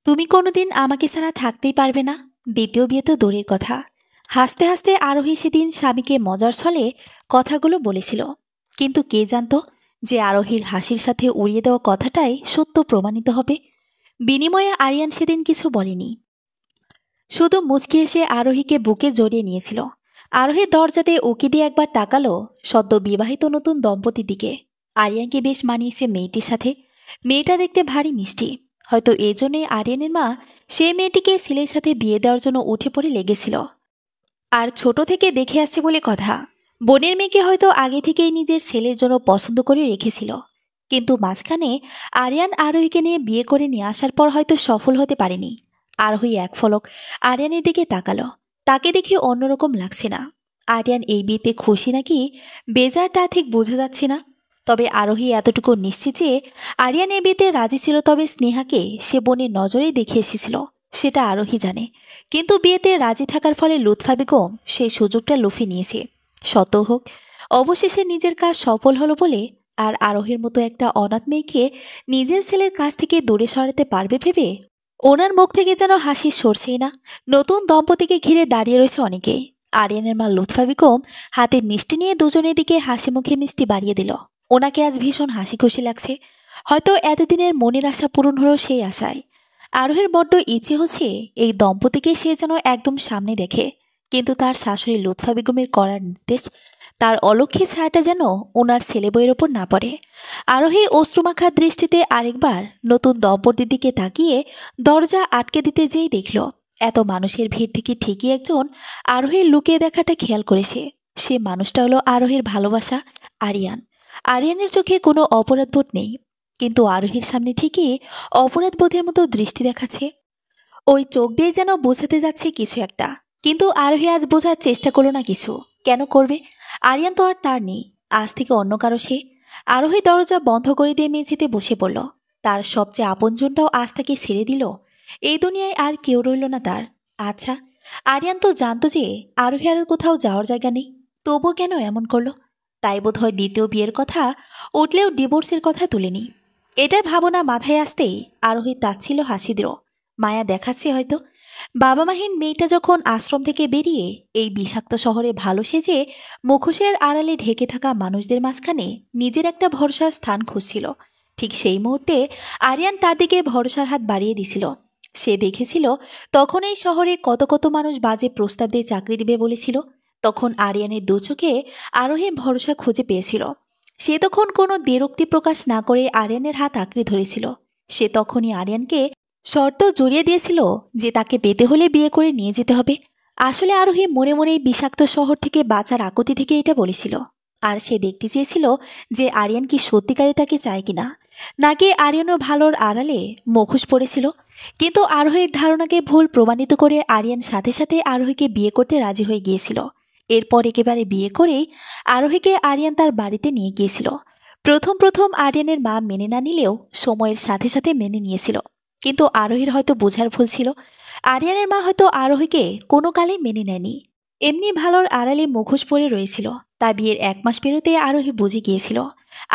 তুমি কোনোদিন আমাকে ছাড়া থাকতেই পারবে না। দ্বিতীয় বিয়ে তো দূরের কথা। হাসতে হাসতে আরোহী সেদিন স্বামীকে মজার ছলে কথাগুলো বলেছিল, কিন্তু কে জানতো যে আরোহীর হাসির সাথে উড়িয়ে দেওয়া কথাটাই সত্য প্রমাণিত হবে। বিনিময়ে আরিয়ান সেদিন কিছু বলেনি, শুধু মুচকি এসে আরোহীকে বুকে জড়িয়ে নিয়েছিল। আরোহী দরজাতে উকি দিয়ে একবার তাকালো সদ্য বিবাহিত নতুন দম্পতির দিকে। আরিয়ানকে বেশ মানিয়েছে মেয়েটির সাথে। মেয়েটা দেখতে ভারী মিষ্টি। হয়তো এজন্যই আরিয়ানের মা সে মেয়েটিকে ছেলের সাথে বিয়ে দেওয়ার জন্য উঠে পড়ে লেগেছিল। আর ছোট থেকে দেখে আসছে বলে কথা, বোনের মেয়েকে হয়তো আগে থেকেই নিজের ছেলের জন্য পছন্দ করে রেখেছিল। কিন্তু মাঝখানে আরিয়ান আরোহীকে নিয়ে বিয়ে করে নিয়ে আসার পর হয়তো সফল হতে পারেনি। আরোহী এক ফলক আরিয়ানের দিকে তাকালো। তাকে দেখে অন্যরকম লাগছে না। আরিয়ান এই বিয়েতে খুশি নাকি বেজারটা ঠিক বোঝা যাচ্ছে না। তবে আরোহী এতটুকু নিশ্চিত যে আরিয়ান এই বিয়েতে রাজি ছিল, তবে স্নেহাকে সে বোনের নজরেই দেখে এসেছিল সেটা আরোহী জানে। কিন্তু বিয়েতে রাজি থাকার ফলে লুৎফা বেগম সেই সুযোগটা লুফে নিয়েছে। শত হোক, অবশেষে নিজের কাজ সফল হলো বলে। আর আরোহীর মতো একটা অনাথ মেয়েকে নিজের ছেলের কাছ থেকে দূরে সরাতে পারবে ভেবে ওনার মুখ থেকে যেন হাসি সরছেই না। নতুন দম্পতিকে ঘিরে দাঁড়িয়ে রয়েছে অনেকেই। আরিয়ানের মা লুৎফা বেগম হাতে মিষ্টি নিয়ে দুজনের দিকে হাসি মুখে মিষ্টি বাড়িয়ে দিল। ওনাকে আজ ভীষণ হাসি খুশি লাগছে। হয়তো এতদিনের মনের আশা পূরণ হলো সেই আশায়। আরোহের বড্ড ইচ্ছে হচ্ছে এই দম্পতিকে সে যেন একদম সামনে দেখে, কিন্তু তার শাশুড়ি লুৎফা বেগমের করার নির্দেশ, তার অলক্ষী ছায়াটা যেন ওনার ছেলে বইয়ের ওপর না পড়ে। আরোহী অশ্রুমাখা দৃষ্টিতে আরেকবার নতুন দম্পতির দিকে তাকিয়ে দরজা আটকে দিতে যেই দেখল এত মানুষের ভিড় থেকে ঠিকই একজন আরোহীর লুকিয়ে দেখাটা খেয়াল করেছে। সে মানুষটা হলো আরোহীর ভালোবাসা আরিয়ান। আরিয়ানের চোখে কোনো অপরাধবোধ নেই, কিন্তু আরোহীর সামনে ঠিকই অপরাধবোধের মতো দৃষ্টি দেখাচ্ছে। ওই চোখ দিয়ে যেন বোঝাতে যাচ্ছে কিছু একটা, কিন্তু আরোহী আজ বোঝার চেষ্টা করলো না কিছু। কেন করবে? আরিয়ান তো আর তার নেই, আজ থেকে অন্য কারো সে। আরোহী দরজা বন্ধ করে দিয়ে মেঝেতে বসে পড়ল। তার সবচেয়ে আপনজনটাও আজ তাকে ছেড়ে দিল। এই দুনিয়ায় আর কেউ রইল না তার। আচ্ছা, আরিয়ান তো জানতো যে আরোহী আর কোথাও যাওয়ার জায়গা নেই, তবুও কেন এমন করলো? তাই বোধ হয় দ্বিতীয় বিয়ের কথা উঠলেও ডিভোর্সের কথা তুলেনি। এটাই ভাবনা মাথায় আসতেই আরোহী তাচ্ছিল হাসি দিল। মায়া দেখাচ্ছে হয়তো। বাবা মাহীন মেয়েটা যখন আশ্রম থেকে বেরিয়ে এই বিষাক্ত শহরে ভালো সেজে মুখোশের আড়ালে ঢেকে থাকা মানুষদের মাঝখানে নিজের একটা ভরসার স্থান খুঁজছিল, ঠিক সেই মুহূর্তে আরিয়ান তার দিকে ভরসার হাত বাড়িয়ে দিছিল। সে দেখেছিল তখন এই শহরে কত কত মানুষ বাজে প্রস্তাব দিয়ে চাকরি দিবে বলেছিল। তখন আরিয়ানের দু চোখে আরোহী ভরসা খুঁজে পেয়েছিল। সে তখন কোনো দ্বিরুক্তি প্রকাশ না করে আরিয়ানের হাত আঁকড়ে ধরেছিল। সে তখনই আরিয়ানকে শর্ত জড়িয়ে দিয়েছিল যে তাকে পেতে হলে বিয়ে করে নিয়ে যেতে হবে। আসলে আরোহী মনে মনে এই বিষাক্ত শহর থেকে বাঁচার আকুতি থেকে এটা বলেছিল। আর সে দেখতে চেয়েছিল যে আরিয়ান কি সত্যিকারে তাকে চায় কিনা, নাকি আরিয়ানও ভালোর আড়ালে মুখোশ পড়েছিল। কিন্তু আরোহীর ধারণাকে ভুল প্রমাণিত করে আরিয়ান সাথে সাথে আরোহীকে বিয়ে করতে রাজি হয়ে গিয়েছিল। এরপর একেবারে বিয়ে করেই আরোহীকে আরিয়ান তার বাড়িতে নিয়ে গিয়েছিল। প্রথম প্রথম আরিয়ানের মা মেনে না নিলেও সময়ের সাথে সাথে মেনে নিয়েছিল। কিন্তু আরোহীর হয়তো বোঝার ভুল ছিল। আরিয়ানের মা হয়তো আরোহীকে কোনো কালেই মেনে নেয়নি। এমনি ভালোর আড়ালে মুখোশ পরে রয়েছিল। তা বিয়ের 1 মাস পেরোতে আরোহী বুঝে গিয়েছিল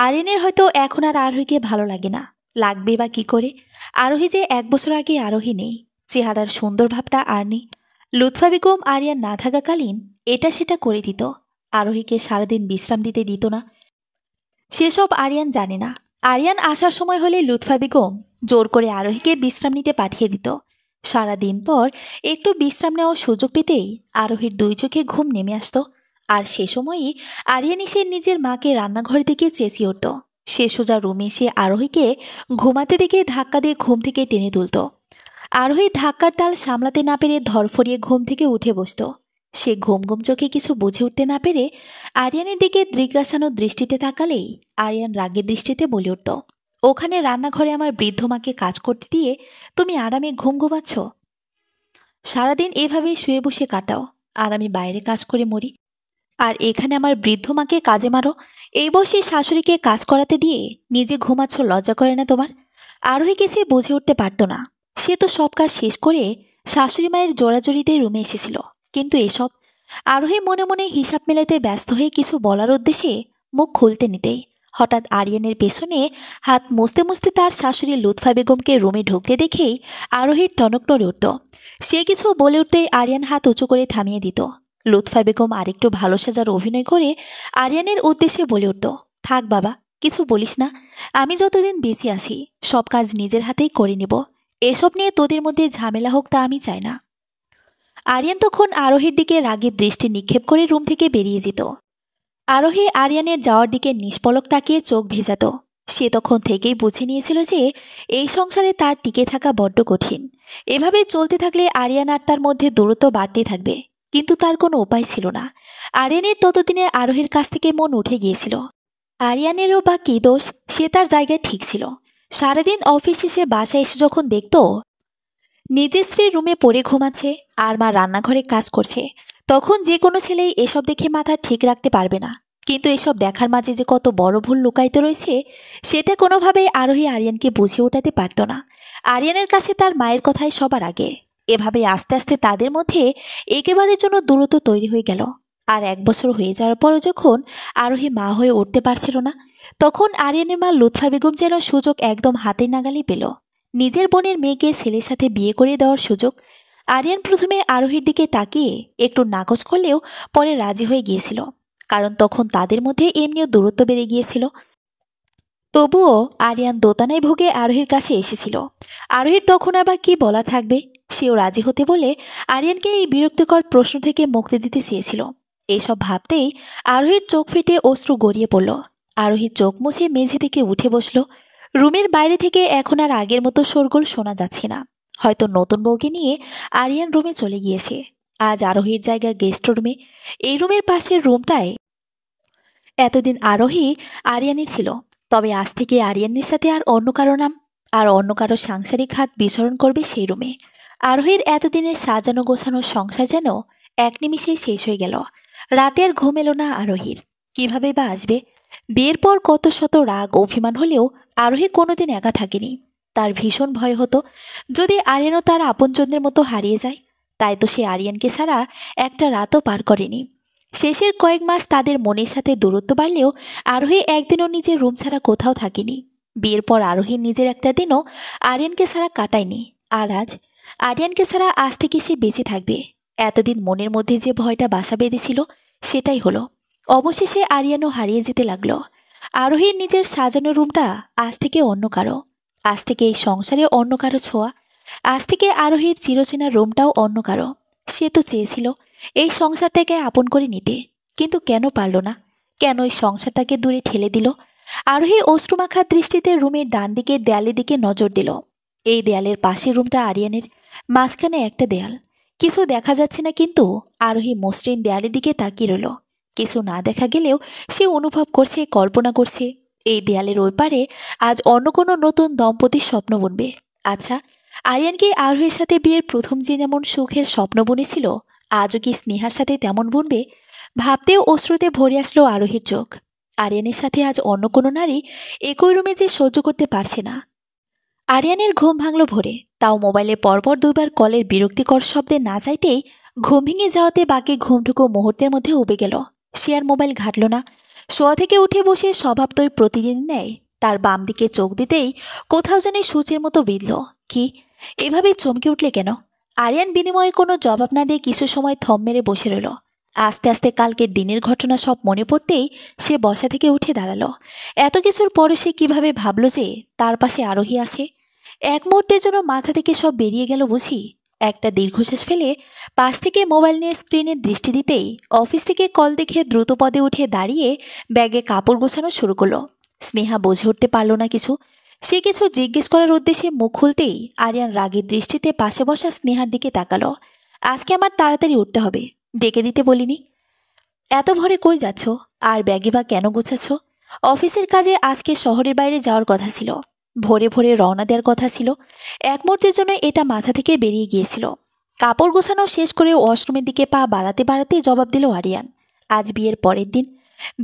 আরিয়ানের হয়তো এখন আর আরোহীকে ভালো লাগে না। লাগবে বা কি করে? আরোহী যে 1 বছর আগে আরোহী নেই, চেহারার সুন্দর ভাবটা আর নেই। লুৎফা বেগম আরিয়ান না থাকাকালীন এটা সেটা করে দিত, আরোহীকে সারাদিন বিশ্রাম দিতে দিত না। সেসব আরিয়ান জানে না। আরিয়ান আসার সময় হলে লুৎফা বেগম জোর করে আরোহীকে বিশ্রাম নিতে পাঠিয়ে দিত। সারাদিন পর একটু বিশ্রাম নেওয়ার সুযোগ পেতেই আরোহীর 2 চোখে ঘুম নেমে আসত। আর সে সময়ই আরিয়ান এসে নিজের মাকে রান্নাঘর থেকে চেঁচিয়ে উঠত। সে সোজা রুমে এসে আরোহীকে ঘুমাতে দেখে ধাক্কা দিয়ে ঘুম থেকে টেনে তুলত। আরোহী ধাক্কার তাল সামলাতে না পেরে ধরফরিয়ে ঘুম থেকে উঠে বসত। সে ঘুম ঘুম চোখে কিছু বুঝে উঠতে না পেরে আরিয়ানের দিকে জিজ্ঞাসানো দৃষ্টিতে তাকালেই আরিয়ান রাগের দৃষ্টিতে বলে উঠত, ওখানে রান্নাঘরে আমার বৃদ্ধ মাকে কাজ করতে দিয়ে তুমি আরামে ঘুম ঘুমাচ্ছ? সারাদিন এভাবেই শুয়ে বসে কাটাও, আর আমি বাইরে কাজ করে মরি, আর এখানে আমার বৃদ্ধ মাকে কাজে মারো। এই বয়সে শাশুড়িকে কাজ করাতে দিয়ে নিজে ঘুমাচ্ছ, লজ্জা করে না তোমার? আরোহী কিছু বুঝে উঠতে পারত না। সে তো সব কাজ শেষ করে শাশুড়ি মায়ের জোড়াজড়িতে রুমে এসেছিল, কিন্তু এসব আরোহী মনে মনে হিসাব মেলাতে ব্যস্ত হয়ে কিছু বলার উদ্দেশ্যে মুখ খুলতে নিতেই হঠাৎ আরিয়ানের পেছনে হাত মুছতে মুছতে তার শাশুড়ি লুৎফা বেগমকে রুমে ঢুকতে দেখেই আরোহীর টনক নড়ে উঠত। সে কিছু বলে উঠতেই আরিয়ান হাত উঁচু করে থামিয়ে দিত। লুৎফা বেগম আরেকটু ভালো সাজার অভিনয় করে আরিয়ানের উদ্দেশ্যে বলে উঠত, থাক বাবা, কিছু বলিস না। আমি যতদিন বেঁচে আছি সব কাজ নিজের হাতেই করে নেব। এসব নিয়ে তোদের মধ্যে ঝামেলা হোক তা আমি চাই না। আরিয়ান তখন আরোহীর দিকে রাগের দৃষ্টি নিক্ষেপ করে রুম থেকে বেরিয়ে যেত। আরোহী আরিয়ানের যাওয়ার দিকে নিষ্পলক তাকিয়ে চোখ ভেজাত। সে তখন থেকেই বুঝে নিয়েছিল যে এই সংসারে তার টিকে থাকা বড্ড কঠিন। এভাবে চলতে থাকলে আরিয়ান আর তার মধ্যে দূরত্ব বাড়তেই থাকবে। কিন্তু তার কোনো উপায় ছিল না। আরিয়ানের ততদিনে আরোহীর কাছ থেকে মন উঠে গিয়েছিল। আরিয়ানেরও বা কী দোষ, সে তার জায়গায় ঠিক ছিল। সারাদিন অফিস শেষে বাসায় এসে যখন দেখত নিজের স্ত্রী রুমে পড়ে ঘুমাচ্ছে আর মা রান্নাঘরে কাজ করছে, তখন যে কোনো ছেলেই এসব দেখে মাথা ঠিক রাখতে পারবে না। কিন্তু এসব দেখার মাঝে যে কত বড় ভুল লুকায়িত রয়েছে সেটা কোনোভাবেই আরোহী আরিয়ানকে বুঝিয়ে ওঠাতে পারত না। আরিয়ানের কাছে তার মায়ের কথাই সবার আগে। এভাবে আস্তে আস্তে তাদের মধ্যে একেবারের জন্য দূরত্ব তৈরি হয়ে গেল। আর 1 বছর হয়ে যাওয়ার পরও যখন আরোহী মা হয়ে উঠতে পারছিল না, তখন আরিয়ানের মা লুৎফা বেগম যেন সুযোগ একদম হাতে নাগালেই পেল। নিজের বোনের মেয়েকে ছেলের সাথে বিয়ে করে দেওয়ার সুযোগ। আরিয়ান প্রথমে আরোহীর দিকে তাকিয়ে একটু নাকচ করলেও পরে রাজি হয়ে গিয়েছিল, কারণ তখন তাদের মধ্যে এমনিও দূরত্ব বেড়ে গিয়েছিল। তবুও আরিয়ান দোতানায় ভোগে আরোহীর কাছে এসেছিল। আরোহীর তখন আবার কি বলা থাকবে, সেও রাজি হতে বলে আরিয়ানকে এই বিরক্তিকর প্রশ্ন থেকে মুক্তি দিতে চেয়েছিল। এসব ভাবতেই আরোহীর চোখ ফেটে অশ্রু গড়িয়ে পড়ল। আরোহীর চোখ মুছে মেঝে থেকে উঠে বসল। রুমের বাইরে থেকে এখন আর আগের মতো শোরগোল শোনা যাচ্ছে না। হয়তো নতুন বউকে নিয়ে আরিয়ান রুমে চলে গিয়েছে। আজ আরোহীর জায়গা গেস্ট রুমে। এই রুমের পাশের রুমটায় এতদিন আরোহী আরিয়ানের ছিল, তবে আজ থেকে আরিয়ানের সাথে আর অন্য কারো নাম আর অন্য কারো সাংসারিক হাত বিচরণ করবে সেই রুমে। আরোহীর এতদিনের সাজানো গোছানো সংসার যেন এক নিমিষেই শেষ হয়ে গেল। রাতে আর ঘুম এলো না আরোহীর। কিভাবে বা আসবে? বিয়ের পর কত শত রাগ অভিমান হলেও আরোহী কোনোদিন একা থাকেনি। তার ভীষণ ভয় হতো যদি আরিয়ানও তার আপনজনদের মতো হারিয়ে যায়। তাই তো সে আরিয়ানকে ছাড়া একটা রাতও পার করেনি। শেষের কয়েক মাস তাদের মনের সাথে দূরত্ব বাড়লেও আরোহী একদিনও নিজের রুম ছাড়া কোথাও থাকেনি। বিয়ের পর আরোহী নিজের একটা দিনও আরিয়ানকে ছাড়া কাটায়নি। আর আজ আরিয়ানকে ছাড়া আজ থেকে সে বেঁচে থাকবে। এতদিন মনের মধ্যে যে ভয়টা বাসা বেঁধেছিল সেটাই হলো। অবশেষে আরিয়ানও হারিয়ে যেতে লাগলো। আরোহীর নিজের সাজানো রুমটা আজ থেকে অন্য কারো। আজ থেকে এই সংসারে অন্য কারো ছোঁয়া। আজ থেকে আরোহীর চিরচেনা রুমটাও অন্য কারো। সে তো চেয়েছিল এই সংসারটাকে আপন করে নিতে, কিন্তু কেন পারল না? কেন এই সংসারটাকে দূরে ঠেলে দিল? আরোহী অশ্রুমাখা দৃষ্টিতে রুমের ডান দিকে দেয়ালের দিকে নজর দিল। এই দেয়ালের পাশের রুমটা আরিয়ানের, মাঝখানে একটা দেয়াল। কিছু দেখা যাচ্ছে না, কিন্তু আরোহী মসৃণ দেয়ালের দিকে তাকিয়ে রইল। কিছু না দেখা গেলেও সে অনুভব করছে, কল্পনা করছে এই দেয়ালের ওই পারে আজ অন্য কোনো নতুন দম্পতির স্বপ্ন বুনবে। আচ্ছা, আরিয়ানকে আরোহীর সাথে বিয়ের প্রথম যে যেমন সুখের স্বপ্ন বুনেছিল, আজও কি স্নেহার সাথে তেমন বুনবে? ভাবতেও অশ্রুতে ভরে আসলো আরোহীর চোখ। আরিয়ানের সাথে আজ অন্য কোনো নারী একই রুমে যে সহ্য করতে পারছে না। আরিয়ানের ঘুম ভাঙল ভোরে, তাও মোবাইলে পরপর 2বার কলের বিরক্তিকর শব্দে না চাইতেই ঘুম ভেঙে যাওয়াতে বাকি ঘুমটুকু মুহূর্তের মধ্যে উবে গেল। সে আর মোবাইল ঘাটল না। শোয়া থেকে উঠে বসে স্বভাবতই প্রতিদিন নেয় তার বাম দিকে চোখ দিতেই কোথাও যেন সূচের মতো বিঁধল। কি, এভাবে চমকে উঠলে কেন? আরিয়ান বিনিময়ে কোনো জবাব না দিয়ে কিছু সময় থম মেরে বসে রইল। আস্তে আস্তে কালকের দিনের ঘটনা সব মনে পড়তেই সে বসা থেকে উঠে দাঁড়ালো। এত কিছুর পরে সে কিভাবে ভাবল যে তার পাশে আরোহী আছে? এক মুহূর্তের জন্য মাথা থেকে সব বেরিয়ে গেল বুঝি। একটা দীর্ঘশ্বাস ফেলে পাশ থেকে মোবাইল নিয়ে স্ক্রিনে দৃষ্টি দিতেই অফিস থেকে কল দেখে দ্রুত পদে উঠে দাঁড়িয়ে ব্যাগে কাপড় গোছানো শুরু করলো। স্নেহা বুঝে উঠতে পারল না কিছু। সে কিছু জিজ্ঞেস করার উদ্দেশ্যে মুখ খুলতেই আরিয়ান রাগের দৃষ্টিতে পাশে বসা স্নেহার দিকে তাকালো। আজকে আমার তাড়াতাড়ি উঠতে হবে, ডেকে দিতে বলিনি? এত ভোরে কই যাচ্ছ? আর ব্যাগে বা কেন গোছাচ্ছ? অফিসের কাজে আজকে শহরের বাইরে যাওয়ার কথা ছিল। ভোরে ভোরে রওনা দেওয়ার কথা ছিল। এক মুহূর্তের জন্য এটা মাথা থেকে বেরিয়ে গিয়েছিল। কাপড় গোছানো শেষ করে ওয়াশরুমের দিকে পা বাড়াতে বাড়াতে জবাব দিল আরিয়ান। আজ বিয়ের পরের দিন,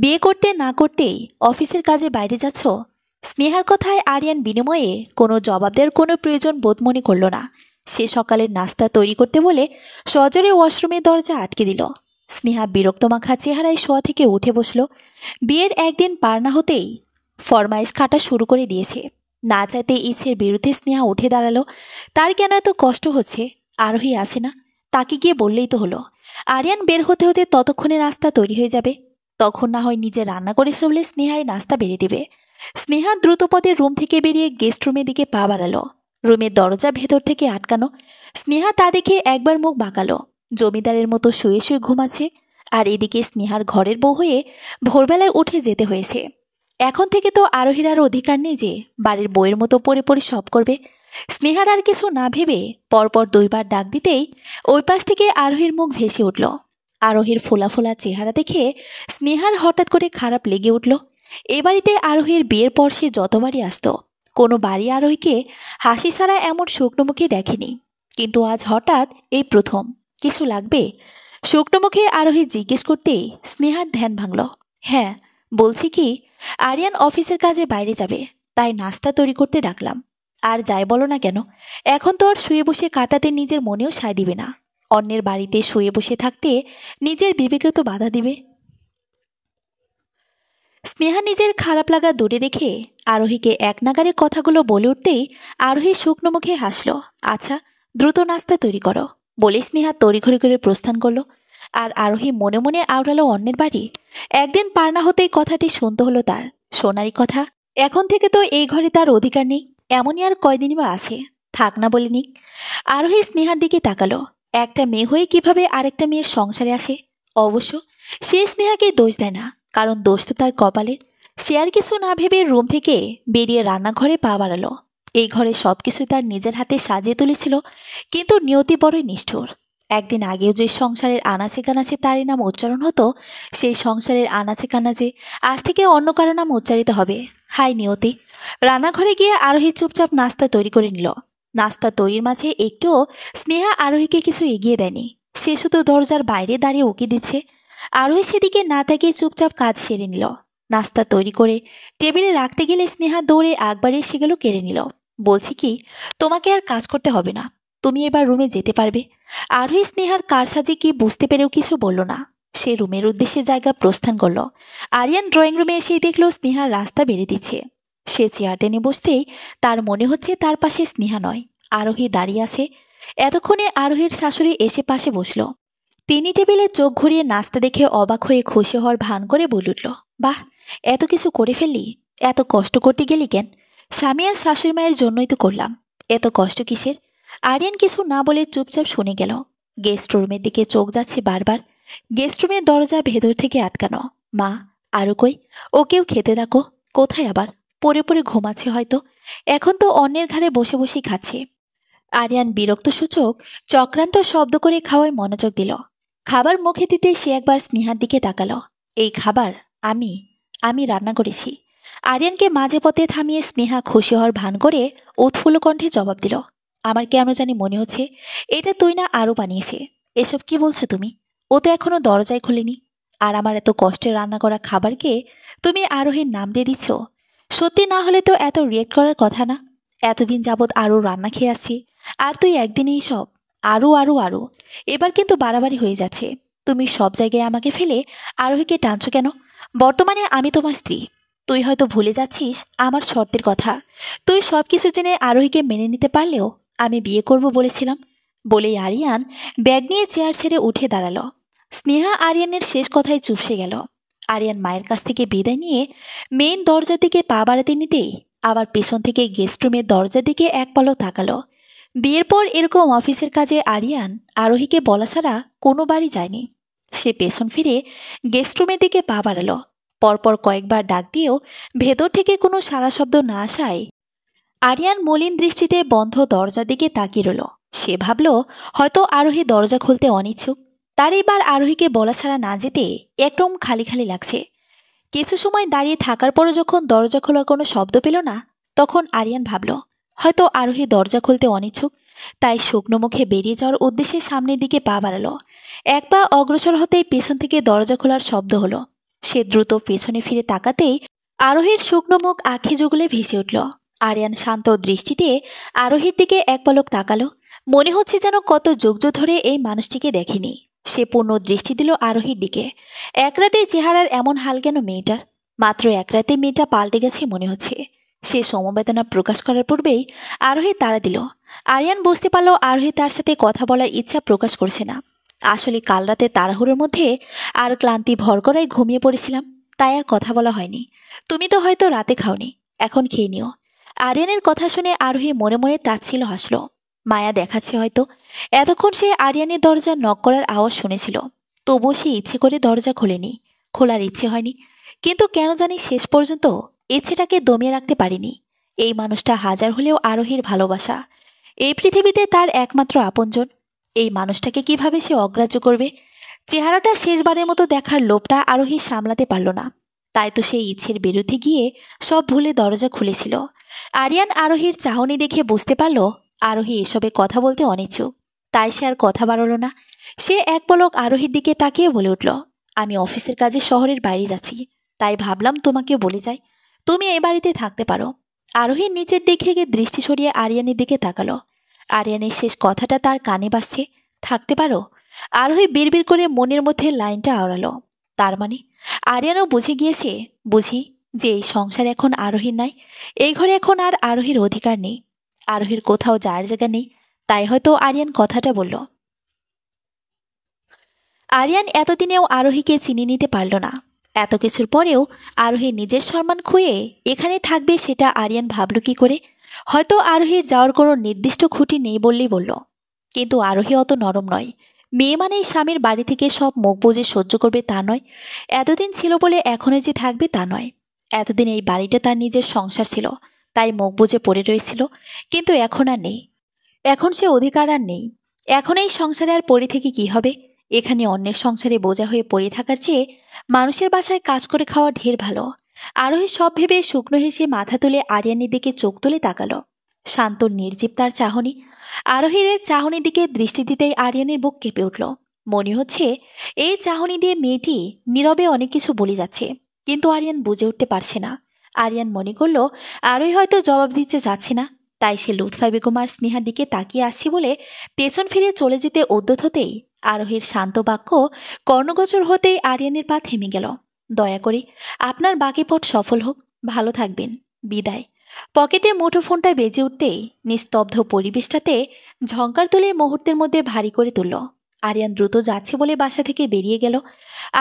বিয়ে করতে না করতেই অফিসের কাজে বাইরে যাচ্ছ? স্নেহার কথায় আরিয়ান বিনিময়ে কোনো জবাব দেওয়ার কোনো প্রয়োজন বোধ মনে করল না। সে সকালের নাস্তা তৈরি করতে বলে সজোরে ওয়াশরুমের দরজা আটকে দিল। স্নেহা বিরক্তমাখা চেহারায় শোয়া থেকে উঠে বসল। বিয়ের একদিন পার না হতেই ফরমাইশ খাটা শুরু করে দিয়েছে। না চাইতে ইচ্ছের বিরুদ্ধে স্নেহা উঠে দাঁড়ালো। তার কেন এত কষ্ট হচ্ছে? আরোহী আসে না, তাকে গিয়ে বললেই তো হলো। আরিয়ান বের হতে হতে ততক্ষণে নাস্তা তৈরি হয়ে যাবে। তখন না হয় নিজে রান্না করে চললে স্নেহায় নাস্তা বেড়ে দিবে। স্নেহা দ্রুতপদে রুম থেকে বেরিয়ে গেস্ট রুমের দিকে পা বাড়ালো। রুমের দরজা ভেতর থেকে আটকানো। স্নেহা তা দেখে একবার মুখ বাঁকালো। জমিদারের মতো শুয়ে শুয়ে ঘুমাচ্ছে। আর এদিকে স্নেহার ঘরের বউ হয়ে ভোরবেলায় উঠে যেতে হয়েছে। এখন থেকে তো আরোহীর আর অধিকার নেই যে বাড়ির বইয়ের মতো পরে পরে সব করবে। স্নেহার আর কিছু না ভেবে পরপর 2বার ডাক দিতেই ওই পাশ থেকে আরোহীর মুখ ভেসে উঠল। আরোহীর ফোলা ফোলা চেহারা দেখে স্নেহার হঠাৎ করে খারাপ লেগে উঠল। এ বাড়িতে আরোহীর বিয়ের পর সে যতবারই আসত, কোনো বাড়ি আরোহীকে হাসি ছাড়া এমন শুকনো মুখে দেখেনি। কিন্তু আজ হঠাৎ এই প্রথম। কিছু লাগবে? শুকনো মুখে আরোহী জিজ্ঞেস করতেই স্নেহার ধ্যান ভাঙল। হ্যাঁ, বলছি কি, আরিয়ান অফিসের কাজে বাইরে যাবে, তাই নাস্তা তৈরি করতে ডাকলাম। আর যাই বলো না কেন, এখন তো আর শুয়ে বসে কাটাতে নিজের মনেও সায় দিবে না। অন্যের বাড়িতে শুয়ে বসে থাকতে নিজের বিবেকেও তো বাধা দিবে। স্নেহা নিজের খারাপ লাগা দূরে রেখে আরোহীকে এক নাগারে কথাগুলো বলে উঠতেই আরোহী শুকনো মুখে হাসল। আচ্ছা, দ্রুত নাস্তা তৈরি করো বলে স্নেহা তড়িঘড়ি করে প্রস্থান করলো। আর আরোহী মনে মনে আওড়ালো অন্যের বাড়ি। একদিন পার না হতেই কথাটি শুনতে হলো তার। সোনারি কথা, এখন থেকে তো এই ঘরে তার অধিকার নেই। এমনই আর কয়দিনই বা আছে, থাক না বলে নিক। আরোহী স্নেহার দিকে তাকালো। একটা মেয়ে হয়ে কিভাবে আরেকটা মেয়ের সংসারে আসে? অবশ্য সে স্নেহাকে দোষ দেয় না, কারণ দোষ তো তার কপালের। সে আর কিছু না ভেবে রুম থেকে বেরিয়ে রান্নাঘরে পা বাড়ালো। এই ঘরে সবকিছু তার নিজের হাতে সাজিয়ে তুলেছিল, কিন্তু নিয়তি বড়ই নিষ্ঠুর। একদিন আগেও যে সংসারের আনাচে কানাচে তারই নাম উচ্চারণ হতো, সেই সংসারের আনাচে কানাচে আজ থেকে অন্য কারো নাম উচ্চারিত হবে। হাই নিয়তি! রান্নাঘরে গিয়ে আরোহী চুপচাপ নাস্তা তৈরি করে নিল। নাস্তা তৈরির মাঝে একটুও স্নেহা আরোহীকে কিছু এগিয়ে দেয়নি। সে শুধু দরজার বাইরে দাঁড়িয়ে উকি দিচ্ছে। আরোহী সেদিকে না তাকিয়ে চুপচাপ কাজ সেরে নিল। নাস্তা তৈরি করে টেবিলে রাখতে গেলে স্নেহা দৌড়ে একবারে এসে গেল, কেড়ে নিল। বলছি কি, তোমাকে আর কাজ করতে হবে না, তুমি এবার রুমে যেতে পারবে। আরোহী স্নেহার কারসাজি কি বুঝতে পেরেও কিছু বলল না। সে রুমের উদ্দেশ্যে জায়গা প্রস্থান করল। আরিয়ান ড্রয়িং রুমে এসেই দেখল স্নেহার রাস্তা বেড়ে দিচ্ছে। সে চেয়ার টেনে বসতেই তার মনে হচ্ছে তার পাশে স্নেহা নয়, আরোহী দাঁড়িয়ে আছে। এতক্ষণে আরোহীর শাশুড়ি এসে পাশে বসল। তিনি টেবিলে চোখ ঘুরিয়ে নাস্তা দেখে অবাক হয়ে খুশি হওয়ার ভান করে বলে উঠল, বাহ, এত কিছু করে ফেললি! এত কষ্ট করতে গেলি কেন? স্বামী আর শাশুড়ি মায়ের জন্যই তো করলাম, এত কষ্ট কিসের? আরিয়ান কিছু না বলে চুপচাপ শুনে গেল। গেস্ট রুমের দিকে চোখ যাচ্ছে বারবার। গেস্ট রুমের দরজা ভেতর থেকে আটকানো। মা, আরও কই? ওকেও খেতে ডাকো। কোথায় আবার? পড়ে পড়ে ঘুমাচ্ছে হয়তো। এখন তো অন্যের ঘাড়ে বসে বসেই খাচ্ছে। আরিয়ান বিরক্তসূচক চক্রান্ত শব্দ করে খাওয়ায় মনোযোগ দিল। খাবার মুখে দিতে সে একবার স্নেহার দিকে তাকালো। এই খাবার আমি আমি রান্না করেছি। আরিয়ানকে মাঝে পথে থামিয়ে স্নেহা খুশি হওয়ার ভান করে উৎফুল্ল কণ্ঠে জবাব দিল, আমার কেন জানি মনে হচ্ছে এটা তুই না আরও বানিয়েছে। এসব কি বলছো তুমি? ও তো এখনো দরজায় খুলেনি। আর আমার এত কষ্টে রান্না করা খাবারকে তুমি আরোহীর নাম দিয়ে দিচ্ছ। সত্যি না হলে তো এত রিয়েক্ট করার কথা না। এতদিন যাবৎ আরও রান্না খেয়ে আসছি, আর তুই একদিনেই সব আরও আরও আরও। এবার কিন্তু বাড়াবাড়ি হয়ে যাচ্ছে। তুমি সব জায়গায় আমাকে ফেলে আরোহীকে টানছো কেন? বর্তমানে আমি তোমার স্ত্রী। তুই হয়তো ভুলে যাচ্ছিস আমার শর্তের কথা। তুই সব কিছু জেনে আরোহীকে মেনে নিতে পারলেও আমি বিয়ে করব বলেছিলাম। বলেই আরিয়ান ব্যাগ নিয়ে চেয়ার ছেড়ে উঠে দাঁড়ালো। স্নেহা আরিয়ানের শেষ কথায় চুপসে গেল। আরিয়ান মায়ের কাছ থেকে বিদায় নিয়ে মেইন দরজার দিকে পা বাড়াতে নিতেই আবার পেছন থেকে গেস্ট রুমের দরজার দিকে এক পলক তাকালো। বিয়ের পর এরকম অফিসের কাজে আরিয়ান আরোহীকে বলা ছাড়া কোনো বাড়ি যায়নি। সে পেছন ফিরে গেস্ট রুমের দিকে পা বাড়ালো। পরপর কয়েকবার ডাক দিয়েও ভেতর থেকে কোনো সাড়া শব্দ না আসায় আরিয়ান মলিন দৃষ্টিতে বন্ধ দরজার দিকে তাকিয়ে রইল। সে ভাবল হয়তো আরোহী দরজা খুলতে অনিচ্ছুক। তার এবার আরোহীকে বলা ছাড়া না যেতে একদম খালি খালি লাগছে। কিছু সময় দাঁড়িয়ে থাকার পরও যখন দরজা খোলার কোনো শব্দ পেল না, তখন আরিয়ান ভাবল হয়তো আরোহী দরজা খুলতে অনিচ্ছুক। তাই শুকনো মুখে বেরিয়ে যাওয়ার উদ্দেশ্যে সামনের দিকে পা বাড়ালো। এক পা অগ্রসর হতেই পেছন থেকে দরজা খোলার শব্দ হলো। সে দ্রুত পেছনে ফিরে তাকাতেই আরোহীর শুকনো মুখ আঁখি জুগলে ভেসে উঠল। আরিয়ান শান্ত দৃষ্টিতে আরোহীর দিকে এক পলক তাকালো। মনে হচ্ছে যেন কত যুগ যুগ ধরে এই মানুষটিকে দেখেনি। সে পূর্ণ দৃষ্টি দিল আরোহীর দিকে। এক রাতে চেহারার এমন হাল কেন মেয়েটার? মাত্র এক রাতে মেয়েটা পাল্টে গেছে মনে হচ্ছে। সে সমবেদনা প্রকাশ করার পূর্বেই আরোহী তাড়া দিল। আরিয়ান বুঝতে পারল আরোহী তার সাথে কথা বলার ইচ্ছা প্রকাশ করছে না। আসলে কাল রাতে তাড়াহুড়োর মধ্যে আর ক্লান্তি ভর করায় ঘুমিয়ে পড়েছিলাম, তাই আর কথা বলা হয়নি। তুমি তো হয়তো রাতে খাওনি, এখন খেয়ে নিও। আরিয়ানের কথা শুনে আরোহী মনে মনে তাচ্ছিল্য হাসল। মায়া দেখাচ্ছে হয়তো। এতক্ষণ সে আরিয়ানের দরজা নক করার আওয়াজ শুনেছিল, তবুও সে ইচ্ছে করে দরজা খোলেনি। খোলার ইচ্ছে হয়নি, কিন্তু কেন জানি শেষ পর্যন্ত ইচ্ছেটাকে দমিয়ে রাখতে পারিনি। এই মানুষটা হাজার হলেও আরোহীর ভালোবাসা, এই পৃথিবীতে তার একমাত্র আপনজন। এই মানুষটাকে কিভাবে সে অগ্রাহ্য করবে? চেহারাটা শেষবারের মতো দেখার লোভটা আরোহী সামলাতে পারল না। তাই তো সেই ইচ্ছের বিরুদ্ধে গিয়ে সব ভুলে দরজা খুলেছিল। আরিয়ান আরোহীর চাহনি দেখে বুঝতে পারল আরোহী এসবে কথা বলতে অনিচ্ছুক। তাই সে আর কথা বাড়ল না। সে এক পলক আরোহীর দিকে তাকিয়ে বলে উঠল, আমি অফিসের কাজে শহরের বাইরে যাচ্ছি, তাই ভাবলাম তোমাকে বলে যাই, তুমি এই বাড়িতে থাকতে পারো। আরোহীর নিচের দিকে গিয়ে দৃষ্টি সরিয়ে আরিয়ানের দিকে তাকালো। আরিয়ানের শেষ কথাটা তার কানে বাজছে, থাকতে পারো। আরোহী বিড়বিড় করে মনের মধ্যে লাইনটা আওড়ালো। তার মানে আরিয়ানও বুঝে গিয়েছে, বুঝি, যে এই সংসার এখন আরোহীর নাই। এই ঘরে এখন আর আরোহীর অধিকার নেই, আরোহীর কোথাও যাওয়ার জায়গা নেই। তাই হয়তো আরিয়ান কথাটা বলল। আরিয়ান এতদিনেও আরোহীকে চিনে নিতে পারল না। এত কিছুর পরেও আরোহী নিজের সম্মান খুঁয়ে এখানে থাকবে সেটা আরিয়ান ভাবল কি করে? হয়তো আরোহীর যাওয়ার কোনো নির্দিষ্ট খুঁটি নেই বললেই বলল। কিন্তু আরোহী অত নরম নয়। মেয়ে মানেই স্বামীর বাড়ি থেকে সব মুখ বুজে সহ্য করবে তা নয়। এতদিন ছিল বলে এখনই যে থাকবে তা নয়। এতদিন এই বাড়িটা তার নিজের সংসার ছিল, তাই মুখ বুজে পড়ে রয়েছিল। কিন্তু এখন আর নেই, এখন সে অধিকার আর নেই। এখন এই সংসারে আর পড়ে থেকে কি হবে? এখানে অন্যের সংসারে বোঝা হয়ে পড়ে থাকার চেয়ে মানুষের বাসায় কাজ করে খাওয়া ঢের ভালো। আরোহী সব ভেবে শুকনো হেসে মাথা তুলে আরিয়ানের দিকে চোখ তুলে তাকালো। শান্ত নির্জীব তার চাহনি। আরোহীর চাহনির দিকে দৃষ্টি দিতেই আরিয়ানের বুক কেঁপে উঠল। মনে হচ্ছে এই চাহনি দিয়ে মেয়েটি নীরবে অনেক কিছু বলে যাচ্ছে, কিন্তু আরিয়ান বুঝে উঠতে পারছে না। আরিয়ান মনে করল আরোহী হয়তো জবাব দিতে যাচ্ছে না, তাই সে লুৎফা বেগম আর স্নেহার দিকে তাকিয়ে আসছি বলে পেছন ফিরে চলে যেতে উদ্যত হতেই আরোহীর শান্ত বাক্য কর্ণগোচর হতেই আরিয়ানের পা থেমে গেল। দয়া করে আপনার বাকি পথ সফল হোক, ভালো থাকবেন, বিদায়। পকেটে মুঠোফোনটা বেজে উঠতেই নিস্তব্ধ পরিবেশটাতে ঝঙ্কার তুলে মুহূর্তের মধ্যে ভারী করে তুলল। আরিয়ান দ্রুত যাচ্ছে বলে বাসা থেকে বেরিয়ে গেল।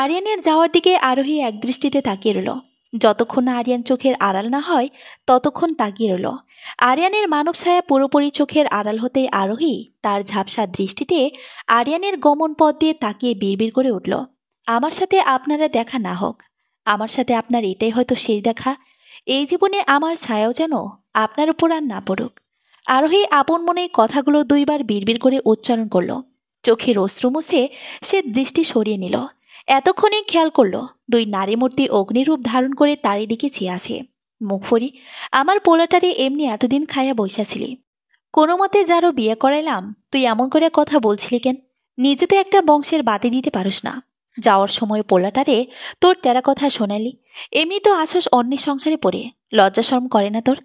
আরিয়ানের যাওয়ার দিকে আরোহী একদৃষ্টিতে তাকিয়ে রইল। যতক্ষণ না আরিয়ান চোখের আড়াল না হয় ততক্ষণ তাকিয়ে রইল। আরিয়ানের মানব ছায়া পুরোপুরি চোখের আড়াল হতেই আরোহী তার ঝাপসা দৃষ্টিতে আরিয়ানের গমন পথ দিয়ে তাকিয়ে বিড়বিড় করে উঠল, আমার সাথে আপনারা দেখা না হোক, আমার সাথে আপনার এটাই হয়তো শেষ দেখা। এই জীবনে আমার ছায়াও যেন আপনার উপর আর না পড়ুক। আরোহী আপন মনে কথাগুলো দুইবার বিড়বিড় করে উচ্চারণ করল। চোখের অশ্রু মুছে সে দৃষ্টি সরিয়ে নিল। এতক্ষণে খেয়াল করল দুই নারী মূর্তি অগ্নিরূপ ধারণ করে তারই দিকে চেয়ে আছে। মুখ ফরি, আমার পোলাটারে এমনি এতদিন খাইয়া বৈশাছিলি, কোনো মতে যারও বিয়ে করাইলাম, তুই এমন করে কথা বলছিলি কেন? নিজে তো একটা বংশের বাতি দিতে পারস না। যাওয়ার সময় পোলাটারে তোর টেরা কথা শোনালি, এমনি তো আছস অন্যের সংসারে পড়ে, লজ্জা শরম করে না তোর?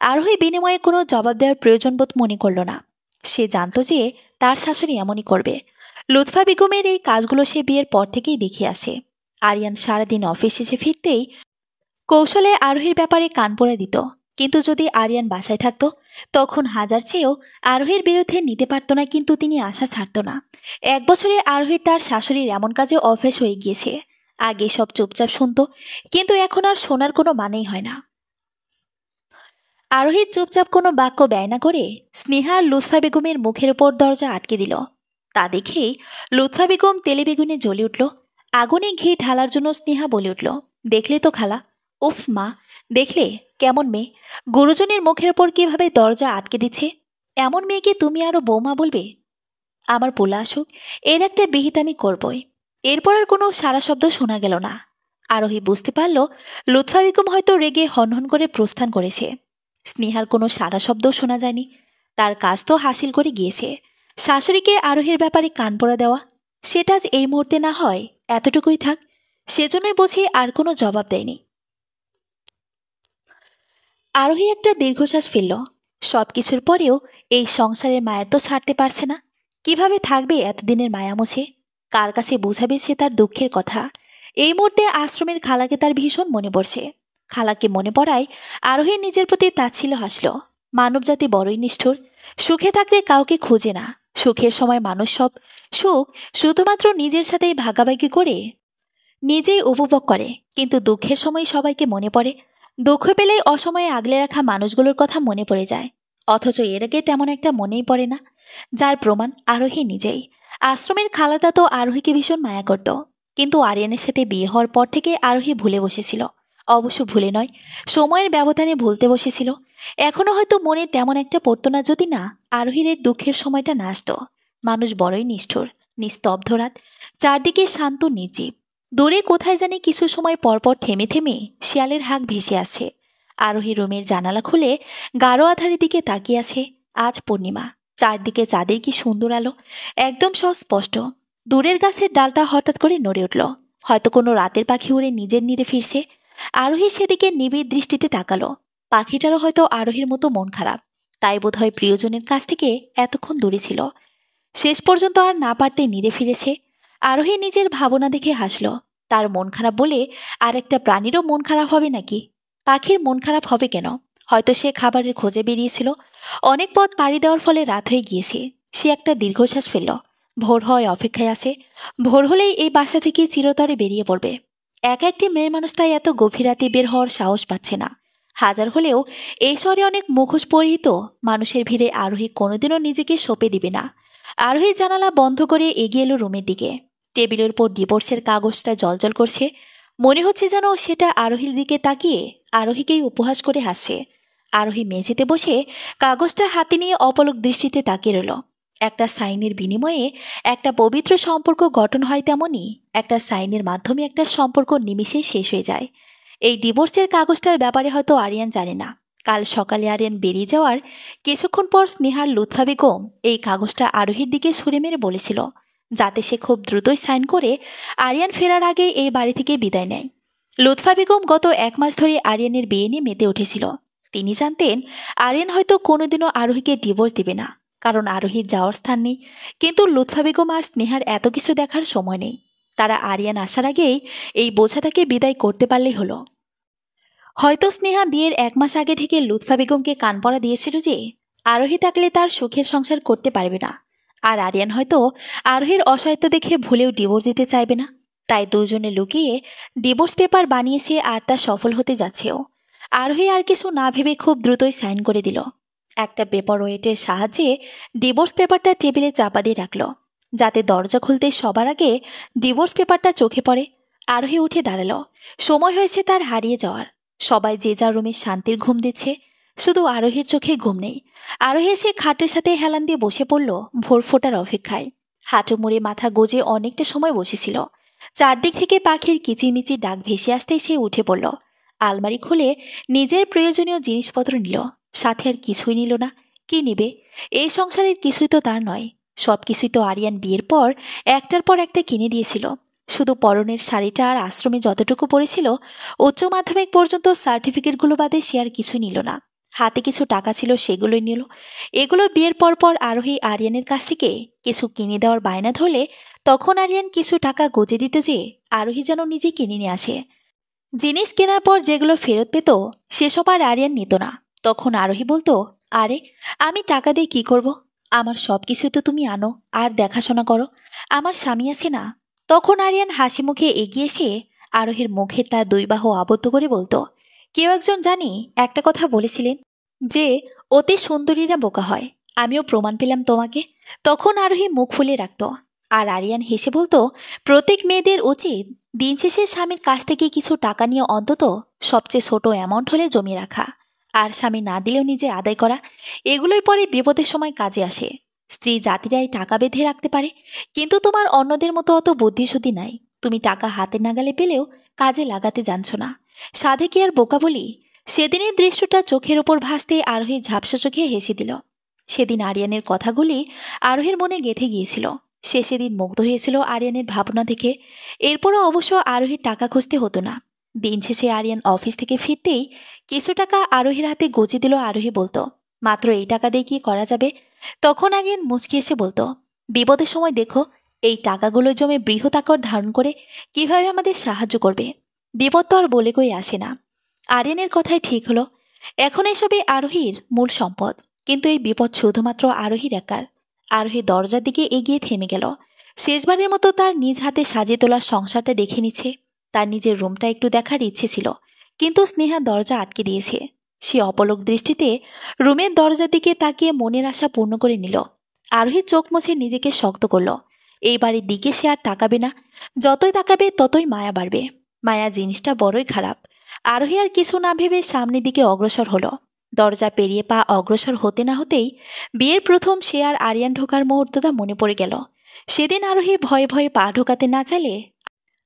আরোহী বিনিময়ে কোনো জবাব দেওয়ার প্রয়োজন বোধ মনে করল না। সে জানত যে তার শাশুড়ি এমনই করবে। লুৎফা বেগমের এই কাজগুলো সে বিয়ের পর থেকেই দেখে আসে। আরিয়ান সারাদিন অফিস শেষে ফিরতেই কৌশলে আরোহীর ব্যাপারে কান পড়ে দিত, কিন্তু যদি আরিয়ান বাসায় থাকতো তখন হাজার চেয়েও আরোহীর বিরুদ্ধে নিতে পারত না, কিন্তু তিনি আশা ছাড়ত না। এক বছরে আরোহীর তার শাশুড়ির এমন কাজে অভ্যেস হয়ে গিয়েছে। আগে সব চুপচাপ শুনত, কিন্তু এখন আর শোনার কোনো মানেই হয় না। আরোহীর চুপচাপ কোনো বাক্য ব্যয় না করে স্নেহা আর লুৎফা বেগমের মুখের ওপর দরজা আটকে দিল। তা দেখেই লুৎফা বেগম তেলে বেগুনে জ্বলে উঠল। আগুনে ঘি ঢালার জন্য স্নেহা বলে উঠল, দেখলে তো খালা, উফ মা, দেখলে কেমন মেয়ে, গুরুজনের মুখের ওপর কিভাবে দরজা আটকে দিচ্ছে। এমন মেয়েকে তুমি আরো বৌমা বলবে? আমার পোলা আসুক, এর একটা বিহিত আমি করবই। এরপর আর কোনো সারা শব্দ শোনা গেল না। আরোহী বুঝতে পারল লুৎফা বেগম হয়তো রেগে হনহন করে প্রস্থান করেছে। স্নেহার কোনো সারা শব্দ শোনা যায়নি। তার কাজ তো হাসিল করে গিয়েছে। শাশুড়িকে আরোহীর ব্যাপারে কান পড়া দেওয়া, সেটা আজ এই মুহূর্তে না হয় এতটুকুই থাক। সেজন্যই বুঝি আর কোনো জবাব দেয়নি। আরোহী একটা দীর্ঘশ্বাস ফেলল। সব কিছুর পরেও এই সংসারের মায়া তো ছাড়তে পারছে না। কিভাবে থাকবে এতদিনের মায়া মুছে? কার কাছে বুঝাবে সে তার দুঃখের কথা? এই মুহূর্তে আশ্রমের খালাকে তার ভীষণ মনে পড়ছে। খালাকে মনে পড়ায় আরোহী নিজের প্রতি তাচ্ছিল্য হাসল। মানবজাতি বড়ই নিষ্ঠুর, সুখে থাকতে কাউকে খুঁজে না। সুখের সময় মানুষ সব সুখ শুধুমাত্র নিজের সাথেই ভাগাভাগি করে নিজেই উপভোগ করে, কিন্তু দুঃখের সময় সবাইকে মনে পড়ে। দুঃখ পেলেই অসময়ে আগলে রাখা মানুষগুলোর কথা মনে পড়ে যায়, অথচ এর আগে তেমন একটা মনেই পড়ে না। যার প্রমাণ আরোহী নিজেই। আশ্রমের খালাটা তো আরোহীকে ভীষণ মায়া করত, কিন্তু আরিয়ানের সাথে বিয়ে হওয়ার পর থেকে আরোহী ভুলে বসেছিল। অবশ্য ভুলে নয়, সময়ের ব্যবধানে ভুলতে বসেছিল। এখনো হয়তো মনে তেমন একটা পড়তো না যদি না আরোহীর এই দুঃখের সময়টা না আসতো। মানুষ বড়ই নিষ্ঠুর। নিস্তব্ধ রাত, চারদিকে শান্ত নির্জীব। দূরে কোথায় জানি কিছু সময় পরপর থেমে থেমে শিয়ালের হাঁক ভেসে আসছে। আরোহী রুমের জানালা খুলে গাঢ় আধারের দিকে তাকিয়ে আছে। আজ পূর্ণিমা, চারদিকে চাঁদের কি সুন্দর আলো, একদম স্পষ্ট। দূরের গাছের ডালটা হঠাৎ করে নড়ে উঠল। হয়তো কোনো রাতের পাখি উড়ে নিজের নিরে ফিরছে। আরোহী সেদিকে নিবিড় দৃষ্টিতে তাকালো। পাখিটারও হয়তো আরোহীর মতো মন খারাপ, তাই বোধহয় প্রিয়জনের কাছ থেকে এতক্ষণ দূরে ছিল। শেষ পর্যন্ত আর না পারতে নিরে ফিরেছে। আরোহী নিজের ভাবনা দেখে হাসল। তার মন খারাপ বলে আর একটা প্রাণীরও মন খারাপ হবে নাকি? পাখির মন খারাপ হবে কেন? হয়তো সে খাবারের খোঁজে বেরিয়েছিল। অনেক পথ পাড়ি দেওয়ার ফলে রাত হয়ে গিয়েছে। সে একটা দীর্ঘশ্বাস ফেলল। ভোর হয় অপেক্ষায় আছে। ভোর হলেই এই বাসা থেকে চিরতরে বেরিয়ে পড়বে। একটি মেয়ে মানুষ তাই এত গভীর রাতে বের হওয়ার সাহস পাচ্ছে না। হাজার হলেও এই শহরে অনেক মুখোশ পরিহিত মানুষের ভিড়ে আরোহী কোনোদিনও নিজেকে সঁপে দিবে না। আরোহী জানালা বন্ধ করে এগিয়ে এলো রুমের দিকে। টেবিলের উপর ডিভোর্সের কাগজটা জলজল করছে। মনে হচ্ছে যেন সেটা আরোহীর দিকে তাকিয়ে আরোহীকেই উপহাস করে হাসছে। আরোহী মেঝেতে বসে কাগজটা হাতে নিয়ে অপলক দৃষ্টিতে তাকিয়ে রইল। একটা সাইনের বিনিময়ে একটা পবিত্র সম্পর্ক গঠন হয়, তেমনই একটা সাইনের মাধ্যমে একটা সম্পর্ক নিমিষেই শেষ হয়ে যায়। এই ডিভোর্সের কাগজটার ব্যাপারে হয়তো আরিয়ান জানে না। কাল সকালে আরিয়ান বেরিয়ে যাওয়ার কিছুক্ষণ পর স্নেহার লুৎফা বেগম এই কাগজটা আরোহীর দিকে ছুঁড়ে মেরে বলেছিল, যাতে সে খুব দ্রুতই সাইন করে আরিয়ান ফেরার আগে এই বাড়ি থেকে বিদায় নেয়। লুৎফা বেগম গত 1 মাস ধরে আরিয়ানের বিয়ে নিয়ে মেতে উঠেছিল। তিনি জানতেন আরিয়ান হয়তো কোনোদিনও আরোহীকে ডিভোর্স দিবে না, কারণ আরোহীর যাওয়ার স্থান নেই। কিন্তু লুৎফা বেগম আর স্নেহার এত কিছু দেখার সময় নেই। তারা আরিয়ান আসার আগেই এই বোঝাটাকে বিদায় করতে পারলেই হলো। হয়তো স্নেহা বিয়ের 1 মাস আগে থেকে লুৎফা বেগমকে কান পড়া দিয়েছিল যে আরোহী থাকলে তার সুখের সংসার করতে পারবে না। আর আরিয়ান হয়তো আরোহীর অসহায়ত্ব দেখে ভুলেও ডিভোর্স দিতে চাইবে না। তাই দুজনে লুকিয়ে ডিভোর্স পেপার বানিয়েছে, আর তা সফল হতে যাচ্ছেও। আরোহী আর কিছু না ভেবে খুব দ্রুতই সাইন করে দিল। একটা পেপার ওয়েটের সাহায্যে ডিভোর্স পেপারটা টেবিলে চাপা দিয়ে রাখল, যাতে দরজা খুলতে সবার আগে ডিভোর্স পেপারটা চোখে পড়ে। আরোহী উঠে দাঁড়ালো। সময় হয়েছে তার হারিয়ে যাওয়ার। সবাই যে যার রুমে শান্তির ঘুম দিচ্ছে, শুধু আরোহীর চোখে ঘুম নেই। আরোহী এসে খাটের সাথে হেলান দিয়ে বসে পড়ল ভোর ফোটার অপেক্ষায়। হাঁটু মুড়ে মাথা গোজে অনেকটা সময় বসেছিল। চারদিক থেকে পাখির কিচিরমিচির ডাক ভেসে আসতেই সে উঠে পড়ল। আলমারি খুলে নিজের প্রয়োজনীয় জিনিসপত্র নিল, সাথে আর কিছুই নিল না। কি নিবে? এই সংসারের কিছুই তো তার নয়। সবকিছুই তো আরিয়ান বিয়ের পর একটার পর একটা কিনে দিয়েছিল। শুধু পরনের শাড়িটা আর আশ্রমে যতটুকু পড়েছিল, উচ্চ মাধ্যমিক পর্যন্ত সার্টিফিকেটগুলো বাদে সে আর কিছু নিল না। হাতে কিছু টাকা ছিল, সেগুলোই নিল। এগুলো বিয়ের পর আরোহী আরিয়ানের কাছ থেকে কিছু কিনে দেওয়ার বায়না ধরলে তখন আরিয়ান কিছু টাকা গজে দিত যে আরোহী যেন নিজে কিনে নিয়ে আসে। জিনিস কেনার পর যেগুলো ফেরত পেত সেসব আর আরিয়ান নিত না। তখন আরোহী বলতো, আরে আমি টাকা দিয়ে কি করব? আমার সব কিছু তো তুমি আনো আর দেখাশোনা করো, আমার স্বামী আছে না। তখন আরিয়ান হাসি মুখে এগিয়ে এসে আরোহীর মুখে তার 2 বাহু আবদ্ধ করে বলতো, কেউ একজন জানি একটা কথা বলেছিলেন যে অতি সুন্দরীরা বোকা হয়। আমিও প্রমাণ পেলাম তোমাকে। তখন আরোহী মুখ ফুলে রাখত। আর আরিয়ান হেসে বলতো, প্রত্যেক মেয়েদের উচিত দিন শেষে স্বামীর কাছ থেকে কিছু টাকা নিয়ে অন্তত সবচেয়ে ছোট অ্যামাউন্ট হলে জমিয়ে রাখা, আর স্বামী না দিলেও নিজে আদায় করা। এগুলোই পরে বিপদের সময় কাজে আসে। স্ত্রী জাতিরাই টাকা বেঁধে রাখতে পারে, কিন্তু তোমার অন্যদের মতো অত বুদ্ধিশুদ্ধি নাই। তুমি টাকা হাতে নাগালে পেলেও কাজে লাগাতে জানছো না। সাধে কি আর বোকা বলি? সেদিনের দৃশ্যটা চোখের ওপর ভাসতে আরোহী ঝাপসা চোখে হেসে দিল। সেদিন আরিয়ানের কথাগুলি আরোহীর মনে গেঁথে গিয়েছিল। সে সেদিন মুগ্ধ হয়েছিল আরিয়ানের ভাবনা দেখে। এরপরও অবশ্য আরোহীর টাকা খুঁজতে হতো না। দিন শেষে আরিয়ান অফিস থেকে ফিরতেই কিছু টাকা আরোহীর হাতে গজে দিল। আরোহী বলতো, মাত্র এই টাকা দিয়ে কি করা যাবে? তখন আরিয়ান মুচকি এসে বলতো, বিপদের সময় দেখো এই টাকাগুলো জমে বৃহৎ আকার ধারণ করে কিভাবে আমাদের সাহায্য করবে। বিপদ তো আর বলে কই আসে না। আরিয়ানের কথাই ঠিক হলো। এখন এসবে আরোহীর মূল সম্পদ, কিন্তু এই বিপদ শুধুমাত্র আরোহীর একার। আরোহী দরজার দিকে এগিয়ে থেমে গেল। শেষবারের মতো তার নিজ হাতে সাজিয়ে তোলা সংসারটা দেখে নিচ্ছে। তার নিজের রুমটা একটু দেখার ইচ্ছে ছিল, কিন্তু স্নেহা দরজা আটকে দিয়েছে। সে অপলক দৃষ্টিতে রুমের দরজার দিকে তাকিয়ে মনের আশা পূর্ণ করে নিল। আরোহী চোখ মুছে নিজেকে শক্ত করল। এই বাড়ির দিকে সে আর তাকাবে না। যতই তাকাবে ততই মায়া বাড়বে। মায়া জিনিসটা বড়ই খারাপ। আরোহী আর কিছু না ভেবে সামনের দিকে অগ্রসর হলো। দরজা পেরিয়ে পা অগ্রসর হতে না হতেই বিয়ের প্রথম সে আর আরিয়ান ঢোকার মুহূর্তটা মনে পড়ে গেল। সেদিন আরোহী ভয়ে ভয়ে পা ঢোকাতে না চাইলে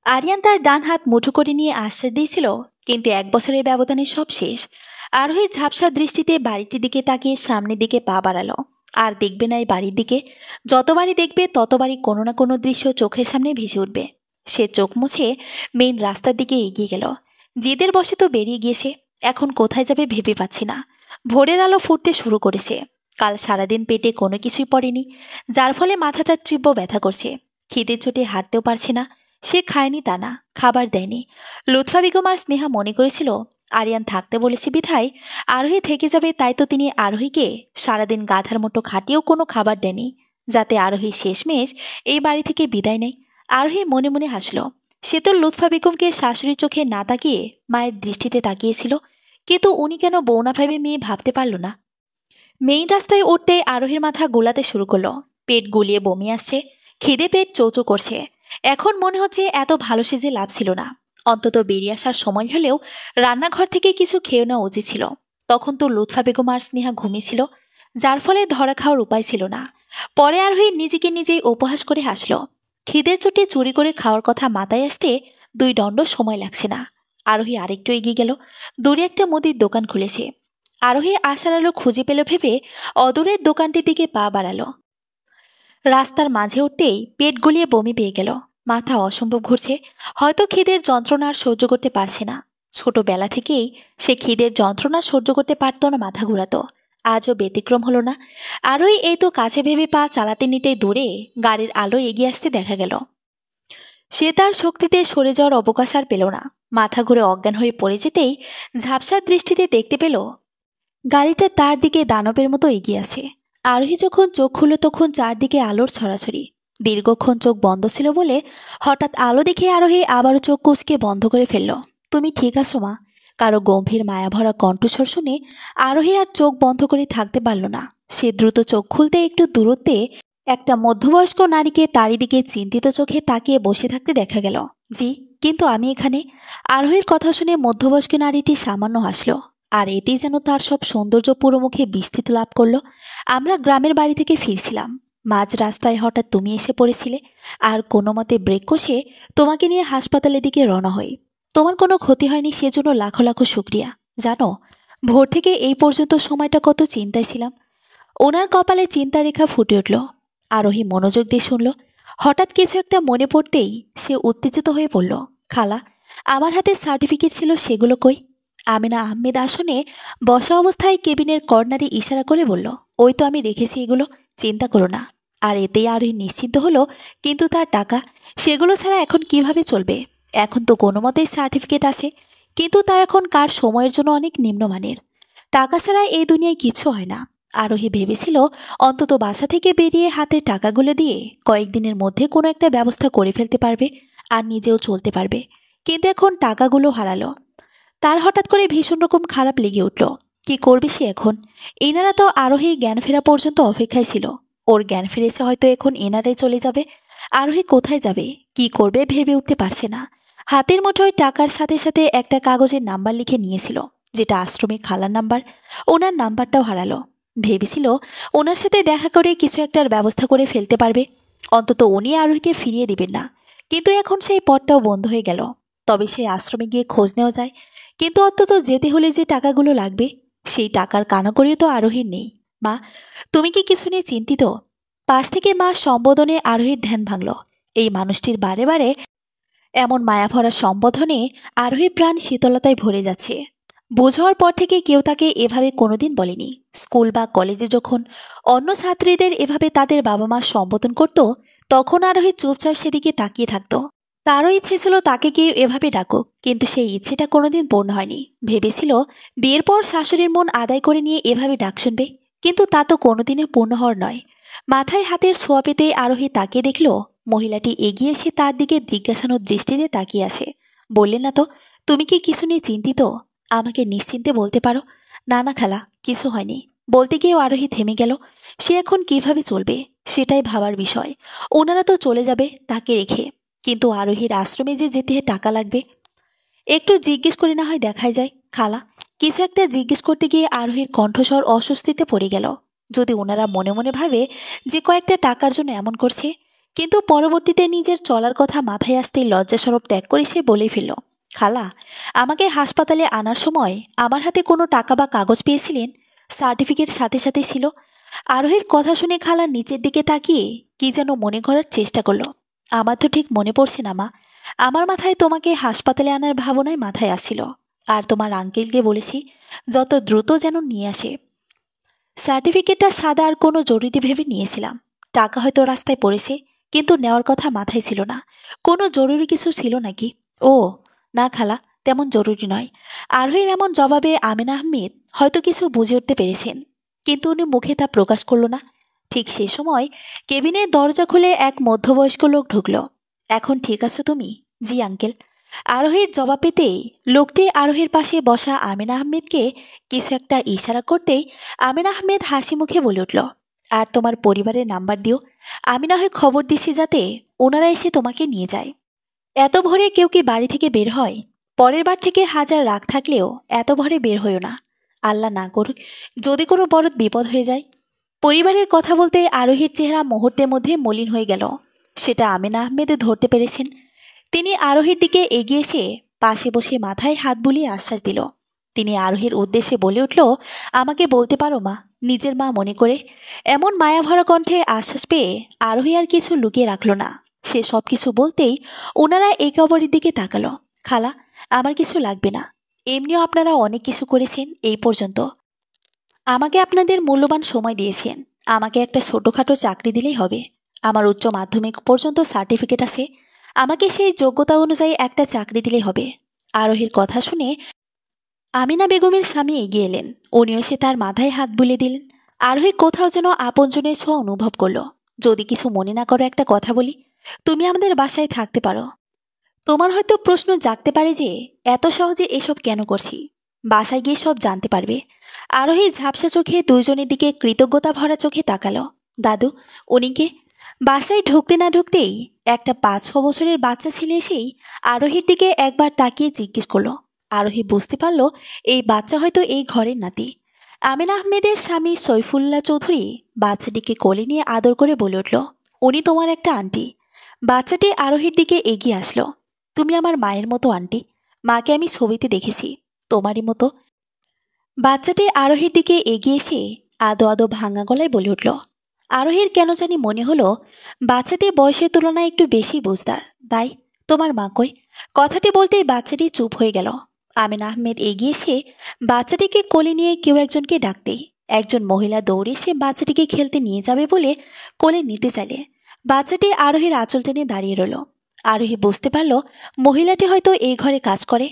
আরিয়ান তার ডান হাত মুঠো করে নিয়ে আশ্বাস দিয়েছিল, কিন্তু 1 বছরের ব্যবধানে সব শেষ। আরোহী ঝাপসা দৃষ্টিতে বাড়িটির দিকে তাকিয়ে সামনের দিকে পা বাড়ালো। আর দেখবে না এই বাড়ির দিকে। যতবারই দেখবে ততবারই কোনো না কোনো দৃশ্য চোখের সামনে ভেসে উঠবে। সে চোখ মুছে মেইন রাস্তার দিকে এগিয়ে গেল। জিদের বসে তো বেরিয়ে গিয়েছে, এখন কোথায় যাবে ভেবে পাচ্ছি না। ভোরের আলো ফুটতে শুরু করেছে। কাল সারাদিন পেটে কোনো কিছুই পড়েনি, যার ফলে মাথাটা তীব্র ব্যথা করছে। খিদের চোটে হাঁটতেও পারছে না। সে খায়নি তা না, খাবার দেয়নি। লুৎফা বেগম আর স্নেহা মনে করেছিল আরিয়ান থাকতে বলেছে বিধায় আরোহী থেকে যাবে, তাই তো তিনি আরোহীকে সারাদিন গাধার মতো খাটিয়েও কোনো খাবার দেয়নি, যাতে আরোহী শেষমেশ এই বাড়ি থেকে বিদায় নেয়। আরোহী মনে মনে হাসল। সে তো লুৎফা বেগমকে শাশুড়ির চোখে না তাকিয়ে মায়ের দৃষ্টিতে তাকিয়েছিল, কিন্তু উনি কেন বউ না ভেবে মেয়ে ভাবতে পারল না। মেইন রাস্তায় উঠতে আরোহীর মাথা গোলাতে শুরু করলো। পেট গুলিয়ে বমি আসছে, খিদে পেট চৌচো করছে। এখন মনে হচ্ছে এত ভালো সেজে লাভ ছিল না। অন্তত বেরিয়ে আসার সময় হলেও রান্নাঘর থেকে কিছু খেয়ে নেওয়া উচিত ছিল। তখন তো লুৎফা বেগম আর স্নেহা ঘুমিয়েছিল, যার ফলে ধরা খাওয়ার উপায় ছিল না। পরে আরোহী নিজেকে নিজেই উপহাস করে হাসল। খিদের চোটে চুরি করে খাওয়ার কথা মাথায় আসতে 2 দণ্ড সময় লাগছে না। আরোহী আরেকটু এগিয়ে গেল। দূরে একটা মুদির দোকান খুলেছে। আরোহী আশার আলো খুঁজে পেল ভেবে অদূরের দোকানটির দিকে পা বাড়ালো। রাস্তার মাঝে উঠতেই পেট গলিয়ে বমি পেয়ে গেল। মাথা অসম্ভব ঘুরছে। হয়তো খিদের যন্ত্রণা আর সহ্য করতে পারছে না। ছোটবেলা থেকেই সে খিদের যন্ত্রণা সহ্য করতে পারত না, মাথা ঘুরাতো। আজও ব্যতিক্রম হলো না। আরোই এই তো কাছে ভেবে পা চালাতে নিতেই দূরে গাড়ির আলো এগিয়ে আসতে দেখা গেল। সে তার শক্তিতে সরে যাওয়ার অবকাশ আর পেল না। মাথা ঘুরে অজ্ঞান হয়ে পড়ে যেতেই ঝাপসা দৃষ্টিতে দেখতে পেল গাড়িটা তার দিকে দানবের মতো এগিয়ে আসে। আরোহী যখন চোখ খুলল তখন চারদিকে আলোর ছড়াছড়ি। দীর্ঘক্ষণ চোখ বন্ধ ছিল বলে হঠাৎ আলো দেখে আরোহী আবারও চোখ কুঁচকে বন্ধ করে ফেলল। তুমি ঠিক আছো মা? কারো গম্ভীর মায়াভরা কণ্ঠস্বর শুনে আরোহী আর চোখ বন্ধ করে থাকতে পারল না। সে দ্রুত চোখ খুলতে একটু দূরত্বে একটা মধ্যবয়স্ক নারীকে তারই দিকে চিন্তিত চোখে তাকিয়ে বসে থাকতে দেখা গেল। জি, কিন্তু আমি এখানে। আরোহীর কথা শুনে মধ্যবয়স্ক নারীটি সামান্য হাসল, আর এতেই যেন তার সব সৌন্দর্য পুরো মুখে বিস্তৃত লাভ করলো। আমরা গ্রামের বাড়ি থেকে ফিরছিলাম। মাঝ রাস্তায় হঠাৎ তুমি এসে পড়েছিলে, আর কোনো মতে ব্রেক কষে তোমাকে নিয়ে হাসপাতালের দিকে রওনা হই। তোমার কোনো ক্ষতি হয়নি, সেজন্য লাখো লাখো শুক্রিয়া। জানো, ভোর থেকে এই পর্যন্ত সময়টা কত চিন্তায় ছিলাম। ওনার কপালে চিন্তা রেখা ফুটে উঠল। আরোহী মনোযোগ দিয়ে শুনল। হঠাৎ কিছু একটা মনে পড়তেই সে উত্তেজিত হয়ে পড়ল। খালা, আমার হাতে সার্টিফিকেট ছিল, সেগুলো কই? আমিনা আহমেদ আসনে বসা অবস্থায় কেবিনের কর্নারে ইশারা করে বলল, ওই তো আমি রেখেছি এগুলো, চিন্তা করো না। আর এতেই আরোহী নিশ্চিন্ত হলো। কিন্তু তার টাকা, সেগুলো ছাড়া এখন কিভাবে চলবে? এখন তো কোনো মতেই সার্টিফিকেট আছে, কিন্তু তা এখন কার সময়ের জন্য অনেক নিম্নমানের। টাকা ছাড়া এই দুনিয়ায় কিছু হয় না। আরোহী ভেবেছিল অন্তত বাসা থেকে বেরিয়ে হাতের টাকাগুলো দিয়ে কয়েকদিনের মধ্যে কোনো একটা ব্যবস্থা করে ফেলতে পারবে, আর নিজেও চলতে পারবে। কিন্তু এখন টাকাগুলো হারালো। তার হঠাৎ করে ভীষণ রকম খারাপ লেগে উঠল। কি করবে সে এখন? এনারা তো আরোহী জ্ঞান ফেরা পর্যন্ত অপেক্ষায় ছিল। ওর জ্ঞান ফিরেছে, হয়তো এখন এনারাই চলে যাবে। আরোহী কোথায় যাবে, কি করবে ভেবে উঠতে পারছে না। হাতের মুঠোয় টাকার সাথে সাথে একটা কাগজের নাম্বার লিখে নিয়েছিল, যেটা আশ্রমে খালার নাম্বার। ওনার নাম্বারটাও হারালো। ভেবেছিল ওনার সাথে দেখা করে কিছু একটার ব্যবস্থা করে ফেলতে পারবে, অন্তত উনি আরোহীকে ফিরিয়ে দিবেন না। কিন্তু এখন সেই পথটাও বন্ধ হয়ে গেল। তবে সেই আশ্রমে গিয়ে খোঁজ নেওয়া যায়, কিন্তু অন্তত যেতে হলে যে টাকাগুলো লাগবে, সেই টাকার কানাকড়িও তো আরোহীর নেই। মা, তুমি কি কিছু নিয়ে চিন্তিত? পাশ থেকে মা সম্বোধনে আরোহীর ধ্যান ভাঙল। এই মানুষটির বারে বারে এমন মায়াভরা সম্বোধনে আরোহীর প্রাণ শীতলতায় ভরে যাচ্ছে। বুঝ হওয়ার পর থেকে কেউ তাকে এভাবে কোনোদিন বলেনি। স্কুল বা কলেজে যখন অন্য ছাত্রীদের এভাবে তাদের বাবা মা সম্বোধন করত, তখন আরোহী চুপচাপ সেদিকে তাকিয়ে থাকতো। তারও ইচ্ছে ছিল তাকে কেউ এভাবে ডাকুক, কিন্তু সেই ইচ্ছেটা কোনোদিন পূর্ণ হয়নি। ভেবেছিল বিয়ের পর শাশুড়ির মন আদায় করে নিয়ে এভাবে ডাক শুনবে, কিন্তু তা তো কোনোদিনও পূর্ণ হওয়ার নয়। মাথায় হাতের ছোঁয়া পেতে আরোহী তাকিয়ে দেখল মহিলাটি এগিয়ে এসে তার দিকে জিজ্ঞাসানোর দৃষ্টিতে তাকিয়ে আছে। বললেন না তো, তুমি কি কিছু নিয়ে চিন্তিত? আমাকে নিশ্চিন্তে বলতে পারো। না না খালা, কিছু হয়নি। বলতে গিয়েও আরোহী থেমে গেল। সে এখন কিভাবে চলবে সেটাই ভাবার বিষয়। ওনারা তো চলে যাবে তাকে রেখে, কিন্তু আরোহীর আশ্রমে যে যেতে টাকা লাগবে। একটু জিজ্ঞেস করে না হয় দেখাই যায়। খালা, কিছু একটা জিজ্ঞেস করতে গিয়ে আরোহীর কণ্ঠস্বর অস্বস্তিতে পড়ে গেল। যদি ওনারা মনে মনে ভাবে যে কয়েকটা টাকার জন্য এমন করছে, কিন্তু পরবর্তীতে নিজের চলার কথা মাথায় আসতেই লজ্জাস্বরূপ ত্যাগ করে সে বলেই ফেলল, খালা, আমাকে হাসপাতালে আনার সময় আমার হাতে কোনো টাকা বা কাগজ পেয়েছিলেন? সার্টিফিকেট সাথে সাথে ছিল। আরোহীর কথা শুনে খালা নিচের দিকে তাকিয়ে কি যেন মনে করার চেষ্টা করলো। আমার তো ঠিক মনে পড়ছে না মা। আমার মাথায় তোমাকে হাসপাতালে আনার ভাবনায় মাথায় আসছিল, আর তোমার আঙ্কেলকে বলেছি যত দ্রুত যেন নিয়ে আসে। সার্টিফিকেটটা সাদা আর কোনো জরুরি ভেবে নিয়েছিলাম। টাকা হয়তো রাস্তায় পড়েছে, কিন্তু নেওয়ার কথা মাথায় ছিল না। কোনো জরুরি কিছু ছিল নাকি? ও না খালা, তেমন জরুরি নয়। আরোহীর এমন জবাবে আমিনা আহমেদ হয়তো কিছু বুঝে উঠতে পেরেছেন, কিন্তু উনি মুখে তা প্রকাশ করল না। ঠিক সেই সময় কেবিনের দরজা খুলে এক মধ্যবয়স্ক লোক ঢুকল। এখন ঠিক আছো তুমি? জি আঙ্কেল। আরোহীর জবাব পেতেই লোকটি আরোহীর পাশে বসা আমিনা আহমেদকে কিছু একটা ইশারা করতেই আমিনা আহমেদ হাসি মুখে বলে উঠল, আর তোমার পরিবারের নাম্বার দিও। আমি না হয় খবর দিছি যাতে ওনারা এসে তোমাকে নিয়ে যায়। এত ভোরে কেউ কি বাড়ি থেকে বের হয়? পরের বার থেকে হাজার রাগ থাকলেও এত ভোরে বের হইও না। আল্লাহ না করুক যদি কোনো বড় বিপদ হয়ে যায়। পরিবারের কথা বলতে আরোহীর চেহারা মুহূর্তের মধ্যে মলিন হয়ে গেল। সেটা আমিনা আহমেদ ধরতে পেরেছেন। তিনি আরোহীর দিকে এগিয়ে এসে পাশে বসে মাথায় হাত বুলিয়ে আশ্বাস দিল। তিনি আরোহীর উদ্দেশ্যে বলে উঠল, আমাকে বলতে পারো মা, নিজের মা মনে করে। এমন মায়াভরা কণ্ঠে আশ্বাস পেয়ে আরোহী আর কিছু লুকিয়ে রাখল না। সে সব কিছু বলতেই ওনারা একে অপরের দিকে তাকালো। খালা, আমার কিছু লাগবে না। এমনিও আপনারা অনেক কিছু করেছেন এই পর্যন্ত। আমাকে আপনাদের মূল্যবান সময় দিয়েছেন। আমাকে একটা ছোটোখাটো চাকরি দিলেই হবে। আমার উচ্চ মাধ্যমিক পর্যন্ত সার্টিফিকেট আছে। আমাকে সেই যোগ্যতা অনুযায়ী একটা চাকরি দিলেই হবে। আরোহীর কথা শুনে আমিনা বেগমের স্বামী এগিয়ে এলেন। উনিও এসে তার মাথায় হাত বুলিয়ে দিলেন। আরোহী কোথাও যেন আপনজনের ছোঁয়া অনুভব করলো। যদি কিছু মনে না করো একটা কথা বলি, তুমি আমাদের বাসায় থাকতে পারো। তোমার হয়তো প্রশ্ন জাগতে পারে যে এত সহজে এসব কেন করছি। বাসায় গিয়ে সব জানতে পারবে। আরোহী ঝাপসা চোখে দুইজনের দিকে কৃতজ্ঞতা ভরা চোখে তাকালো। দাদু, উনিকে? বাসায় ঢুকতে না ঢুকতেই একটা 5-6 বছরের বাচ্চা ছেলে এসেই আরোহীর দিকে একবার তাকিয়ে জিজ্ঞেস করলো। আরোহী বুঝতে পারল এই বাচ্চা হয়তো এই ঘরের নাতি। আমিনা আহমেদের স্বামী সৈফুল্লাহ চৌধুরী বাচ্চাটিকে কোলে নিয়ে আদর করে বলে উঠল, উনি তোমার একটা আন্টি। বাচ্চাটি আরোহীর দিকে এগিয়ে আসলো। তুমি আমার মায়ের মতো আন্টি। মাকে আমি ছবিতে দেখেছি, তোমারই মতো। বাচ্চাটি আরোহীর দিকে এগিয়ে এসে আদো আদো ভাঙা গলায় বলে উঠল। আরোহীর কেন জানি মনে হলো বাচ্চাটি বয়সের তুলনায় একটু বেশি বুঝদার। তাই, তোমার মা কই? কথাটি বলতেই বাচ্চাটি চুপ হয়ে গেল। আমিনা আহমেদ এগিয়ে এসে বাচ্চাটিকে কোলে নিয়ে কেউ একজনকে ডাকতেই একজন মহিলা দৌড়ে এসে বাচ্চাটিকে খেলতে নিয়ে যাবে বলে কোলে নিতে চাইলে বাচ্চাটি আরোহীর আঁচল টেনে দাঁড়িয়ে রইল। আরোহী বুঝতে পারল মহিলাটি হয়তো এই ঘরে কাজ করে।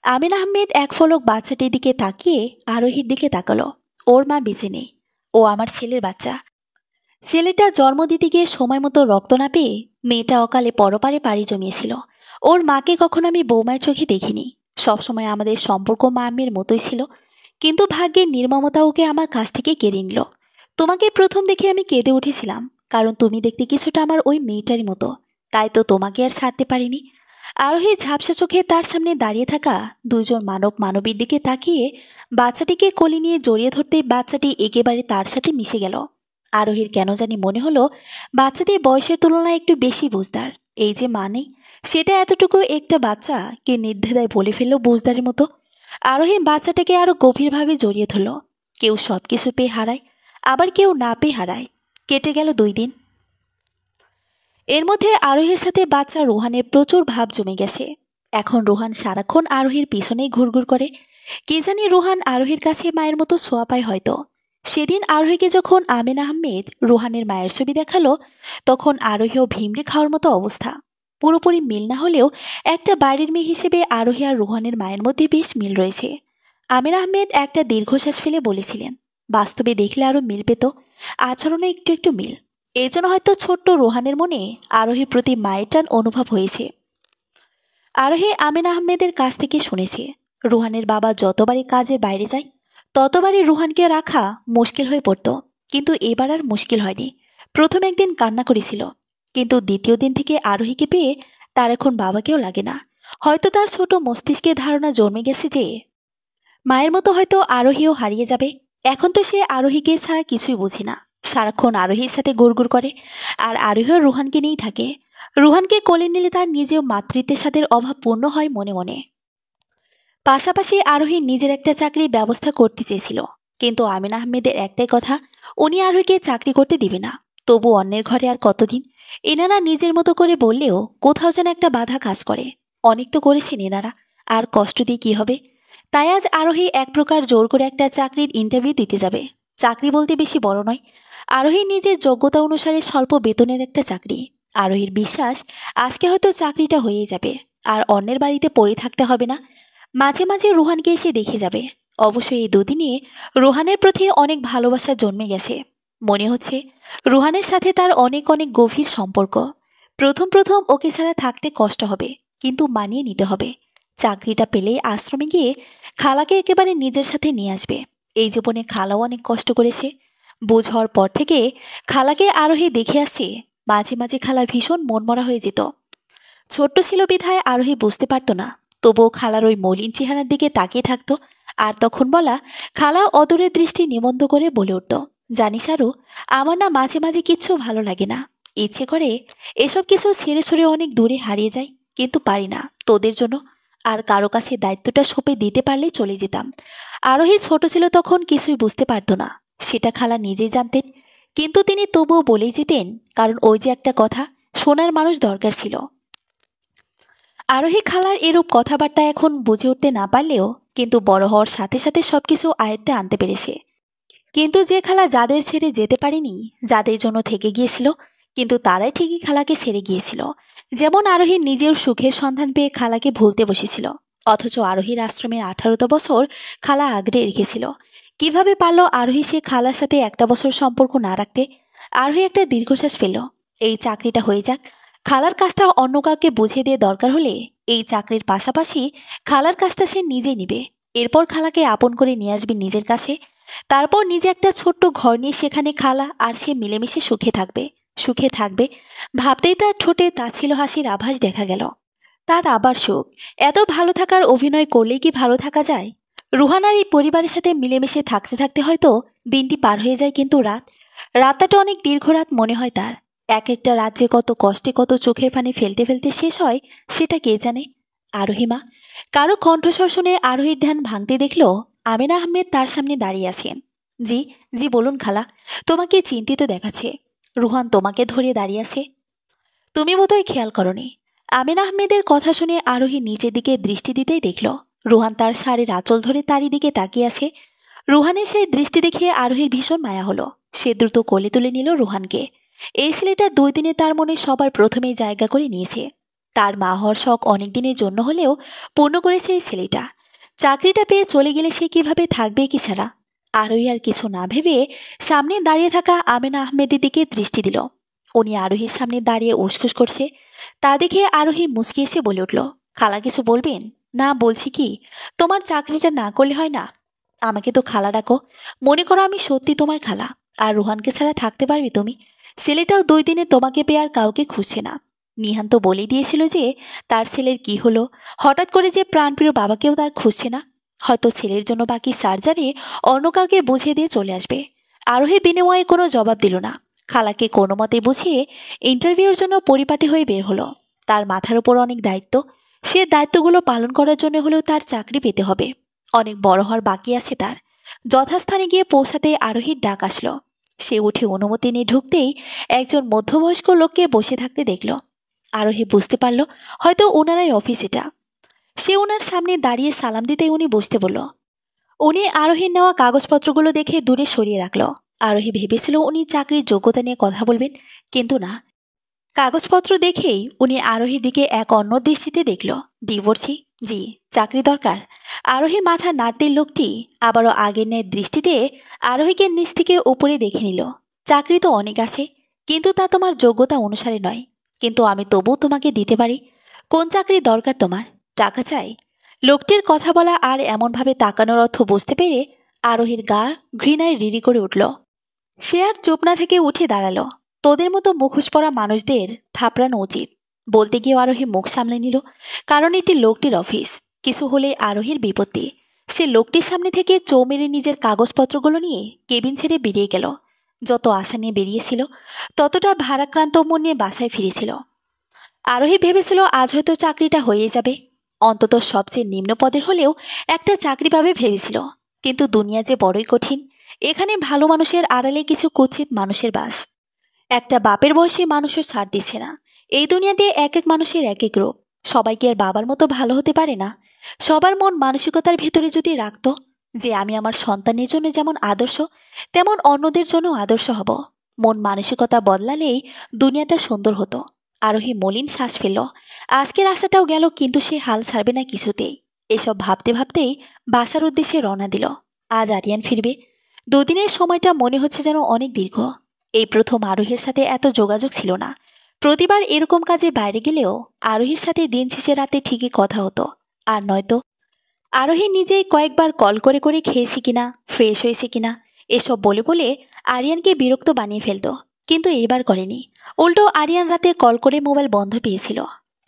আমিনা আহমেদ এক ফলক বাচ্চাটির দিকে তাকিয়ে আরোহীর দিকে তাকালো। ওর মা বেঁচে নেই। ও আমার ছেলের বাচ্চা। ছেলেটা জন্ম দিতে গিয়ে সময় মতো রক্ত না পেয়ে মেয়েটা অকালে পরপারে পাড়ি জমিয়েছিল। ওর মাকে কখনো আমি বৌমায়ের চোখে দেখিনি। সবসময় আমাদের সম্পর্ক মা মেয়ের মতোই ছিল, কিন্তু ভাগ্যের নির্মমতা ওকে আমার কাছ থেকে কেড়ে নিল। তোমাকে প্রথম দেখে আমি কেঁদে উঠেছিলাম, কারণ তুমি দেখতে কিছুটা আমার ওই মেয়েটারই মতো। তাই তো তোমাকে আর ছাড়তে পারিনি। আরোহী ঝাপসা চোখে তার সামনে দাঁড়িয়ে থাকা দুজন মানবীর দিকে তাকিয়ে বাচ্চাটিকে কোলে নিয়ে জড়িয়ে ধরতে বাচ্চাটি একেবারে তার সাথে মিশে গেল। আরোহীর কেন জানি মনে হলো বাচ্চাটি বয়সের তুলনায় একটু বেশি বুঝদার। এই যে মা নেই, সেটা এতটুকু একটা বাচ্চা কে নির্দ্বিধায় বলে ফেললো বুঝদারের মতো। আরোহী বাচ্চাটাকে আরো গভীরভাবে জড়িয়ে ধরল। কেউ সব কিছু পেয়ে হারায়, আবার কেউ না পেয়ে হারায়। কেটে গেল 2 দিন। এর মধ্যে আরোহীর সাথে বাচ্চা রোহানের প্রচুর ভাব জমে গেছে। এখন রোহান সারাক্ষণ আরোহীর পিছনেই ঘুরঘুর করে। কে জানি রোহান আরোহীর কাছে মায়ের মতো ছোঁয়া পায় হয়তো। সেদিন আরোহীকে যখন আমেনা আহমেদ রুহানের মায়ের ছবি দেখালো, তখন আরোহীও ভিমড়ে খাওয়ার মতো অবস্থা। পুরোপুরি মিল না হলেও একটা বাইরের মেয়ে হিসেবে আরোহী আর রুহানের মায়ের মধ্যে বেশ মিল রয়েছে। আমেনা আহমেদ একটা দীর্ঘশ্বাস ফেলে বলেছিলেন, বাস্তবে দেখলে আরও মিল পেত, আচরণে একটু একটু মিল। এই জন্য হয়তো ছোট্ট রুহানের মনে আরোহীর প্রতি মায়ের টান অনুভব হয়েছে। আরোহী আমেনা আহমেদের কাছ থেকে শুনেছে, রুহানের বাবা যতবারই কাজের বাইরে যায় ততবারই রুহানকে রাখা মুশকিল হয়ে পড়ত। কিন্তু এবার আর মুশকিল হয়নি। প্রথম একদিন কান্না করেছিল, কিন্তু দ্বিতীয় দিন থেকে আরোহীকে পেয়ে তার এখন বাবাকেও লাগে না। হয়তো তার ছোট মস্তিষ্কে ধারণা জন্মে গেছে যে মায়ের মতো হয়তো আরোহীও হারিয়ে যাবে। এখন তো সে আরোহীকে ছাড়া কিছুই বুঝি না, সারাক্ষণ আরোহীর সাথে গুড়গুড় করে, আর আরোহীও রুহানকে নিয়েই থাকে। রুহানকে কোলে নিলে তার নিজেও মাতৃত্বের স্বাদের অভাব পূর্ণ হয় মনে মনে। পাশাপাশি আরোহী নিজের একটা চাকরির ব্যবস্থা করতে চেয়েছিল, কিন্তু আমিনা আহমেদের একটাই কথা, উনি আরোহীকে চাকরি করতে দিবে না। তবু অন্যের ঘরে আর কতদিন? এনারা নিজের মতো করে বললেও কোথাও যেন একটা বাধা কাজ করে। অনেক তো করেছেন এনারা, আর কষ্ট দিয়ে কি হবে? তাই আজ আরোহী এক প্রকার জোর করে একটা চাকরির ইন্টারভিউ দিতে যাবে। চাকরি বলতে বেশি বড় নয়, আরোহী নিজের যোগ্যতা অনুসারে স্বল্প বেতনের একটা চাকরি। আরোহীর বিশ্বাস আজকে হয়তো চাকরিটা হয়েই যাবে, আর অন্যের বাড়িতে পড়ে থাকতে হবে না। মাঝে মাঝে রুহানকে এসে দেখে যাবে। অবশ্যই এই দুদিনে রুহানের প্রতি অনেক ভালোবাসা জন্মে গেছে। মনে হচ্ছে রুহানের সাথে তার অনেক অনেক গভীর সম্পর্ক। প্রথম প্রথম ওকে ছাড়া থাকতে কষ্ট হবে, কিন্তু মানিয়ে নিতে হবে। চাকরিটা পেলেই আশ্রমে গিয়ে খালাকে একেবারে নিজের সাথে নিয়ে আসবে। এই জীবনে খালাও অনেক কষ্ট করেছে। বুঝ হওয়ার পর থেকে খালাকে আরোহী দেখে আসছে। মাঝে মাঝে খালা ভীষণ মনমরা হয়ে যেত। ছোট্ট ছিল বিধায় আরোহী বুঝতে পারত না, তবুও খালার ওই মলিন চেহারার দিকে তাকিয়ে থাকতো। আর তখন বলা খালা অদূরের দৃষ্টি নিবন্ধ করে বলে উঠত, জানিস আরু, আমার না মাঝে মাঝে কিচ্ছু ভালো লাগে না। ইচ্ছে করে এসব কিছু ছেড়ে ছড়ে অনেক দূরে হারিয়ে যায়, কিন্তু পারি না তোদের জন্য। আর কারো কাছে দায়িত্বটা সঁপে দিতে পারলেই চলে যেতাম। আরোহী ছোট ছিল তখন কিছুই বুঝতে পারত না, সেটা খালা নিজেই জানতেন। কিন্তু তিনি তবুও বলেই যেতেন, কারণ ওই যে একটা কথা, শোনার মানুষ দরকার ছিল। আরোহী খালার এরূপ কথাবার্তা এখন বুঝে উঠতে না পারলেও কিন্তু বড় হওয়ার সাথে সাথে সবকিছু আয়ত্তে আনতে পেরেছে। কিন্তু যে খালা যাদের ছেড়ে যেতে পারেনি, যাদের জন্য থেকে গিয়েছিল, কিন্তু তারাই ঠিকই খালাকে ছেড়ে গিয়েছিল। যেমন আরোহী নিজের সুখের সন্ধান পেয়ে খালাকে ভুলতে বসেছিল, অথচ আরোহীর আশ্রমের 18 বছর খালা আগড়ে রেখেছিল। কিভাবে পারল আরোহী সে খালার সাথে একটা বছর সম্পর্ক না রাখতে? আরোহী একটা দীর্ঘশ্বাস ফেলল। এই চাকরিটা হয়ে যাক, খালার কাজটা অন্য কাউকে বুঝিয়ে দিয়ে দরকার হলে এই চাকরির পাশাপাশি খালার কাজটা সে নিজেই নিবে। এরপর খালাকে আপন করে নিয়ে আসবে নিজের কাছে। তারপর নিজে একটা ছোট্ট ঘর নিয়ে সেখানে খালা আর সে মিলেমিশে সুখে থাকবে। সুখে থাকবে ভাবতেই তার ঠোঁটে তাচ্ছিল্য হাসির আভাস দেখা গেল। তার আবার সুখ। এত ভালো থাকার অভিনয় করলেই কি ভালো থাকা যায়? রুহানার এই পরিবারের সাথে মিলেমিশে থাকতে থাকতে হয়তো দিনটি পার হয়ে যায়, কিন্তু রাতটা অনেক দীর্ঘ রাত মনে হয় তার। এক একটা রাত যে কত কষ্টে কত চোখের পানি ফেলতে ফেলতে শেষ হয় সেটা কে জানে। আরোহিমা। কারো কণ্ঠস্বর শুনে আরোহীর ধ্যান ভাঙতে দেখল আমেনা আহমেদ তার সামনে দাঁড়িয়ে আছেন। জি জি বলুন খালা, তোমাকে চিন্তিত দেখাচ্ছে। রুহান তোমাকে ধরে দাঁড়িয়ে আছে, তুমি বোধহয় খেয়াল করনি। আমেনা আহমেদের কথা শুনে আরোহী নিচের দিকে দৃষ্টি দিতেই দেখল রুহান তার শাড়ির আঁচল ধরে তারই দিকে তাকিয়ে আছে। রুহানের সেই দৃষ্টি দেখে আরোহীর ভীষণ মায়া হলো। সে দ্রুত কোলে তুলে নিল রুহানকে। এই ছেলেটা 2 দিনে তার মনে সবার প্রথমেই জায়গা করে নিয়েছে। তার মা হওয়ার শখ অনেক দিনের জন্য হলেও পূর্ণ করেছে এই ছেলেটা। চাকরিটা পেয়ে চলে গেলে সে কিভাবে থাকবে কি ছাড়া? আরোহী আর কিছু না ভেবে সামনে দাঁড়িয়ে থাকা আমেনা আহমেদের দিকে দৃষ্টি দিল। উনি আরোহীর সামনে দাঁড়িয়ে উসখুস করছে। তা দেখে আরোহী মুচকি এসে বলে উঠল, খালা কিছু বলবেন? না, বলছি কি, তোমার চাকরিটা না করলে হয় না? আমাকে তো খালা ডাকো। মনে করো আমি সত্যি তোমার খালা। আর রুহানকে ছাড়া থাকতে পারবে তুমি? ছেলেটাও 2 দিনে তোমাকে পেয়ে আর কাউকে খুঁজছে না। নিহান তো বলেই দিয়েছিল যে তার ছেলের কি হলো, হঠাৎ করে যে প্রাণপ্রিয় বাবাকেও তার খুঁজছে না। হয়তো ছেলের জন্য বাকি সার্জারি অন্য কাউকে বুঝিয়ে দিয়ে চলে আসবে। আরোহী বিনিময়ে কোনো জবাব দিল না। খালাকে কোনো মতে বুঝিয়ে ইন্টারভিউর জন্য পরিপাটি হয়ে বের হলো। তার মাথার উপর অনেক দায়িত্ব। সে দায়িত্বগুলো পালন করার জন্য হলেও তার চাকরি পেতে হবে। অনেক বড় হওয়ার বাকি আছে তার। যথাস্থানে গিয়ে পৌঁছাতে আরোহীর ডাক আসলো। সে উঠে অনুমতি নিয়ে ঢুকতেই একজন মধ্যবয়স্ক লোককে বসে থাকতে দেখল। আরোহী বুঝতে পারল হয়তো ওনারাই অফিস এটা। সে ওনার সামনে দাঁড়িয়ে সালাম দিতেই উনি বসতে বলল, উনি আরোহীর নেওয়া কাগজপত্রগুলো দেখে দূরে সরিয়ে রাখল। আরোহী ভেবেছিল উনি চাকরির যোগ্যতা নিয়ে কথা বলবেন, কিন্তু না। কাগজপত্র দেখেই উনি আরোহীর দিকে এক অন্য দৃষ্টিতে দেখল। ডিভোর্সি? জি। চাকরি দরকার? আরোহী মাথা নাড়তে লোকটি আবারও আগের ন্যায় দৃষ্টিতে আরোহীকে নিচ থেকে উপরে দেখে নিল। চাকরি তো অনেক আছে, কিন্তু তা তোমার যোগ্যতা অনুসারে নয়। কিন্তু আমি তবুও তোমাকে দিতে পারি। কোন চাকরি দরকার তোমার? টাকা চাই? লোকটির কথা বলা আর এমনভাবে তাকানোর অর্থ বুঝতে পেরে আরোহীর গা ঘৃণায় রিরি করে উঠল। সে আর চুপ না থেকে উঠে দাঁড়ালো। তোদের মতো মুখোশ পরা মানুষদের থাপড়ানো উচিত। বলতে গিয়ে আরোহী মুখ সামলে নিল, কারণ এটি লোকটির অফিস। কিছু হলে আরোহীর বিপত্তি। সে লোকটির সামনে থেকে চৌ মেরে নিজের কাগজপত্রগুলো নিয়ে কেবিন ছেড়ে বেরিয়ে গেল। যত আশা নিয়ে বেরিয়েছিল ততটা ভারাক্রান্ত মন নিয়ে বাসায় ফিরেছিল। আরোহী ভেবেছিল আজ হয়তো চাকরিটা হয়ে যাবে, অন্তত সবচেয়ে নিম্ন পদের হলেও একটা চাকরি পাবে ভেবেছিল। কিন্তু দুনিয়া যে বড়ই কঠিন। এখানে ভালো মানুষের আড়ালে কিছু কুৎসিত মানুষের বাস। একটা বাপের বয়সে মানুষও ছাড় দিচ্ছে না। এই দুনিয়াতে এক এক মানুষের এক এক রূপ। সবাইকে আর বাবার মতো ভালো হতে পারে না। সবার মন মানসিকতার ভেতরে যদি রাখত যে আমি আমার সন্তানের জন্য যেমন আদর্শ, তেমন অন্যদের জন্য আদর্শ হব, মন মানসিকতা বদলালেই দুনিয়াটা সুন্দর হতো। আরোহী মলিন শ্বাস ফেলল। আজকের আশাটাও গেল, কিন্তু সে হাল ছাড়বে না কিছুতেই। এসব ভাবতে ভাবতেই বাসার উদ্দেশ্যে রওনা দিল। আজ আরিয়ান ফিরবে। দুদিনের সময়টা মনে হচ্ছে যেন অনেক দীর্ঘ। এই প্রথম আরোহীর সাথে এত যোগাযোগ ছিল না। প্রতিবার এরকম কাজে বাইরে গেলেও আরোহীর সাথে দিন শেষে রাতে ঠিকই কথা হতো, আর নয়তো আরোহী নিজেই কয়েকবার কল করে করে খেয়েছি কিনা, ফ্রেশ হয়েছে কিনা এসব বলে বলে আরিয়ানকে বিরক্ত বানিয়ে ফেলত। কিন্তু এবার করেনি। উল্টো আরিয়ান রাতে কল করে মোবাইল বন্ধ পেয়েছিল।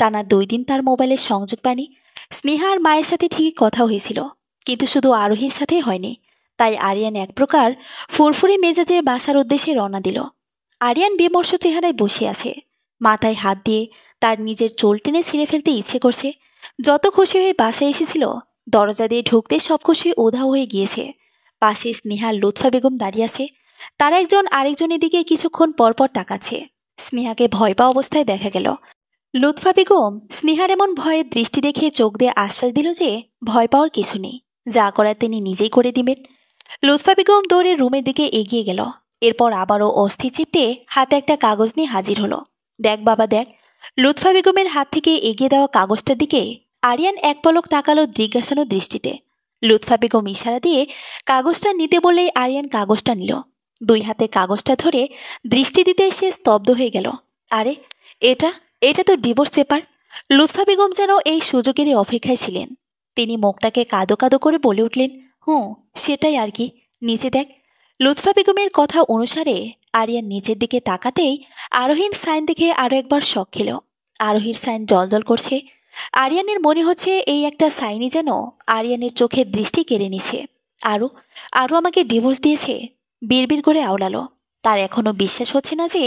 টানা 2 দিন তার মোবাইলের সংযোগ পায়নি। স্নেহার মায়ের সাথে ঠিকই কথা হয়েছিল, কিন্তু শুধু আরোহীর সাথেই হয়নি। তাই আরিয়ান এক প্রকার ফুরফুরে মেজাজে বাসার উদ্দেশ্যে রওনা দিল। আরিয়ান বিমর্ষ চেহারায় বসে আছে। মাথায় হাত দিয়ে তার নিজের চুল টেনে ছিঁড়ে ফেলতে ইচ্ছে করছে। যত খুশি হয়ে বাসায় এসেছিল, দরজা দিয়ে ঢুকতে সব খুশি উধাও হয়ে গিয়েছে। পাশে স্নেহার লুৎফা বেগম দাঁড়িয়ে আছে। তারা একজন আরেকজনের দিকে কিছুক্ষণ পরপর তাকাচ্ছে। স্নেহাকে ভয় পাওয়া অবস্থায় দেখা গেল। লুৎফা বেগম স্নেহার এমন ভয়ের দৃষ্টি দেখে চোখ দিয়ে আশ্বাস দিল যে ভয় পাওয়ার কিছু নেই, যা করার তিনি নিজেই করে দিবেন। লুৎফা বেগম দৌড়ে রুমের দিকে এগিয়ে গেল। এরপর আবারও অস্থির চিত্তে হাতে একটা কাগজ নিয়ে হাজির হলো। দেখ বাবা দেখ। লুৎফা বেগমের হাত থেকে এগিয়ে দেওয়া কাগজটার দিকে আরিয়ান এক পলক তাকালো জিজ্ঞাসানো দৃষ্টিতে। লুৎফা বেগম ইশারা দিয়ে কাগজটা নিতে বললেই আরিয়ান কাগজটা নিল। 2 হাতে কাগজটা ধরে দৃষ্টি দিতে সে স্তব্ধ হয়ে গেল। আরে, এটা এটা তো ডিভোর্স পেপার। লুৎফা বেগম যেন এই সুযোগেরই অপেক্ষায় ছিলেন। তিনি মুখটাকে কাদো কাদো করে বলে উঠলেন, হুঁ, সেটাই আর কি। নিচে দেখ। লুৎফা বেগমের কথা অনুসারে আরিয়ান নিচের দিকে তাকাতেই আরোহীর সাইন দেখে আরও একবার শক খেল। আরোহীর সাইন জলজল করছে। আরিয়ানের মনে হচ্ছে এই একটা সাইনই যেন আরিয়ানের চোখের দৃষ্টি কেড়ে নিছে। আরও আরও আমাকে ডিভোর্স দিয়েছে, বিড়বিড় করে আওড়ালো। তার এখনও বিশ্বাস হচ্ছে না যে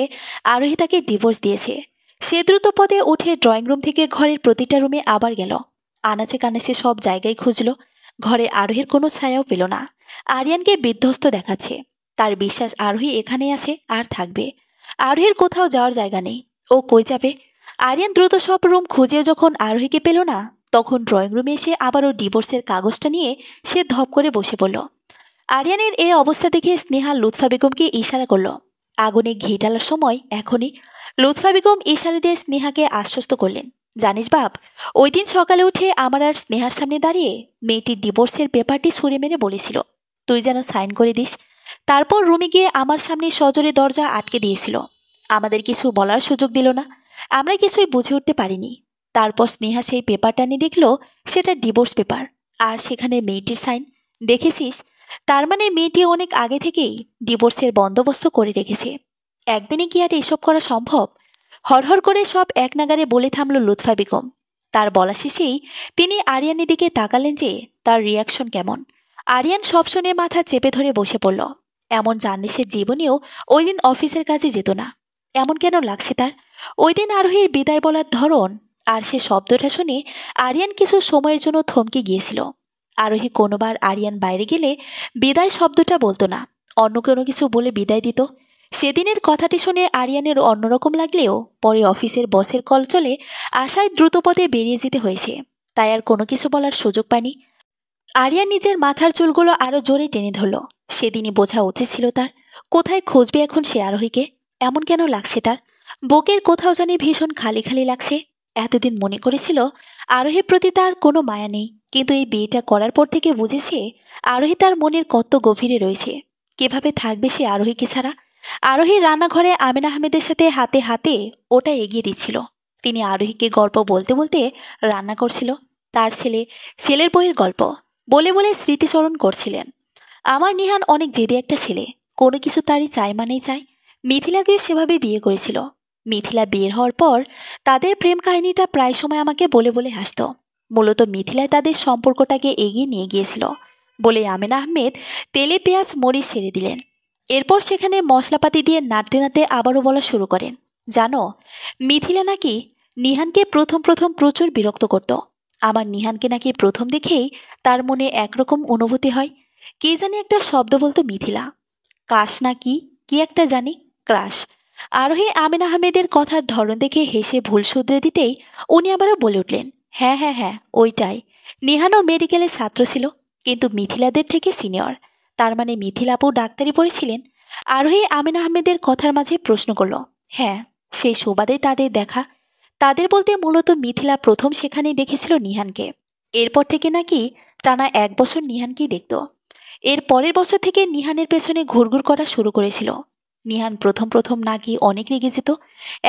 আরোহী তাকে ডিভোর্স দিয়েছে। সে দ্রুত পদে উঠে ড্রয়িং রুম থেকে ঘরের প্রতিটা রুমে আবার গেল। আনাচে কানাচে সব জায়গায় খুঁজল। ঘরে আরোহীর কোনো ছায়াও পেল না। আরিয়ানকে বিধ্বস্ত দেখাচ্ছে। তার বিশ্বাস আরোহী এখানে আছে আর থাকবে। আরোহীর কোথাও যাওয়ার জায়গা নেই। ও কই যাবে? আরিয়ান দ্রুত সব রুম খুঁজে যখন আরোহীকে পেল না, তখন ড্রয়িং রুমে এসে আবারও ডিভোর্সের কাগজটা নিয়ে সে ধপ করে বসে পড়ল। আরিয়ানের এই অবস্থা দেখে স্নেহা লুৎফা বেগমকে ইশারা করল। আগুনে ঘি ঢালার সময় এখনই। লুৎফা বেগম ইশারা দিয়ে স্নেহাকে আশ্বস্ত করলেন, জানিস বাপ, ওই দিন সকালে উঠে আমার আর স্নেহার সামনে দাঁড়িয়ে মেয়েটির ডিভোর্সের পেপারটি ছুঁড়ে মেরে বলেছিল তুই যেন সাইন করে দিস। তারপর রুমে গিয়ে আমার সামনে সজোরে দরজা আটকে দিয়েছিল। আমাদের কিছু বলার সুযোগ দিল না। আমরা কিছুই বুঝে উঠতে পারিনি। তারপর স্নেহা সেই পেপারটা নিয়ে দেখল সেটা ডিভোর্স পেপার, আর সেখানে মেয়েটির সাইন। দেখেছিস? তার মানে মেয়েটি অনেক আগে থেকেই ডিভোর্সের বন্দোবস্ত করে রেখেছে। একদিনে কি আর এসব করা সম্ভব? হরহর করে সব এক নাগারে বলে থামল লুৎফা বেগম। তার বলা শেষেই তিনি আরিয়ানের দিকে তাকালেন যে তার রিয়াকশন কেমন। আরিয়ান সব শুনে মাথা চেপে ধরে বসে পড়ল। এমন জানলে সে জীবনেও ওই দিন অফিসের কাজে যেত না। এমন কেন লাগছে তার? ওই দিন আরোহীর বিদায় বলার ধরন আর সে শব্দটা শুনে আরিয়ান কিছু সময়ের জন্য থমকে গিয়েছিল। আরোহী কোনোবার আরিয়ান বাইরে গেলে বিদায় শব্দটা বলতো না, অন্য কোনো কিছু বলে বিদায় দিত। সেদিনের কথাটি শুনে আরিয়ানের অন্যরকম লাগলেও পরে অফিসের বসের কল চলে আশায় দ্রুতপদে বেরিয়ে যেতে হয়েছে। তাই আর কোনো কিছু বলার সুযোগ পায়নি। আরিয়া নিজের মাথার চুলগুলো আরো জোরে টেনে ধরল। সেদিনই বোঝা উচিত ছিল তার। কোথায় খুঁজবে এখন সে আরোহীকে? এমন কেন লাগছে তার? বুকের কোথাও জানি ভীষণ খালি খালি লাগছে। এতদিন মনে করেছিল আরোহীর প্রতি তার কোনো মায়া নেই, কিন্তু এই বিয়েটা করার পর থেকে বুঝেছে আরোহী তার মনের কত গভীরে রয়েছে। কিভাবে থাকবে সে আরোহীকে ছাড়া? আরোহী রান্নাঘরে আমিন আহমেদের সাথে হাতে হাতে ওটা এগিয়ে দিচ্ছিল। তিনি আরোহীকে গল্প বলতে বলতে রান্না করছিল। তার ছেলের বইয়ের গল্প বলে বলে স্মৃতিস্মরণ করছিলেন। আমার নিহান অনেক জেদি একটা ছেলে, কোনো কিছু তারই চাই মানেই চায়। মিথিলাকেও সেভাবে বিয়ে করেছিল। মিথিলা বিয়ের হওয়ার পর তাদের প্রেম কাহিনীটা প্রায় সময় আমাকে বলে বলে হাসত। মূলত মিথিলায় তাদের সম্পর্কটাকে এগিয়ে নিয়ে গিয়েছিল বলে আমিন আহমেদ তেলে পেঁয়াজ মরিচ ছেড়ে দিলেন। এরপর সেখানে মশলাপাতি দিয়ে নাড়তে নাড়তে আবারও বলা শুরু করেন, জানো, মিথিলা নাকি নিহানকে প্রথম প্রথম প্রচুর বিরক্ত করত। আমার নিহানকে নাকি প্রথম দেখেই তার মনে একরকম অনুভূতি হয়। কি জানি একটা শব্দ বলতো মিথিলা, কাশ না কি কি একটা জানি, ক্রাশ। আরোহী আমিন আহমেদের কথার ধরন দেখে হেসে ভুল শুধরে দিতেই উনি আবারও বলে উঠলেন, হ্যাঁ হ্যাঁ হ্যাঁ ওইটাই। নিহানও মেডিকেলের ছাত্র ছিল, কিন্তু মিথিলাদের থেকে সিনিয়র। তার মানে মিথিলা আপু ডাক্তারি পড়েছিলেন? আরোহী আমিন আহমেদের কথার মাঝে প্রশ্ন করল। হ্যাঁ, সেই সুবাদে তাদের দেখা। তাদের বলতে মূলত মিথিলা প্রথম সেখানেই দেখেছিল নিহানকে। এরপর থেকে নাকি টানা 1 বছর নিহানকেই দেখত। এর পরের বছর থেকে নিহানের পেছনে ঘুরঘুর করা শুরু করেছিল। নিহান প্রথম প্রথম নাকি অনেক রেগে যেত।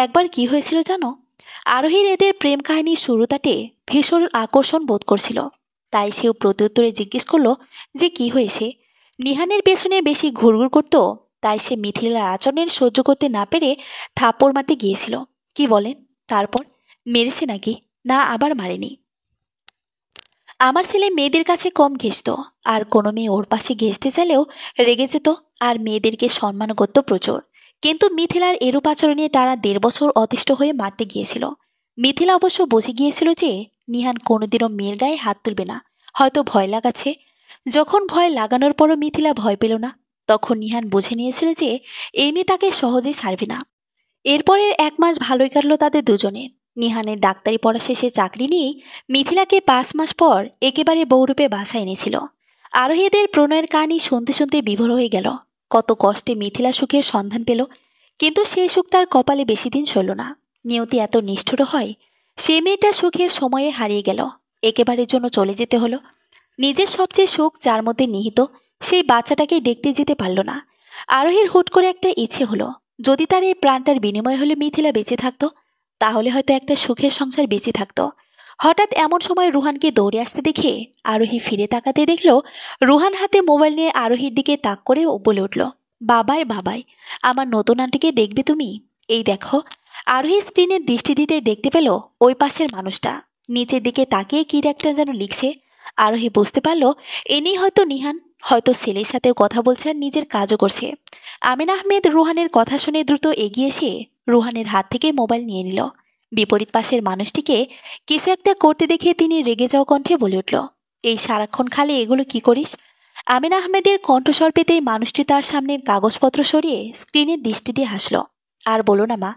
একবার কি হয়েছিল জানো? আরোহীর এদের প্রেম কাহিনীর শুরুটাতে ভীষণ আকর্ষণ বোধ করছিল। তাই সেও প্রত্যুত্তরে জিজ্ঞেস করলো যে কি হয়েছে। নিহানের পেছনে বেশি ঘুরঘুর করত, তাই সে মিথিলার আচরণের সহ্য করতে না পেরে থাপ্পড় মারতে গিয়েছিল। কি বলেন? তারপর মেরেছে নাকি? না, আবার মারেনি। আমার ছেলে মেয়েদের কাছে কম ঘেঁষত, আর কোনো মেয়ে ওর পাশে ঘেঁষতে চাইলেও রেগে যেত, আর মেয়েদেরকে সম্মান করত প্রচুর। কিন্তু মিথিলার এরূপ আচরণে তারা 1.5 বছর অতিষ্ঠ হয়ে মারতে গিয়েছিল। মিথিলা অবশ্য বুঝে গিয়েছিল যে নিহান কোনোদিনও মেয়ের গায়ে হাত তুলবে না, হয়তো ভয় লাগাচ্ছে। যখন ভয় লাগানোর পরও মিথিলা ভয় পেল না, তখন নিহান বুঝে নিয়েছিল যে এই মেয়ে তাকে সহজেই ছাড়বে না। এরপরের 1 মাস ভালোই কাটল তাদের দুজনের। নিহানের ডাক্তারি পড়া শেষে চাকরি নিয়েই মিথিলাকে 5 মাস পর একেবারে বউরূপে বাসায় এনেছিল। আরোহীদের প্রণয়ের কাহিনী শুনতে শুনতে বিভোর হয়ে গেল। কত কষ্টে মিথিলা সুখের সন্ধান পেল, কিন্তু সেই সুখ তার কপালে বেশি দিন সরল না। নিয়তি এত নিষ্ঠুর হয়, সে মেয়েটা সুখের সময়ে হারিয়ে গেল, একেবারের জন্য চলে যেতে হলো। নিজের সবচেয়ে সুখ যার মধ্যে নিহিত, সেই বাচ্চাটাকেই দেখতে যেতে পারল না। আরোহীর হুট করে একটা ইচ্ছে হলো, যদি তার এই প্রাণটার বিনিময় হলে মিথিলা বেঁচে থাকতো, তাহলে হয়তো একটা সুখের সংসার বেঁচে থাকতো। হঠাৎ এমন সময় রুহানকে দৌড়ে আসতে দেখে আরোহী ফিরে তাকাতে দেখল রুহান হাতে মোবাইল নিয়ে আরোহীর দিকে তাক করে বলে উঠল, বাবাই বাবাই, আমার নতুন আন্টিকে দেখবে তুমি? এই দেখো। আরোহী স্ক্রিনের দৃষ্টি দিতে দেখতে পেল ওই পাশের মানুষটা নিচের দিকে তাকিয়ে কি একটা যেন লিখছে। আরোহী বুঝতে পারল এনেই হয়তো নিহান, হয়তো ছেলের সাথেও কথা বলছে আর নিজের কাজও করছে। আমিন আহমেদ রুহানের কথা শুনে দ্রুত এগিয়ে এসে রুহানের হাত থেকে মোবাইল নিয়ে নিল। বিপরীত পাশের মানুষটিকে কিছু একটা করতে দেখে তিনি রেগে যাওয়া কণ্ঠে বলে উঠল, এই সারাক্ষণ খালি এগুলো কি করিস? আমিন আহমেদের কণ্ঠস্বর পেতেই মানুষটি তার সামনের কাগজপত্র সরিয়ে স্ক্রিনের দৃষ্টি দিয়ে হাসল। আর বলো না মা,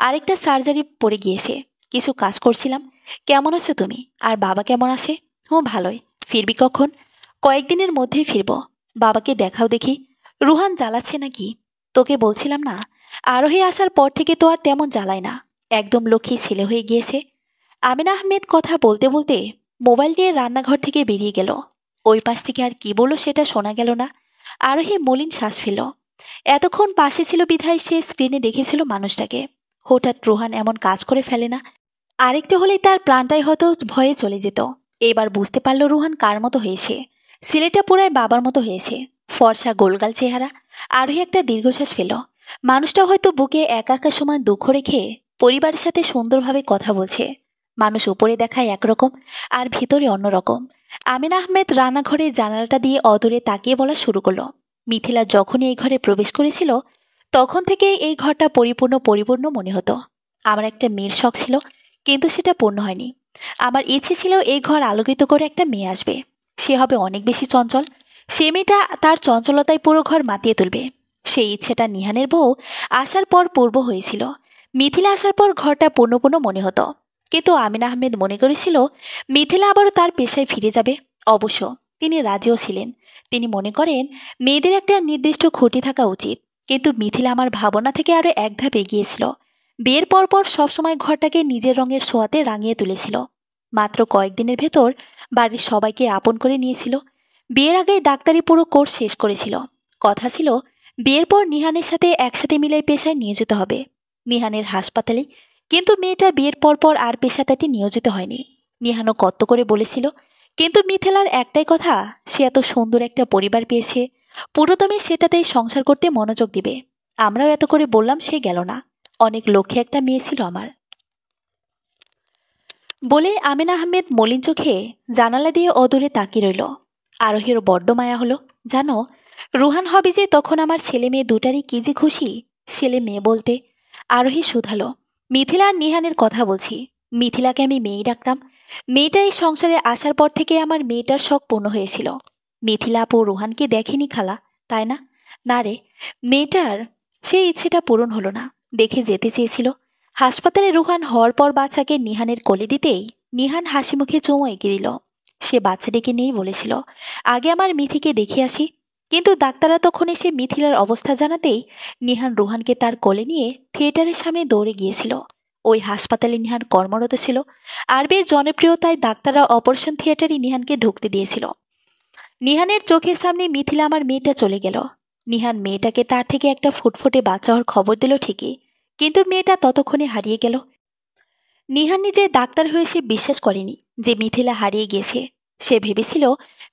আরেকটা সার্জারি পড়ে গিয়েছে, কিছু কাজ করছিলাম। কেমন আছো তুমি? আর বাবা কেমন আছে? ও ভালোই। ফিরবি কখন? কয়েকদিনের মধ্যেই ফিরব। বাবাকে দেখাও দেখি। রুহান জ্বালাচ্ছে নাকি? তোকে বলছিলাম না, আরোহী আসার পর থেকে তো আর তেমন জ্বালায় না, একদম লক্ষ্মী ছেলে হয়ে গিয়েছে। আমিন আহমেদ কথা বলতে বলতে মোবাইল নিয়ে রান্নাঘর থেকে বেরিয়ে গেল। ওই পাশ থেকে আর কি বলল সেটা শোনা গেল না। আরোহী মলিন শ্বাস ফেল। এতক্ষণ পাশে ছিল বিধায় সে স্ক্রিনে দেখেছিল মানুষটাকে। হঠাৎ রুহান এমন কাজ করে ফেলে না? আরেকটু হলেই তার প্রাণটাই হয়তো ভয়ে চলে যেত। এবার বুঝতে পারল রুহান কার মতো হয়েছে। ছেলেটা পুরাই বাবার মতো হয়েছে, ফর্সা গোলগাল চেহারা। আরোহী একটা দীর্ঘশ্বাস ফেল। মানুষটা হয়তো বুকে একা সময় দুঃখ রেখে পরিবারের সাথে সুন্দরভাবে কথা বলছে। মানুষ উপরে দেখায় একরকম আর ভিতরে অন্যরকম। আমিন আহমেদ রান্নাঘরের জানালাটা দিয়ে অদূরে তাকিয়ে বলা শুরু করলো, মিথিলা যখনই এই ঘরে প্রবেশ করেছিল তখন থেকে এই ঘরটা পরিপূর্ণ মনে হতো। আমার একটা মেয়ের শখ ছিল, কিন্তু সেটা পূর্ণ হয়নি। আমার ইচ্ছে ছিল এই ঘর আলোকিত করে একটা মেয়ে আসবে। সে হবে অনেক বেশি চঞ্চল। সে মেয়েটা তার চঞ্চলতায় পুরো ঘর মাতিয়ে তুলবে। সেই ইচ্ছেটা নিহানের বউ আসার পর পূর্ব হয়েছিল। মিথিলা আসার পর ঘরটা পূর্ণ মনে হতো। কিন্তু আমিন আহমেদ মনে করেছিল মিথিলা আবারও তার পেশায় ফিরে যাবে। অবশ্য তিনি রাজিও ছিলেন। তিনি মনে করেন মেয়েদের একটা নির্দিষ্ট খুঁটি থাকা উচিত। কিন্তু মিথিলা আমার ভাবনা থেকে আরো এক ধাপ এগিয়েছিল। বিয়ের পরপর সবসময় ঘরটাকে নিজের রঙের ছোঁয়াতে রাঙিয়ে তুলেছিল। মাত্র কয়েকদিনের ভেতর বাড়ির সবাইকে আপন করে নিয়েছিল। বিয়ের আগেই ডাক্তারি পুরো কোর্স শেষ করেছিল। কথা ছিল বিয়ের পর নিহানের সাথে একসাথে মিলে পেশায় নিয়োজিত হবে, নিহানের হাসপাতালে। কিন্তু মেয়েটা বিয়ের পরপর আর পেশাটাতে নিয়োজিত হয়নি। নিহানও কত করে বলেছিল, কিন্তু মিথিলার একটাই কথা, সে এত সুন্দর একটা পরিবার পেয়েছে, পুরোদমে সেটাতেই সংসার করতে মনোযোগ দিবে। আমরাও এত করে বললাম, সে গেল না। অনেক লক্ষ্যে একটা মেয়ে ছিল আমার। বলে আমিনা আহমেদ মলিন চোখে জানালা দিয়ে অদূরে তাকিয়ে রইল। আরোহীরও বড্ড মায়া হলো। জানো, রুহান হবে যে তখন আমার ছেলে মেয়ে দুটারই কি যে খুশি। ছেলে মেয়ে বলতে আরোহী শুধালো। মিথিলা আর নিহানের কথা বলছি। মিথিলাকে আমি মেয়েই ডাকতাম। মেয়েটা এই সংসারে আসার পর থেকে আমার মেয়েটার শখ পূর্ণ হয়েছিল। মিথিলা আপু রুহানকে দেখেনি খালা, তাই না? না রে, মেয়েটার সেই ইচ্ছেটা পূরণ হলো না। দেখে যেতে চেয়েছিল। হাসপাতালে রুহান হওয়ার পর বাচ্চাকে নিহানের কোলে দিতেই নিহান হাসি মুখে চুমো এঁকে দিল। সে বাচ্চাটিকে নেই বলেছিল, আগে আমার মিথিকে দেখে আসি। কিন্তু ডাক্তাররা তখন এসে মিথিলার অবস্থা জানাতেই নিহান রুহানকে তার কোলে নিয়ে থিয়েটারের সামনে দৌড়ে গিয়েছিল। ওই হাসপাতালে নিহান কর্মরত ছিল। আর বেশ জনপ্রিয়তায় ডাক্তাররা অপারেশন থিয়েটারে নিহানকে ঢুকতে দিয়েছিল। নিহানের চোখের সামনে মিথিলা আমার মেয়েটা চলে গেল। নিহান মেয়েটাকে তার থেকে একটা ফুটফুটে বাচ্চা হওয়ার খবর দিল ঠিকই, কিন্তু মেয়েটা ততক্ষণে হারিয়ে গেল। নিহান নিজে ডাক্তার হয়ে সে বিশ্বাস করেনি যে মিথিলা হারিয়ে গিয়েছে। সে ভেবেছিল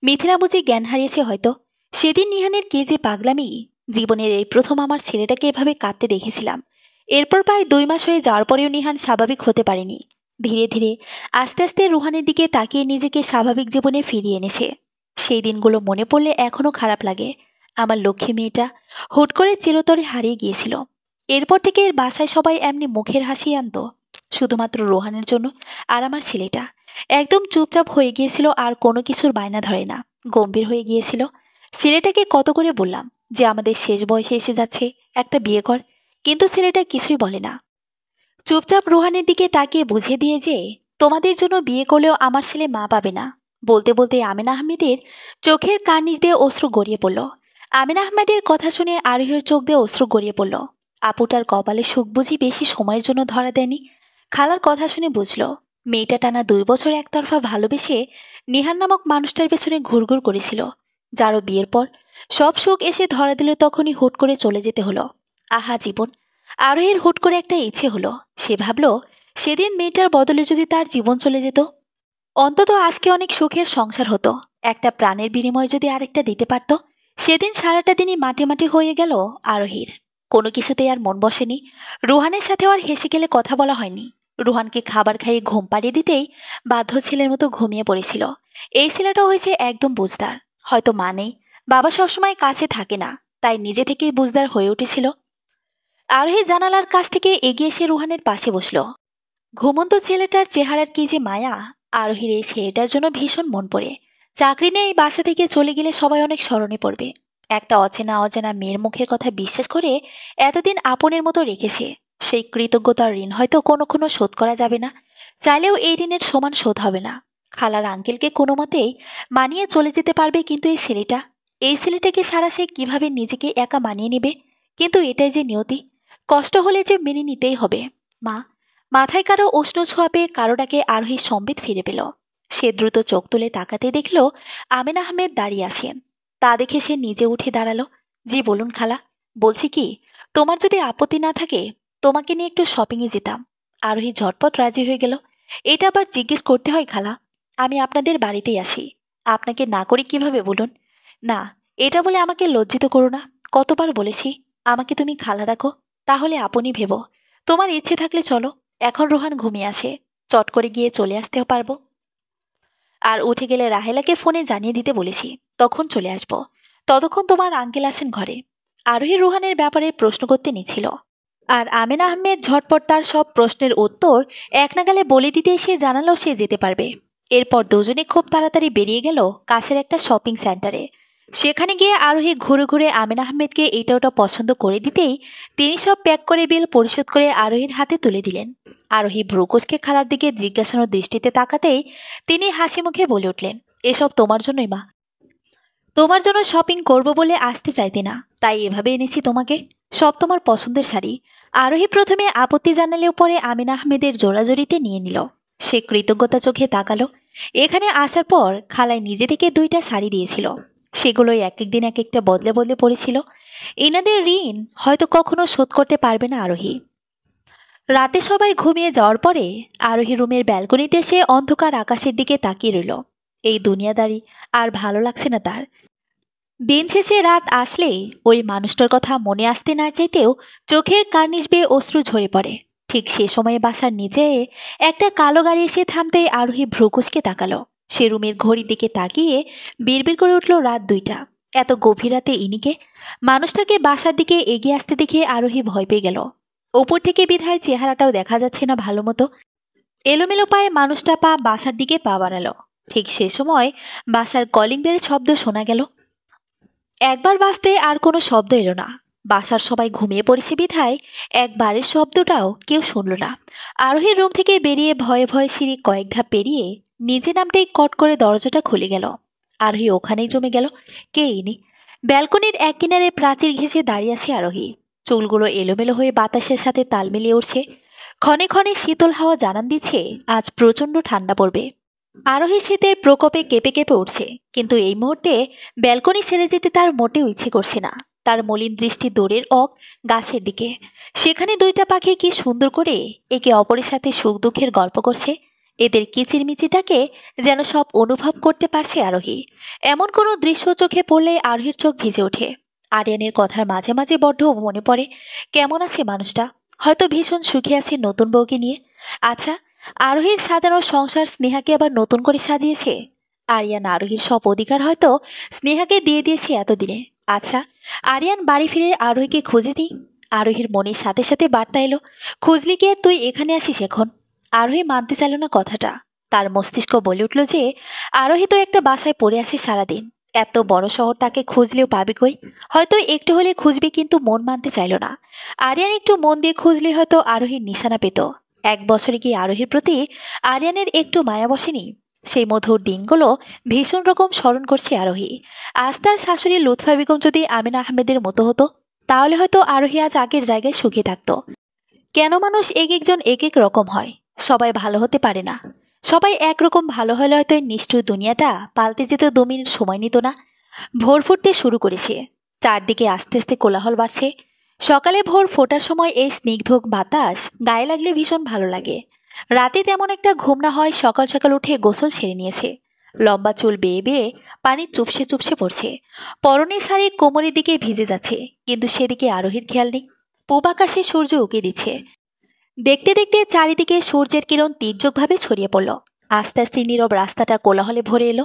মিথিলা বুঝি জ্ঞান হারিয়েছে হয়তো। সেদিন নিহানের কে যে পাগলামি। জীবনের এই প্রথম আমার ছেলেটাকে এভাবে কাঁদতে দেখেছিলাম। এরপর প্রায় 2 মাস হয়ে যাওয়ার পরেও নিহান স্বাভাবিক হতে পারেনি। ধীরে ধীরে আস্তে আস্তে রুহানের দিকে তাকিয়ে নিজেকে স্বাভাবিক জীবনে ফিরিয়ে এনেছে। সেই দিনগুলো মনে পড়লে এখনো খারাপ লাগে। আমার লক্ষ্মী মেয়েটা হুট করে চিরতরে হারিয়ে গিয়েছিল। এরপর থেকে এর বাসায় সবাই এমনি মুখের হাসি আনতো, শুধুমাত্র রোহানের জন্য। আর আমার ছেলেটা একদম চুপচাপ হয়ে গিয়েছিল, আর কোনো কিছুর বায়না ধরে না, গম্ভীর হয়ে গিয়েছিল। ছেলেটাকে কত করে বললাম যে আমাদের শেষ বয়সে এসে যাচ্ছে, একটা বিয়ে কর, কিন্তু ছেলেটা কিছুই বলে না। চুপচাপ রোহানের দিকে তাকিয়ে বুঝিয়ে দিয়ে যে তোমাদের জন্য বিয়ে করলেও আমার ছেলে মা পাবে না। বলতে বলতে আমিনা আহমেদের চোখের কার্নিশ দিয়ে অশ্রু গড়িয়ে পড়ল। আমিনা আহমেদের কথা শুনে আরোহীর চোখ দিয়ে অশ্রু গড়িয়ে পড়ল। আপুটার কপালে সুখ বুঝি বেশি সময়ের জন্য ধরা দেয়নি। খালার কথা শুনে বুঝল মেয়েটা টানা 2 বছর একতরফা ভালোবেসে নিহান নামক মানুষটার পেছনে ঘুরঘুর করেছিল, যারও বিয়ের পর সব সুখ এসে ধরা দিল তখনই হুট করে চলে যেতে হলো। আহা জীবন! আরোহীর হুট করে একটা ইচ্ছে হলো। সে ভাবল সেদিন মেয়েটার বদলে যদি তার জীবন চলে যেত, অন্তত আজকে অনেক সুখের সংসার হতো। একটা প্রাণের বিনিময়ে যদি আরেকটা দিতে পারত। সেদিন সারাটা দিনই মাটি মাটি হয়ে গেল আরোহীর। কোনো কিছুতেই আর মন বসেনি। রুহানের সাথেও আর হেসে গেলে কথা বলা হয়নি। রুহানকে খাবার খাইয়ে ঘুম পাড়িয়ে দিতেই বাধ্য ছেলের মতো ঘুমিয়ে পড়েছিল। এই ছেলেটা হয়েছে একদম বুঝদার। হয়তো মা নেই, বাবা সবসময় কাছে থাকে না, তাই নিজে থেকেই বুঝদার হয়ে উঠেছিল। আরোহী জানালার কাছ থেকে এগিয়ে এসে রুহানের পাশে বসল। ঘুমন্ত ছেলেটার চেহারার কি যে মায়া। আরোহীর এই ছেলেটার জন্য ভীষণ মন পড়ে। চাকরি নিয়ে এই বাসা থেকে চলে গেলে সবাই অনেক স্মরণে পড়বে। একটা অচেনা অজানা মেয়ের মুখের কথা বিশ্বাস করে এতদিন আপনের মতো রেখেছে। সেই কৃতজ্ঞতার ঋণ হয়তো কোনো কোনো শোধ করা যাবে না। চাইলেও এই ঋণের সমান শোধ হবে না। খালার আঙ্কেলকে কোনো মতেই মানিয়ে চলে যেতে পারবে, কিন্তু এই ছেলেটাকে সারা সে কিভাবে নিজেকে একা মানিয়ে নেবে। কিন্তু এটাই যে নিয়তি, কষ্ট হলে যে মেনে নিতেই হবে। মা! মাথায় কারো উষ্ণ ছোঁয়া পেয়ে কারোটাকে আরোহী সম্বিত ফিরে পেল। সে দ্রুত চোখ তুলে তাকাতে দেখল আমিনা আহমেদ দাঁড়িয়ে আছেন। তা দেখে সে নিজে উঠে দাঁড়ালো। জি বলুন খালা। বলছি কি, তোমার যদি আপত্তি না থাকে তোমাকে নিয়ে একটু শপিংয়ে যেতাম। আরোহী ঝটপট রাজি হয়ে গেল। এটা আবার জিজ্ঞেস করতে হয় খালা? আমি আপনাদের বাড়িতেই আছি, আপনাকে না করি কিভাবে বলুন? না, এটা বলে আমাকে লজ্জিত করো না। কতবার বলেছি আমাকে তুমি খালা রাখো, তাহলে আপনি ভেবো। তোমার ইচ্ছে থাকলে চলো, এখন রোহান ঘুমিয়ে আছে, চট করে গিয়ে চলে আসতেও পারবো। আর উঠে গেলে রাহেলাকে ফোনে জানিয়ে দিতে বলেছি, তখন চলে আসবো। ততক্ষণ তোমার আঙ্কেল আছেন ঘরে। আরোহী রুহানের ব্যাপারে প্রশ্ন করতে নিছিল, আর আমিনা আহমেদ ঝটপট তার সব প্রশ্নের উত্তর এক নাগালে বলে দিতে এসে জানালো সে যেতে পারবে। এরপর দুজনে খুব তাড়াতাড়ি বেরিয়ে গেল কাছের একটা শপিং সেন্টারে। সেখানে গিয়ে আরোহী ঘুরে ঘুরে আমিনা আহমেদকে এটা ওটা পছন্দ করে দিতেই তিনি সব প্যাক করে বিল পরিশোধ করে আরোহীর হাতে তুলে দিলেন। আরোহী ব্রুকোসকে খালার দিকে জিজ্ঞাসানোর দৃষ্টিতে তাকাতেই তিনি হাসি মুখে বলে উঠলেন, এসব তোমার জন্যই মা। তোমার জন্য শপিং করব বলে আসতে চাইতে না, তাই এভাবে এনেছি তোমাকে। সব তোমার পছন্দের শাড়ি। আরোহী প্রথমে আপত্তি জানালেও পরে আমিনা আহমেদের জোরাজোরিতে নিয়ে নিল। সে কৃতজ্ঞতা চোখে তাকালো। এখানে আসার পর খালায় নিজে থেকে 2টা শাড়ি দিয়েছিল। সেগুলোই এক একদিন এক একটা বদলে বদলে পড়েছিল। এনাদের ঋণ হয়তো কখনো শোধ করতে পারবে না আরোহী। রাতে সবাই ঘুমিয়ে যাওয়ার পরে আরোহী রুমের ব্যালকনিতে সে অন্ধকার আকাশের দিকে তাকিয়ে রইল। এই দুনিয়াদারি আর ভালো লাগছে না তার। দিন শেষে রাত আসলেই ওই মানুষটার কথা মনে আসতে না চাইতেও চোখের কার্নিশ বেয়ে অশ্রু ঝরে পড়ে। ঠিক সে সময়ে বাসার নিচে একটা কালো গাড়ি এসে থামতেই আরোহী ভ্রুকুচকে তাকালো। সে রুমের ঘড়ির দিকে তাকিয়ে বিড়বিড় করে উঠল, রাত 2টা। এত গভীর রাতে ইনিকে? মানুষটাকে বাসার দিকে এগিয়ে আসতে দেখে আরোহী ভয় পেয়ে গেল। ওপর থেকে বিধায় চেহারাটাও দেখা যাচ্ছে না ভালো মতো। এলোমেলো পায়ে মানুষটা বাসার দিকে পা বাড়ালো। ঠিক সে সময় বাসার কলিং বেলের শব্দ শোনা গেল। একবার বাজতে আর কোনো শব্দ এলো না। বাসার সবাই ঘুমিয়ে পড়েছে বিধায় একবারের শব্দটাও কেউ শুনল না। আরোহীর রুম থেকে বেরিয়ে ভয়ে ভয়ে সিঁড়ি কয়েক ধাপ পেরিয়ে নিজে নামটাই কট করে দরজাটা খুলে গেল। আরোহী ওখানেই জমে গেল। কে ইনি? ব্যালকনির এক কিনারে প্রাচীর ঘেঁষে দাঁড়িয়ে আছে আরোহী। চুলগুলো এলোমেলো হয়ে বাতাসের সাথে তাল মিলিয়ে উঠছে। ক্ষণে ক্ষণে শীতল হাওয়া জানান দিচ্ছে আজ প্রচণ্ড ঠান্ডা পড়বে। আরোহী শীতের প্রকোপে কেঁপে কেঁপে উঠছে, কিন্তু এই মুহূর্তে ব্যালকনি ছেড়ে যেতে তার মোটেও ইচ্ছে করছে না। তার মলিন দৃষ্টি দূরের গাছের দিকে। সেখানে 2টা পাখি কি সুন্দর করে একে অপরের সাথে সুখ দুঃখের গল্প করছে। এদের কিচিরমিচিটাকে যেন সব অনুভব করতে পারছে আরোহী। এমন কোনো দৃশ্য চোখে পড়লে আরোহীর চোখ ভিজে ওঠে। আরিয়ানের কথার মাঝে মাঝে বড্ড মনে পড়ে, কেমন আছে মানুষটা? হয়তো ভীষণ সুখে আছে নতুন বউকে নিয়ে। আচ্ছা, আরোহীর সাজানো সংসার স্নেহাকে আবার নতুন করে সাজিয়েছে। আরিয়ান আরোহীর সব অধিকার হয়তো স্নেহাকে দিয়ে দিয়েছে এতদিনে। আচ্ছা, আরিয়ান বাড়ি ফিরে আরোহীকে খুঁজে দিই। আরোহীর মনের সাথে সাথে বার্তা এলো, খুঁজলি কি আর তুই এখানে আসিস এখন? আরোহী মানতে চাইল না কথাটা। তার মস্তিষ্ক বলে উঠল যে আরোহী তো একটা বাসায় পড়ে আছে সারাদিন। এত বড় শহর তাকে খুঁজলেও পাবে কই? হয়তো একটু হলে খুঁজবে, কিন্তু মন মানতে চাইল না। আরিয়ান একটু মন দিয়ে খুঁজলে হয়তো আরোহীর নিশানা পেত। 1 বছরে কি আরোহীর প্রতি আরিয়ানের একটু মায়া বসেনি? সেই মধুর দিনগুলো ভীষণ রকম স্মরণ করছে আরোহী। আজ তার শাশুড়ি লুৎফা বেগম যদি আমিনা আহমেদের মতো হতো, তাহলে হয়তো আরোহী আজ আগের জায়গায় সুখী থাকত। কেন মানুষ এক একজন এক এক রকম হয়? সবাই ভালো হতে পারে না। সবাই একরকম ভালো হলে হয়তো এই নিষ্ঠুর দুনিয়াটা পাল্টে যেতে 2 মিনিট সময় নিত না। ভোর ফুটতে শুরু করেছে। চারদিকে আস্তে আস্তে কোলাহল বাড়ছে। সকালে ভোর ফোটার সময় এই স্নিগ্ধ বাতাস গায়ে লাগলে ভীষণ ভালো লাগে। রাতে তেমন একটা ঘুম না হয় সকাল সকাল উঠে গোসল সেরে নিয়েছে। লম্বা চুল বেয়ে বেয়ে পানি চুপসে চুপসে পড়ছে। পরনের শাড়ি কোমরের দিকে ভিজে যাচ্ছে, কিন্তু সেদিকে আরোহীর খেয়াল নেই। পূব আকাশে সূর্য উঁকে দিচ্ছে। দেখতে দেখতে চারিদিকে সূর্যের কিরণ তীর্যকভাবে ছড়িয়ে পড়ল। আস্তে আস্তে নীরব রাস্তাটা কোলাহলে ভরে এলো।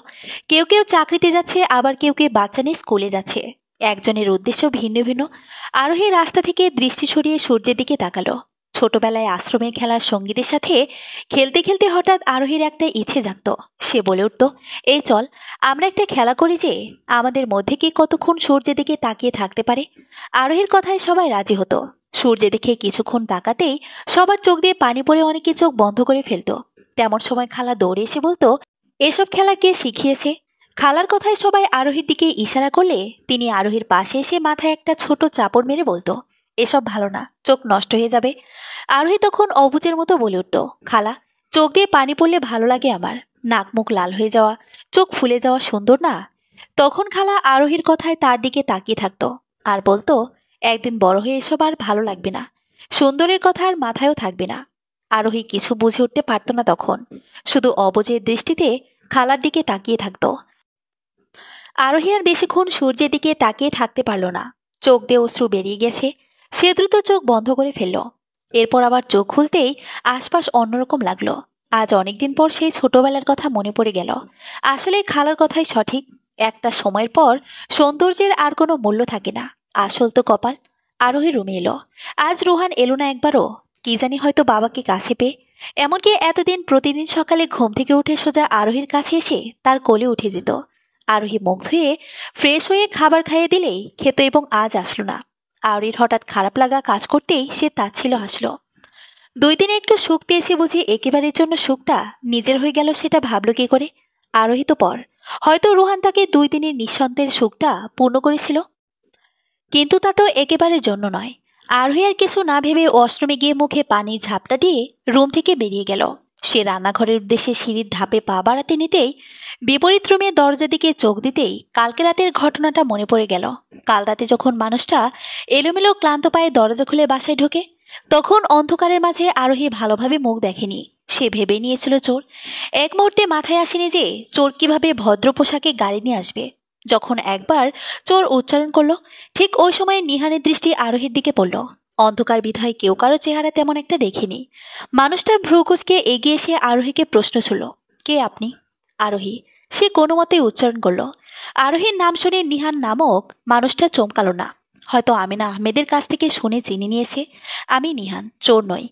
কেউ কেউ চাকরিতে যাচ্ছে, আবার কেউ কেউ বাচ্চা নিয়ে স্কুলে যাচ্ছে। একজনের উদ্দেশ্য ভিন্ন ভিন্ন। আরোহী রাস্তা থেকে দৃষ্টি সরিয়ে সূর্যের দিকে তাকালো। ছোটবেলায় আশ্রমে খেলার সঙ্গীদের সাথে খেলতে খেলতে হঠাৎ আরোহীর একটা ইচ্ছে জাগত। সে বলে উঠত, এই চল, আমরা একটা খেলা করি যে আমাদের মধ্যে কে কতক্ষণ সূর্যের দিকে তাকিয়ে থাকতে পারে। আরোহীর কথায় সবাই রাজি হতো। সূর্যের দিকে কিছুক্ষণ তাকাতেই সবার চোখ দিয়ে পানি পড়ে অনেকে চোখ বন্ধ করে ফেলতো। তেমন সময় খালা দৌড়ে এসে বলতো, এসব খেলা কে শিখিয়েছে? খালার কথায় সবাই আরোহীর দিকে ইশারা করলে তিনি আরোহীর পাশে এসে মাথায় একটা ছোট চাপড় মেরে বলতো, এসব ভালো না, চোখ নষ্ট হয়ে যাবে। আরোহী তখন অবুঝের মতো বলে উঠত, খালা, চোখ দিয়ে পানি পড়লে ভালো লাগে আমার। নাক মুখ লাল হয়ে যাওয়া, চোখ ফুলে যাওয়া সুন্দর না? তখন খালা আরোহীর কথায় তার দিকে তাকিয়ে থাকতো আর বলতো, একদিন বড় হয়ে এসব আর ভালো লাগবে না। সুন্দরের কথা আর মাথায়ও থাকবে না। আরোহী কিছু বুঝে উঠতে পারত না তখন। শুধু অবুঝের দৃষ্টিতে খালার দিকে তাকিয়ে থাকতো। আরোহী আর বেশিক্ষণ সূর্যের দিকে তাকিয়ে থাকতে পারল না। চোখ দিয়ে অশ্রু বেরিয়ে গেছে। সে দ্রুত চোখ বন্ধ করে ফেলল। এরপর আবার চোখ খুলতেই আশপাশ অন্যরকম লাগলো। আজ অনেকদিন পর সেই ছোটবেলার কথা মনে পড়ে গেল। আসলে খালার কথাই সঠিক। একটা সময়ের পর সৌন্দর্যের আর কোনো মূল্য থাকে না। আসল তো কপাল। আরোহী রুমে এলো। আজ রুহান এলো না একবারও। কি জানি হয়তো বাবাকে কাছে পেয়ে। এমনকি এতদিন প্রতিদিন সকালে ঘুম থেকে উঠে সোজা আরোহীর কাছে এসে তার কোলে উঠে যেত। আরোহী মুখ ধুয়ে ফ্রেশ হয়ে খাবার খাইয়ে দিলেই খেত, এবং আজ আসলো না। আরোহীর হঠাৎ খারাপ লাগা কাজ করতেই সে তাচ্ছিল হাসলো। 2 দিনে একটু সুখ পেয়েছে বুঝি, একেবারের জন্য সুখটা নিজের হয়ে গেল সেটা ভাবলো কি করে? আরোহী তো পর, হয়তো রুহান তাকে 2 দিনের নিঃসন্তানের সুখটা পূর্ণ করেছিল। কিন্তু তা তো একেবারে জন্য নয়। আরোহী আর কিছু না ভেবে ওয়াশরুমে গিয়ে মুখে পানির ঝাপটা দিয়ে রুম থেকে বেরিয়ে গেল। সে রান্নাঘরের উদ্দেশ্যে সিঁড়ির ধাপে পা বাড়াতে নিতেই বিপরীত রুমে দরজা দিকে চোখ দিতেই কালকে রাতের ঘটনাটা মনে পড়ে গেল। কাল রাতে যখন মানুষটা এলোমেলো ক্লান্ত পায়ে দরজা খুলে বাসায় ঢোকে, তখন অন্ধকারের মাঝে আরোহী ভালোভাবে মুখ দেখেনি। সে ভেবে নিয়েছিল চোর। এক মুহূর্তে মাথায় আসেনি যে চোর কিভাবে ভদ্র পোশাকে গাড়ি নিয়ে আসবে। যখন একবার চোর উচ্চারণ করলো, ঠিক ওই সময় নিহানের দৃষ্টি আরোহীর দিকে পড়ল। অন্ধকার বিধায় কেউ কারো চেহারা তেমন একটা দেখেনি। মানুষটা ভ্রু কুঁচকে এগিয়ে এসে আরোহীকে প্রশ্ন ছুড়ল, কে আপনি? আরোহী। সে কোনো মতেই উচ্চারণ করল। আরোহীর নাম শুনে নিহান নামক মানুষটা চমকালো না। হয়তো আমিনা আহমেদের কাছ থেকে শুনে চিনে নিয়েছে আমি নিহান, চোর নই।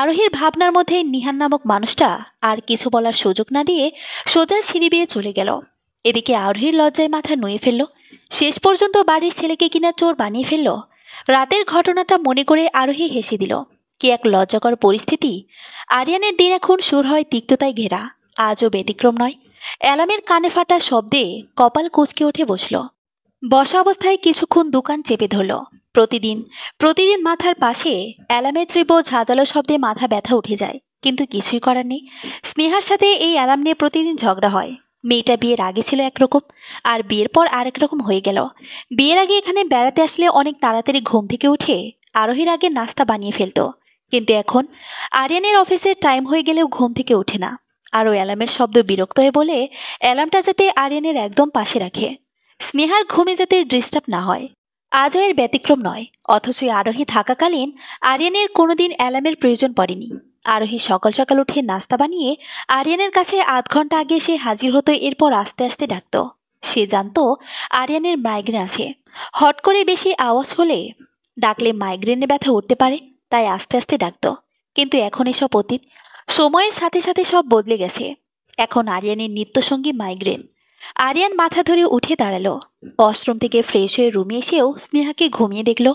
আরোহীর ভাবনার মধ্যে নিহান নামক মানুষটা আর কিছু বলার সুযোগ না দিয়ে সোজা সিঁড়ি বেয়ে চলে গেল। এদিকে আরোহীর লজ্জায় মাথা নুয়ে ফেলল। শেষ পর্যন্ত বাড়ির ছেলেকে কিনা চোর বানিয়ে ফেলল। রাতের ঘটনাটা মনে করে আরোহী হেসে দিল। কি এক লজ্জাকর পরিস্থিতি। আরিয়ানের দিন এখন সুর হয় তিক্ততায় ঘেরা। আজও ব্যতিক্রম নয়। অ্যালার্মের কানে ফাটা শব্দে কপাল কুঁচকে উঠে বসল। বসা অবস্থায় কিছুক্ষণ দোকান চেপে ধরল। প্রতিদিন প্রতিদিন মাথার পাশে অ্যালার্মের তীব্র ঝাঁঝালো শব্দে মাথা ব্যথা উঠে যায়। কিন্তু কিছুই করার নেই। স্নেহার সাথে এই অ্যালার্ম নিয়ে প্রতিদিন ঝগড়া হয়। মেয়েটা বিয়ের আগে ছিল একরকম, আর বিয়ের পর আরেক রকম হয়ে গেল। বিয়ের আগে এখানে বেড়াতে আসলে অনেক তাড়াতাড়ি ঘুম থেকে উঠে আরোহীর আগে নাস্তা বানিয়ে ফেলতো। কিন্তু এখন আরিয়ানের অফিসের টাইম হয়ে গেলেও ঘুম থেকে ওঠে না। আরও অ্যালার্মের শব্দ বিরক্ত হয়ে বলে অ্যালার্মটা যাতে আরিয়ানের একদম পাশে রাখে, স্নেহার ঘুমে যাতে ডিস্টার্ব না হয়। আজও এর ব্যতিক্রম নয়। অথচ আরোহী থাকাকালীন আরিয়ানের কোনোদিন অ্যালার্মের প্রয়োজন পড়েনি। আরোহী সকাল সকাল উঠে নাস্তা বানিয়ে আরিয়ানের কাছে আধ ঘন্টা আগে সে হাজির হতো, এরপর আস্তে আস্তে ডাকত। সে জানত আরিয়ানের মাইগ্রেন আছে। হট করে বেশি আওয়াজ হলে ডাকলে মাইগ্রেনের ব্যথা উঠতে পারে, তাই আস্তে আস্তে ডাকত। কিন্তু এখন এসব অতীত। সময়ের সাথে সাথে সব বদলে গেছে। এখন আরিয়ানের নিত্যসঙ্গী মাইগ্রেন। আরিয়ান মাথা ধরে উঠে দাঁড়ালো। ওয়াশরুম থেকে ফ্রেশ হয়ে রুমে এসেও স্নেহাকে ঘুমিয়ে দেখল।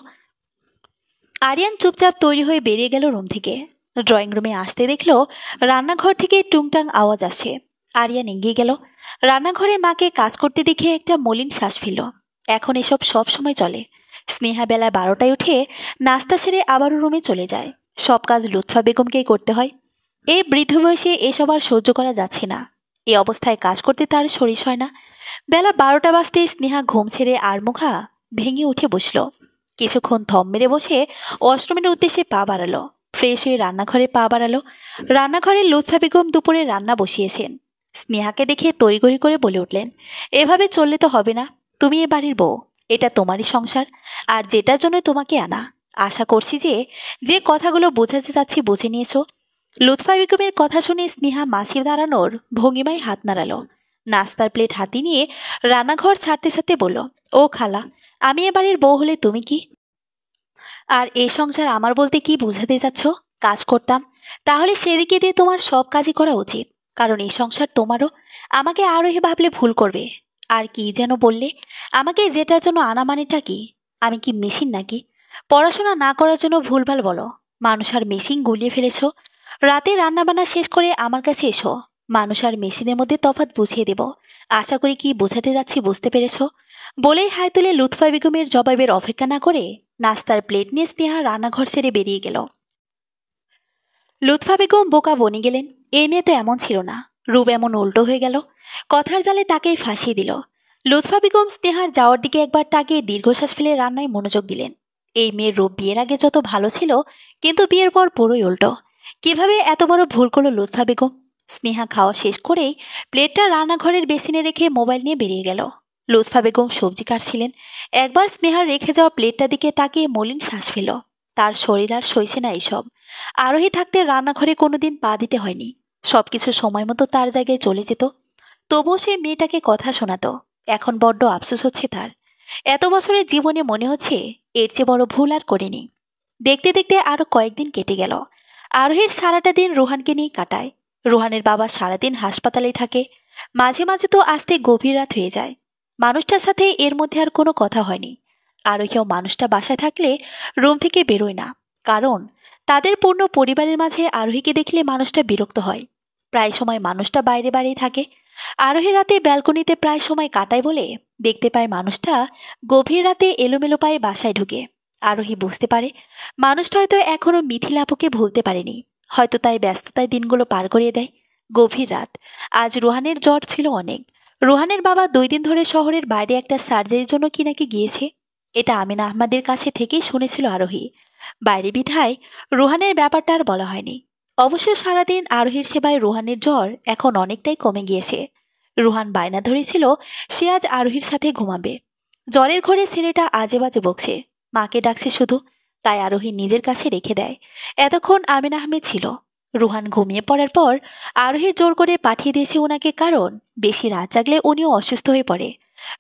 আরিয়ান চুপচাপ তৈরি হয়ে বেরিয়ে গেল রুম থেকে। ড্রয়িং রুমে আসতে দেখল রান্নাঘর থেকে টুংটাং আওয়াজ আসে। আরিয়ান এগিয়ে গেল। রান্নাঘরে মাকে কাজ করতে দেখে একটা মলিন শ্বাস ফেলল। এখন এসব সব সময় চলে। স্নেহা বেলা 12টায় উঠে নাস্তা সেরে আবারও রুমে চলে যায়। সব কাজ লুৎফা বেগমকেই করতে হয়। এই বৃদ্ধ বয়সে এসব আর সহ্য করা যাচ্ছে না। এই অবস্থায় কাজ করতে তার শরীর হয় না। বেলা 12টা বাজতেই স্নেহা ঘুম ছেড়ে আড়মোখা ভেঙে উঠে বসল। কিছুক্ষণ থম মেরে বসে ওয়াশরুমের উদ্দেশ্যে পা বাড়ালো। ফ্রেশ হয়ে রান্নাঘরে পা বাড়ালো। রান্নাঘরে লুৎফা বেগম দুপুরে রান্না বসিয়েছেন। স্নেহাকে দেখে তড়িঘড়ি করে বলে উঠলেন, এভাবে চললে তো হবে না। তুমি এ বাড়ির বউ, এটা তোমারই সংসার, আর যেটার জন্য তোমাকে আনা। আশা করছি যে যে কথাগুলো বোঝাতে চাচ্ছি বুঝে নিয়েছো। লুৎফা বেগমের কথা শুনে স্নেহা মাছির দাঁড়ানোর ভঙ্গিমায় হাত নাড়ালো। নাস্তার প্লেট হাতি নিয়ে রান্নাঘর ছাড়তে ছাড়তে বলল, ও খালা, আমি এ বাড়ির বউ হলে তুমি কি? আর এ সংসার আমার বলতে কি বুঝাতে যাচ্ছ? কাজ করতাম, তাহলে সেদিকে দিয়ে তোমার সব কাজই করা উচিত। কারণ এই সংসার তোমারও। আমাকে আরও ভাবলে ভুল করবে। আর কি যেন বললে, আমাকে যেটার জন্য আনা মানেটা কি? আমি কি মেশিন নাকি? পড়াশোনা না করার জন্য ভুলভাল বলো। মানুষ আর মেশিন গুলিয়ে ফেলেছ। রাতে রান্নাবান্না শেষ করে আমার কাছে এসো। মানুষ আর মেশিনের মধ্যে তফাৎ বুঝিয়ে দেব। আশা করি কি বোঝাতে যাচ্ছি বুঝতে পেরেছ। বলেই হাই তুলে লুৎফা বেগমের জবাবের অপেক্ষা না করে নাস্তার প্লেট নিয়ে স্নেহা রান্নাঘর ছেড়ে বেরিয়ে গেল। লুৎফা বেগম বোকা বনে গেলেন। এই মেয়ে তো এমন ছিল না। রূপ এমন উল্টো হয়ে গেল। কথার জালে তাকেই ফাঁসিয়ে দিল। লুৎফা বেগম স্নেহার যাওয়ার দিকে একবার তাকিয়ে দীর্ঘশ্বাস ফেলে রান্নায় মনোযোগ দিলেন। এই মেয়ের রূপ বিয়ের আগে যত ভালো ছিল, কিন্তু বিয়ের পর পুরোই উল্টো। কিভাবে এত বড় ভুল করলো লুৎফা বেগম? স্নেহা খাওয়া শেষ করেই প্লেটটা রান্নাঘরের বেসিনে রেখে মোবাইল নিয়ে বেরিয়ে গেল। লুৎফা বেগম সবজি কাটছিলেন। একবার স্নেহার রেখে যাওয়া প্লেটটা দিকে তাকিয়ে মলিন শ্বাস ফেল। তার শরীর আর সইছে না এইসব। আরোহী থাকতে রান্নাঘরে কোনোদিন পা দিতে হয়নি। সবকিছু সময় মতো তার জায়গায় চলে যেত। তবুও সে মেয়েটাকে কথা শোনাতো। এখন বড্ড আফসোস হচ্ছে তার। এত বছরের জীবনে মনে হচ্ছে এর চেয়ে বড় ভুল আর করেনি। দেখতে দেখতে আরো কয়েকদিন কেটে গেল। আরোহীর সারাটা দিন রুহানকে নিয়ে কাটায়। রুহানের বাবা সারাদিন হাসপাতালেই থাকে। মাঝে মাঝে তো আসতে গভীর রাত হয়ে যায়। মানুষটার সাথে এর মধ্যে আর কোনো কথা হয়নি। আরোহীও মানুষটা বাসায় থাকলে রুম থেকে বেরোয় না। কারণ তাদের পূর্ণ পরিবারের মাঝে আরোহীকে দেখলে মানুষটা বিরক্ত হয়। প্রায় সময় মানুষটা বাইরে বাইরেই থাকে। আরোহী রাতে ব্যালকনিতে প্রায় সময় কাটায় বলে দেখতে পায় মানুষটা গভীর রাতে এলোমেলো পায়ে বাসায় ঢুকে। আরোহী বুঝতে পারে মানুষটা হয়তো এখনো মিথিলা আপুকে ভুলতে পারেনি, হয়তো তাই ব্যস্ততায় দিনগুলো পার করিয়ে দেয়। গভীর রাত। আজ রুহানের জ্বর ছিল অনেক। রুহানের বাবা 2 দিন ধরে শহরের বাইরে একটা সার্জারির জন্য কি নাকি গিয়েছে। এটা আমিনা আহমেদের কাছে থেকেই শুনেছিল আরোহী। বাইরে বিধায় রুহানের ব্যাপারটা আর বলা হয়নি। অবশ্য সারাদিন আরোহীর সেবায় রুহানের জ্বর এখন অনেকটাই কমে গিয়েছে। রুহান বায়না ধরেছিল সে আজ আরোহীর সাথে ঘুমাবে। জ্বরের ঘরে ছেলেটা আজে বাজে বকছে, মাকে ডাকছে শুধু, তাই আরোহী নিজের কাছে রেখে দেয়। এতক্ষণ আমিনা আহমেদ ছিল। রুহান ঘুমিয়ে পড়ার পর আরোহী জোর করে পাঠিয়ে দিয়েছে ওনাকে, কারণ বেশি রাত জাগলে উনিও অসুস্থ হয়ে পড়ে।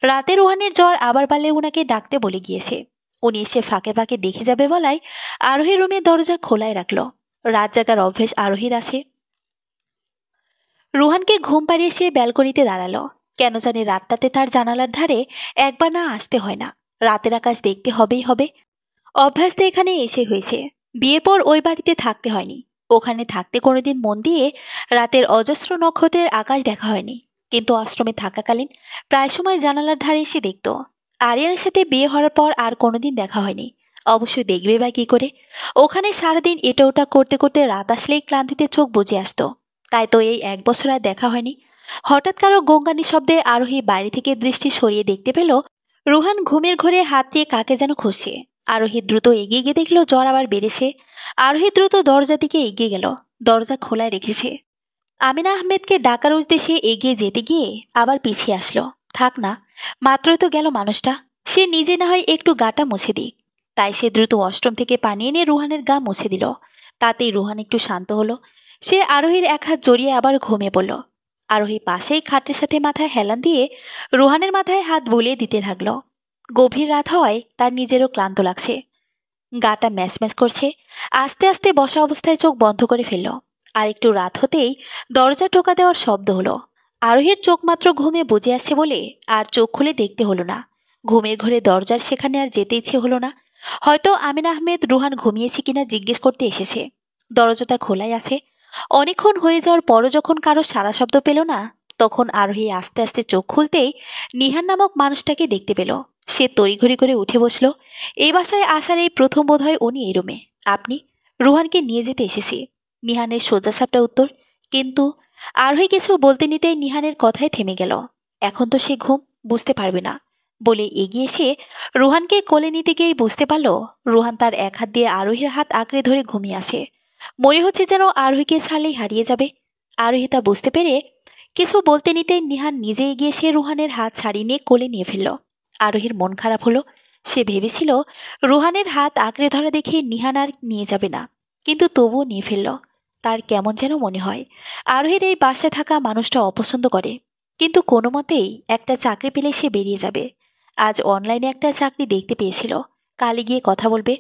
রাতে রুহানের জ্বর আবার বাড়লে ওনাকে ডাকতে বলে গিয়েছে। উনি এসে ফাঁকে ফাঁকে দেখে যাবে বলায় আরোহী রুমের দরজা খোলাই রাখল। রাত জাগার অভ্যেস আরোহীর আছে। রুহানকে ঘুম পাড়িয়ে সে ব্যালকনিতে দাঁড়ালো। কেন জানি রাতটাতে তার জানালার ধারে একবার না আসতে হয় না। রাতের আকাশ দেখতে হবেই হবে। অভ্যাসটা এখানে এসে হয়েছে। বিয়ের পর ওই বাড়িতে থাকতে হয়নি। ওখানে থাকতে কোনোদিন মন দিয়ে রাতের অজস্র নক্ষত্রের আকাশ দেখা হয়নি। কিন্তু আশ্রমে থাকাকালীন প্রায় সময় জানালার ধারে এসে দেখত। আরিয়ানের সাথে বিয়ে হওয়ার পর আর কোনোদিন দেখা হয়নি। অবশ্যই দেখবে বা কি করে? ওখানে সারাদিন এটা ওটা করতে করতে রাত আসলেই ক্লান্তিতে চোখ বুজে আসতো। তাই তো এই 1 বছর আর দেখা হয়নি। হঠাৎ কারো গঙ্গানি শব্দে আরোহী বাইরে থেকে দৃষ্টি সরিয়ে দেখতে পেল রুহান ঘুমের ঘরে হাত দিয়ে কাকে যেন খুঁজছে। আরোহী দ্রুত এগিয়ে গিয়ে দেখলো জ্বর আবার বেড়েছে। আরোহী দ্রুত দরজা দিকে এগিয়ে গেল। দরজা খোলায় রেখেছে। আমিনা আহমেদকে ডাকার উদ্দেশ্যে এগিয়ে যেতে গিয়ে আবার পিছিয়ে আসলো। থাক না, মাত্রই তো গেল মানুষটা, সে নিজে না হয় একটু গাটা মুছে দিক। তাই সে দ্রুত অষ্টম থেকে পানি এনে রুহানের গা মুছে দিল। তাতেই রুহান একটু শান্ত হলো। সে আরোহীর এক হাত জড়িয়ে আবার ঘুমিয়ে পড়ল। আরোহী পাশেই খাটের সাথে মাথায় হেলান দিয়ে রুহানের মাথায় হাত বুলিয়ে দিতে থাকলো। গভীর রাত হয়, তার নিজেরও ক্লান্ত লাগছে। গাটা ম্যাচ ম্যাচ করছে। আস্তে আস্তে বসা অবস্থায় চোখ বন্ধ করে ফেলল। আর একটু রাত হতেই দরজা টোকা দেওয়ার শব্দ হলো। আরোহীর চোখ মাত্র ঘুমে বুজে আসে বলে আর চোখ খুলে দেখতে হলো না। ঘুমের ঘরে দরজার সেখানে আর যেতে ইচ্ছে হলো না। হয়তো আমিনা আহমেদ রুহান ঘুমিয়েছে কিনা জিজ্ঞেস করতে এসেছে। দরজাটা খোলাই আছে। অনেকক্ষণ হয়ে যাওয়ার পরও যখন কারো সারা শব্দ পেল না, তখন আরোহী আস্তে আস্তে চোখ খুলতেই নিহান নামক মানুষটাকে দেখতে পেল। সে তড়িঘড়ি করে উঠে বসল। এই বাসায় আসার এই প্রথম বোধহয় উনি এই রুমে। আপনি? রুহানকে নিয়ে যেতে এসেছি। নিহানের সোজাসাপটা উত্তর। কিন্তু আরোহী কিছু বলতে নিতেই নিহানের কথায় থেমে গেল। এখন তো সে ঘুম, বুঝতে পারবে না বলে এগিয়ে এসে রুহানকে কোলে নিতে গিয়েই বুঝতে পারল রুহান তার এক হাত দিয়ে আরোহীর হাত আঁকড়ে ধরে ঘুমিয়ে আছে। মনে হচ্ছে যেন আরোহীকে ছাড়লেই হারিয়ে যাবে। আরোহী তা বুঝতে পেরে কিছু বলতে নিতেই নিহান নিজে এগিয়ে এসে রুহানের হাত ছাড়িয়ে নিয়ে কোলে নিয়ে ফেলল। আরোহীর মন খারাপ হলো। সে ভেবেছিল রুহানের হাত আঁকড়ে ধরা দেখে নিহান আর নিয়ে যাবে না, কিন্তু তবুও নিয়ে ফেলল। তার কেমন যেন মনে হয় আরোহীর এই বাসায় থাকা মানুষটা অপছন্দ করে। কিন্তু কোনো মতেই একটা চাকরি পেলে সে বেরিয়ে যাবে। আজ অনলাইনে একটা চাকরি দেখতে পেয়েছিল, কালে গিয়ে কথা বলবে।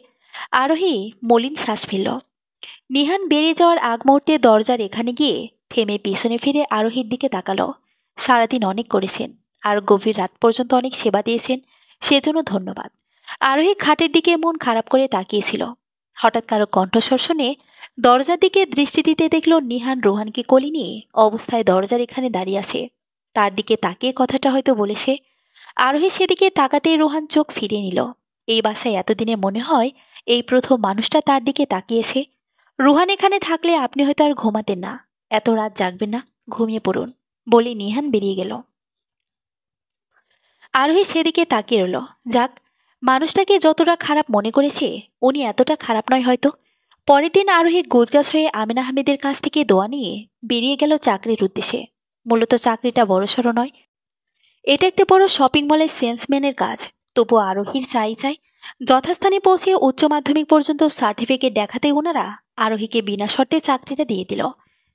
আরোহী মলিন শ্বাস ফেলল। নিহান বেরিয়ে যাওয়ার আগ মুহূর্তে দরজার এখানে গিয়ে থেমে পিছনে ফিরে আরোহীর দিকে তাকালো। সারাদিন অনেক করেছেন আর গভীর রাত পর্যন্ত অনেক সেবা দিয়েছেন, সেজন্য ধন্যবাদ। আরোহী খাটের দিকে মন খারাপ করে তাকিয়েছিল। হঠাৎ কারো কণ্ঠস্বর শুনে দরজার দিকে দৃষ্টি দিতে দেখল নিহান রুহানকে কোলে নিয়ে অবস্থায় দরজার এখানে দাঁড়িয়ে আছে। তার দিকে তাকিয়ে কথাটা হয়তো বলেছে। আরোহী সেদিকে তাকাতেই রুহান চোখ ফিরিয়ে নিল। এই বাসায় এতদিনে মনে হয় এই প্রথম মানুষটা তার দিকে তাকিয়েছে। রুহান এখানে থাকলে আপনি হয়তো আর ঘুমাতেন না, এত রাত জাগবেন না, ঘুমিয়ে পড়ুন বলে নিহান বেরিয়ে গেল। আরোহী সেদিকে তাকিয়ে রইল। যাক, মানুষটাকে যতটা খারাপ মনে করেছে উনি এতটা খারাপ নয় হয়তো। পরের দিন আরোহী গোছগাছ হয়ে আমিনা আহমেদের কাছ থেকে দোয়া নিয়ে বেরিয়ে গেল চাকরির উদ্দেশ্যে। মূলত চাকরিটা বড়সড় নয়, এটা একটা বড় শপিং মলের সেলসম্যানের কাজ। তবু আরোহীর চাই যথাস্থানে পৌঁছে উচ্চ মাধ্যমিক পর্যন্ত সার্টিফিকেট দেখাতে ওনারা আরোহীকে বিনা শর্তে চাকরিটা দিয়ে দিল।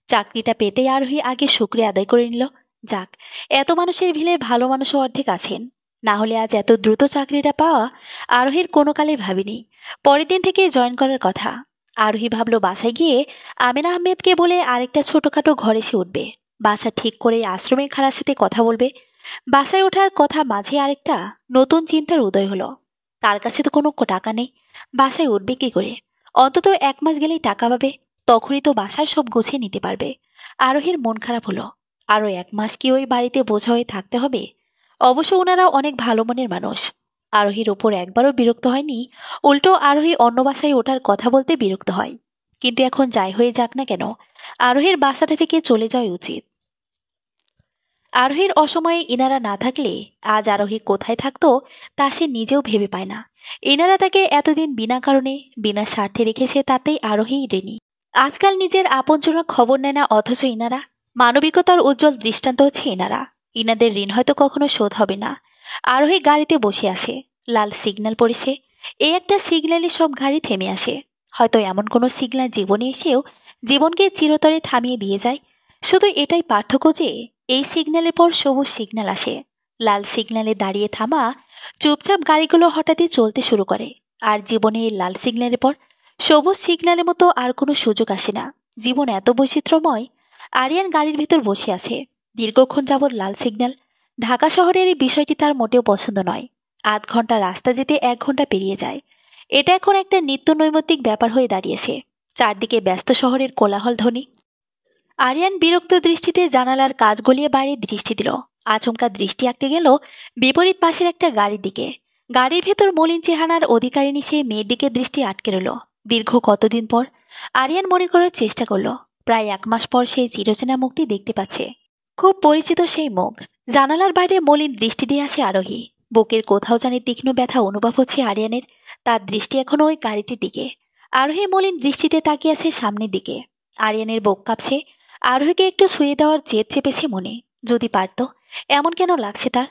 চাকরিটা পেতেই আরোহী আগে শুকরিয়া আদায় করে নিল। যাক, এত মানুষের ভিড়ে ভালো মানুষও অর্ধেক আছেন, না হলে আজ এত দ্রুত চাকরিটা পাওয়া আরোহীর কোনো কালে ভাবিনি। পরের দিন থেকে জয়েন করার কথা। আরোহী ভাবল বাসায় গিয়ে আমিনা আহমেদকে বলে আরেকটা ছোটখাটো ঘরে সে উঠবে। বাসা ঠিক করে আশ্রমের খালার সাথে কথা বলবে। বাসায় ওঠার কথা মাঝে আরেকটা নতুন চিন্তার উদয় হলো। তার কাছে তো কোনো টাকা নেই, বাসায় উঠবে কি করে? অন্তত 1 মাস গেলেই টাকা পাবে, তখনই তো বাসার সব গুছিয়ে নিতে পারবে। আরোহীর মন খারাপ হলো। আরও 1 মাস কি ওই বাড়িতে বোঝা হয়ে থাকতে হবে? অবশ্য ওনারা অনেক ভালো মনের মানুষ। আরোহীর ওপর একবারও বিরক্ত হয়নি, উল্টো আরোহী অন্য বাসায় ওঠার কথা বলতে বিরক্ত হয়। কিন্তু এখন যাই হয়ে যাক না কেন, আরোহীর বাসাটা থেকে চলে যাওয়া উচিত। আরোহীর অসময়ে ইনারা না থাকলে আজ আরোহী কোথায় থাকতো তা সে নিজেও ভেবে পায় না। ইনারা তাকে এতদিন বিনা কারণে বিনা স্বার্থে রেখেছে, তাতেই আরোহী ঋণী। আজকাল নিজের আপনজনের খবর নেয় না, অথচ ইনারা মানবিকতার উজ্জ্বল দৃষ্টান্ত হচ্ছে ইনারা। ইনাদের ঋণ হয়তো কখনো শোধ হবে না। আরোহী গাড়িতে বসে আছে, লাল সিগন্যাল পড়েছে। এই একটা সিগন্যালে সব গাড়ি থেমে আসে। হয়তো এমন কোনো সিগন্যাল জীবনে এসেও জীবনকে চিরতরে থামিয়ে দিয়ে যায়। শুধু এটাই পার্থক্য যে এই সিগন্যালের পর সবুজ সিগন্যাল আসে। লাল সিগন্যালে দাঁড়িয়ে থামা চুপচাপ গাড়িগুলো হঠাৎই চলতে শুরু করে। আর জীবনে এই লাল সিগন্যালের পর সবুজ সিগন্যালের মতো আর কোনো সুযোগ আসে না। জীবন এত বৈচিত্র্যময়। আরিয়ান গাড়ির ভিতর বসে আছে। দীর্ঘক্ষণ যাবৎ লাল সিগন্যাল। ঢাকা শহরের এই বিষয়টি তার মোটেও পছন্দ নয়। ৮ ঘন্টা রাস্তা যেতে 1 ঘন্টা পেরিয়ে যায়। এটা এখন একটা নিত্য নৈমিত্তিক ব্যাপার হয়ে দাঁড়িয়েছে। চারদিকে ব্যস্ত শহরের কোলাহল ধ্বনি। আরিয়ান বিরক্ত দৃষ্টিতে জানালার কাজ গলিয়ে বাইরে দৃষ্টি দিল। আচমকা দৃষ্টি আটকে গেল বিপরীত পাশের একটা গাড়ির দিকে। গাড়ির ভেতর মলিন চেহারার অধিকারিণী সেই মেয়ের দিকে দৃষ্টি আটকে রইল। দীর্ঘ কতদিন পর আরিয়ান মনে করার চেষ্টা করল। প্রায় 1 মাস পর সেই চিরচেনা মুখটি দেখতে পাচ্ছে। খুব পরিচিত সেই মুখ। জানালার বাইরে মলিন দৃষ্টি দিয়ে আছে আরোহী। বুকের কোথাও জানি তীক্ষ্ণ ব্যথা অনুভব হচ্ছে আরিয়ানের। তার দৃষ্টি এখনো ওই গাড়িটির দিকে। আরোহী মলিন দৃষ্টিতে তাকিয়ে আছে সামনের দিকে। আরিয়ানের বুক কাঁপছে। আরোহীকে একটু ছুঁয়ে দেওয়ার জেদ চেপেছে মনে। যদি পারত। এমন কেন লাগছে তার?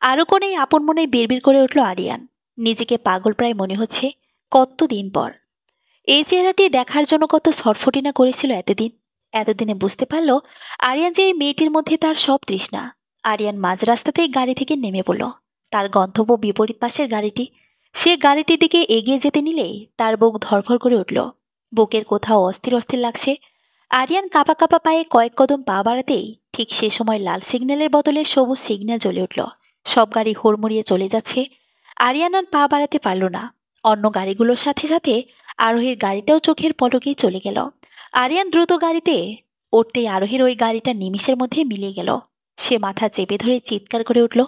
আরও কোনেই আপন মনে বিড়বিড় করে উঠল আরিয়ান। নিজেকে পাগল প্রায় মনে হচ্ছে। কতদিন পর এই চেহারাটি দেখার জন্য কত ছটফটি না করেছিল এতদিনে বুঝতে পারল আরিয়ান যে এই মেয়েটির মধ্যে তার সব তৃষ্ণা। আরিয়ান মাঝ রাস্তাতেই গাড়ি থেকে নেমে পড়ল। তার গন্তব্য বিপরীত পাশের গাড়িটি। সে গাড়িটির দিকে এগিয়ে যেতে নিলেই তার বুক ধরফর করে উঠল। বুকের কোথাও অস্থির অস্থির লাগছে। আরিয়ান কাঁপা কাঁপা পায়ে কয়েক কদম পা বাড়াতেই ঠিক সে সময় লাল সিগন্যালের বদলে সবুজ সিগন্যাল জ্বলে উঠল। সব গাড়ি হুড়মুড়িয়ে চলে যাচ্ছে। আরিয়ান আর পা বাড়াতে পারল না। অন্য গাড়িগুলোর সাথে সাথে আরোহীর গাড়িটাও চোখের পলকেই চলে গেল। আরিয়ান দ্রুত গাড়িতে উঠতেই আরোহীর ওই গাড়িটা নিমিষের মধ্যে মিলিয়ে গেল। সে মাথা চেপে ধরে চিৎকার করে উঠল।